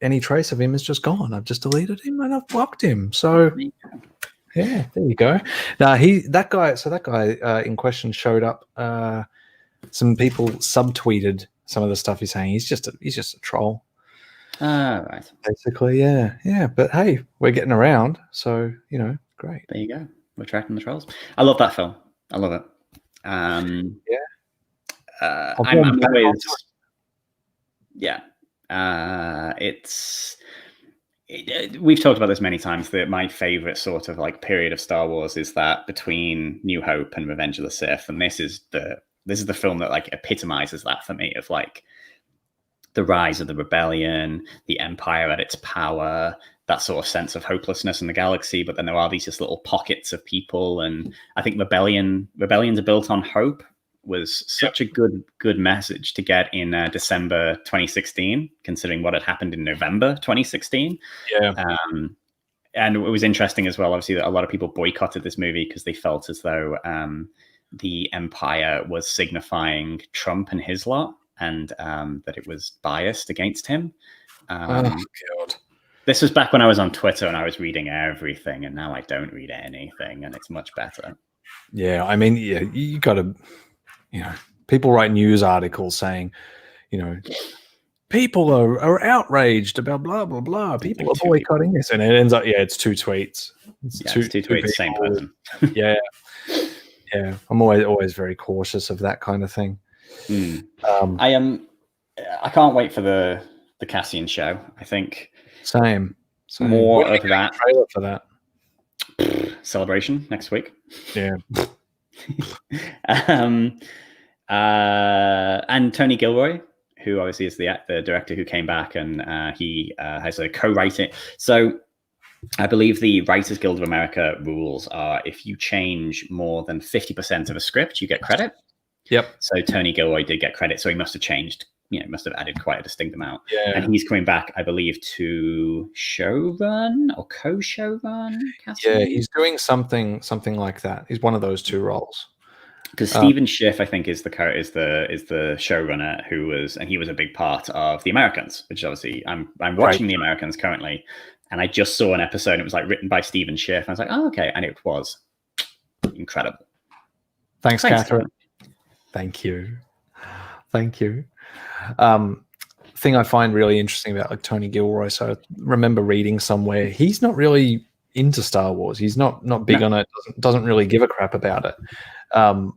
any trace of him is just gone. I've just deleted him and I've blocked him. So, yeah, there you go. Now that guy in question showed up. Some people subtweeted some of the stuff he's saying. He's just a troll. Right. Basically, yeah. But hey, we're getting around, so great. There you go. We're tracking the trolls. I love that film. I love it. I'm always. Yeah. We've talked about this many times, that my favorite sort of like period of Star Wars is that between New Hope and Revenge of the Sith, and this is the film that like epitomizes that for me, of like the rise of the rebellion, the Empire at its power, that sort of sense of hopelessness in the galaxy, but then there are these just little pockets of people, and I think rebellions are built on hope was such a good message to get in December 2016, considering what had happened in November 2016. And it was interesting as well, obviously, that a lot of people boycotted this movie because they felt as though the Empire was signifying Trump and his lot, and that it was biased against him. Oh God. This was back when I was on Twitter and I was reading everything, and now I don't read anything, and it's much better. Yeah, I mean, you got to, people write news articles saying, people are outraged about blah, blah, blah. People are boycotting this. And it ends up, it's two tweets. It's two tweets, same person. Yeah. I'm always very cautious of that kind of thing. I can't wait for the Cassian show. I think same. More of that. Trailer for that. Celebration next week. Yeah. And Tony Gilroy, who obviously is the director who came back, and he has a co-writing. So I believe the Writers Guild of America rules are if you change more than 50% of a script, you get credit. Yep. So Tony Gilroy did get credit, so he must have changed. Must have added quite a distinct amount. Yeah. And he's coming back, I believe, to showrun or co-showrun. Yeah, he's doing something like that. He's one of those two roles. Because Stephen Schiff, I think, is the showrunner he was a big part of The Americans, which obviously I'm watching The Americans currently, and I just saw an episode. And it was like written by Stephen Schiff. And I was like, oh, okay, and it was incredible. Thanks Catherine. Thank you. Thing I find really interesting about like Tony Gilroy. So I remember reading somewhere he's not really into Star Wars. He's not big on it. Doesn't really give a crap about it. And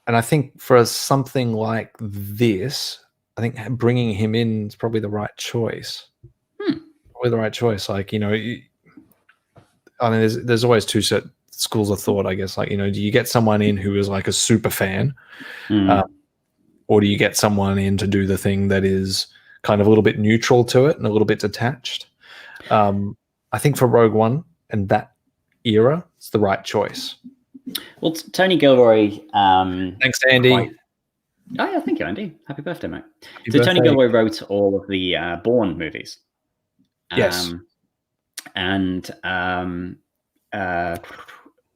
I think for something like this, I think bringing him in is probably the right choice. Probably the right choice. Like I mean, there's always two schools of thought, I guess. Like do you get someone in who is like a super fan? Or do you get someone in to do the thing that is kind of a little bit neutral to it and a little bit detached? I think for Rogue One and that era, it's the right choice. Well, Tony Gilroy. Thanks, Andy. Oh, yeah, thank you, Andy. Happy birthday, mate. Tony Gilroy wrote all of the Bourne movies. Yes. And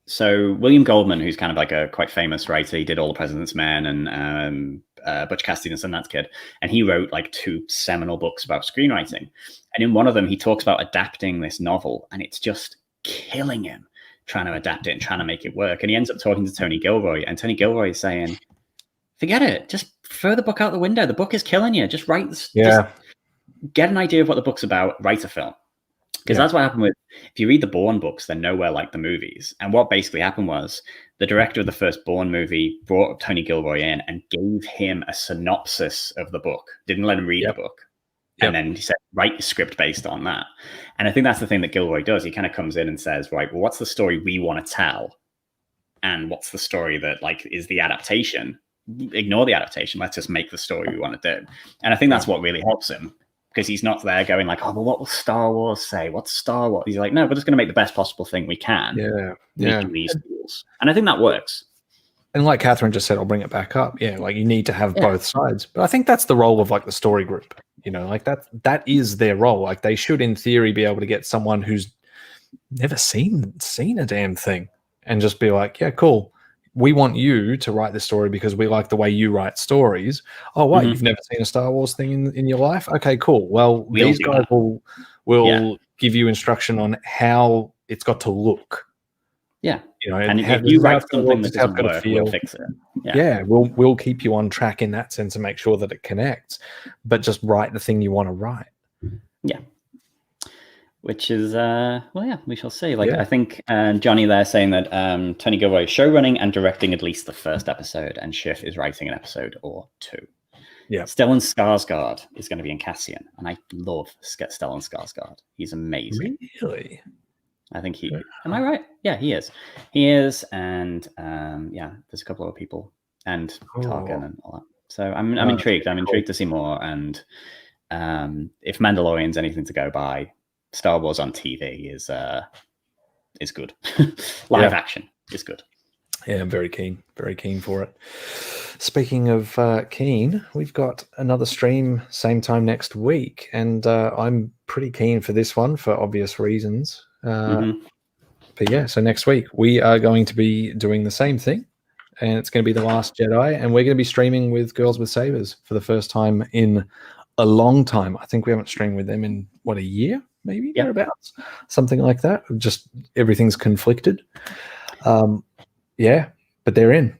so William Goldman, who's kind of like a quite famous writer, he did All the President's Men and Butch Cassidy and Sundance Kid, and he wrote like 2 seminal books about screenwriting. And in one of them, he talks about adapting this novel, and it's just killing him trying to adapt it and trying to make it work. And he ends up talking to Tony Gilroy, and Tony Gilroy is saying, forget it, just throw the book out the window. The book is killing you. Just write this. Yeah. Just get an idea of what the book's about, write a film. Because that's what happened with, if you read the Bourne books, they're nowhere like the movies. And what basically happened was the director of the first Bourne movie brought Tony Gilroy in and gave him a synopsis of the book, didn't let him read the book. And then he said, write your script based on that. And I think that's the thing that Gilroy does. He kind of comes in and says, right, well, what's the story we want to tell? And what's the story that like is the adaptation? Ignore the adaptation. Let's just make the story we want to do. And I think that's what really helps him. Because he's not there going like, oh, well, what will Star Wars say? What's Star Wars? He's like, no, we're just going to make the best possible thing we can. Making these tools. And I think that works. And like Catherine just said, I'll bring it back up. Yeah, like you need to have both sides. But I think that's the role of like the story group. You know, like that is their role. Like they should, in theory, be able to get someone who's never seen a damn thing and just be like, yeah, cool. We want you to write the story because we like the way you write stories. Oh, what? You've never seen a Star Wars thing in your life? Okay, cool. Well, these guys will give you instruction on how it's got to look. Yeah. You know, and if you write something that doesn't work, we'll fix it. Yeah, we'll keep you on track in that sense and make sure that it connects. But just write the thing you want to write. Yeah. Which is, we shall see. Like, I think Johnny there saying that Tony Gilroy is showrunning and directing at least the first episode, and Schiff is writing an episode or 2. Yeah. Stellan Skarsgård is going to be in Cassian, and I love Stellan Skarsgård. He's amazing. Really? I think he... Am I right? Yeah, he is. He is, and there's a couple other people, and Tarkin and all that. So I'm intrigued. I'm intrigued to see more, and if Mandalorian's anything to go by, Star Wars on TV is good. Live action is good. Yeah, I'm very keen for it. Speaking of keen, we've got another stream same time next week, and I'm pretty keen for this one for obvious reasons. But yeah, so next week we are going to be doing the same thing, and it's going to be The Last Jedi, and we're going to be streaming with Girls with Sabers for the first time in a long time. I think we haven't streamed with them in a year, maybe thereabouts, something like that. Just everything's conflicted. But they're in.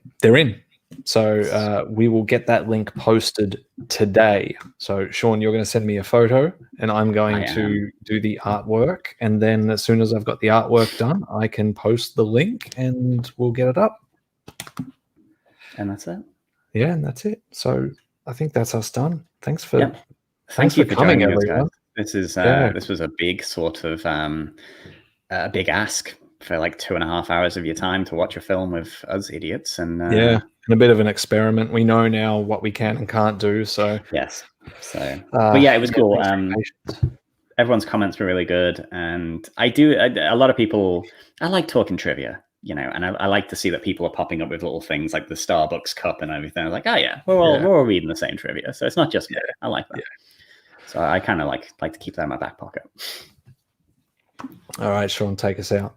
So we will get that link posted today. So Sean, you're going to send me a photo, and I'm going to do the artwork. And then as soon as I've got the artwork done, I can post the link and we'll get it up. And that's it. Yeah, and that's it. So I think that's us done. Thanks for thank you for coming, joining us, everyone. This is this was a big sort of a big ask for like 2.5 hours of your time to watch a film with us idiots, and and a bit of an experiment. We know now what we can and can't do. So yes, so but yeah, it was cool. Everyone's comments were really good, and a lot of people. I like talking trivia, you know, and I like to see that people are popping up with little things like the Starbucks cup and everything. I was like, oh yeah, we're all reading the same trivia, so it's not just me. I like that. So I kind of like to keep that in my back pocket. All right, Sean, take us out.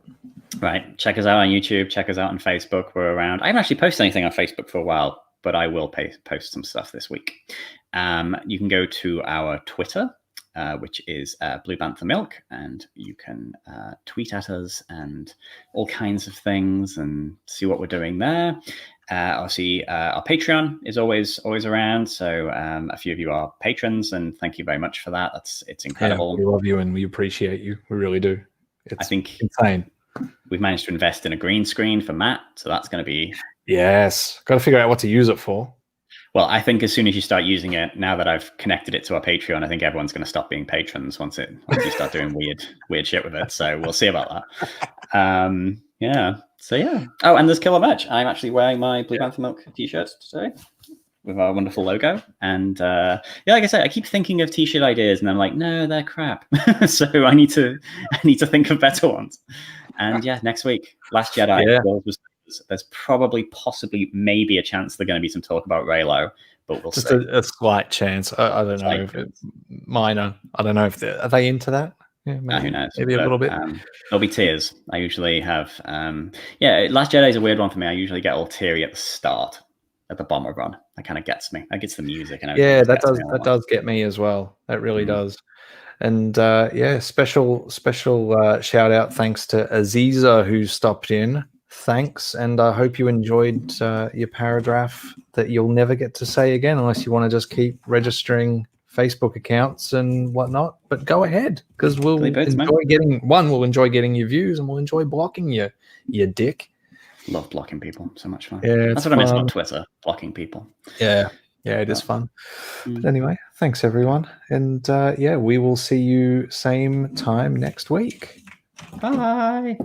Right. Check us out on YouTube. Check us out on Facebook. We're around. I haven't actually posted anything on Facebook for a while, but I will post some stuff this week. You can go to our Twitter, which is Blue Bantha Milk, and you can tweet at us and all kinds of things and see what we're doing there. Obviously, our Patreon is always around. So a few of you are patrons, and thank you very much for that. It's incredible. Yeah, we love you and we appreciate you. We really do. I think insane. We've managed to invest in a green screen for Matt, so that's going to be... Yes. Got to figure out what to use it for. Well, I think as soon as you start using it, now that I've connected it to our Patreon, I think everyone's going to stop being patrons once you start doing weird shit with it. So we'll see about that. So yeah. Oh, and there's killer merch. I'm actually wearing my Blue Bantha Milk t-shirt today with our wonderful logo. And like I said, I keep thinking of t-shirt ideas, and I'm like, no, they're crap. So I need to think of better ones. And next week, Last Jedi. Yeah. There's probably, possibly, maybe a chance there's going to be some talk about Reylo, but we'll just see. A slight chance. I don't know if it's minor. I don't know if are they into that. Yeah, Who knows? maybe a little bit. There'll be tears. I usually have. Last Jedi is a weird one for me. I usually get all teary at the start, at the bomber run. That kind of gets me. That gets the music and everything. Yeah, That does get me as well. That really does. And special shout out, thanks to Aziza who stopped in. Thanks, and I hope you enjoyed your paragraph that you'll never get to say again unless you want to just keep registering Facebook accounts and whatnot. But go ahead, because we'll enjoy getting your views, and we'll enjoy blocking you dick. Love blocking people. So much fun. Yeah, that's what I miss about Twitter. Blocking people. Yeah, it is fun. But anyway, thanks everyone, and we will see you same time next week. Bye.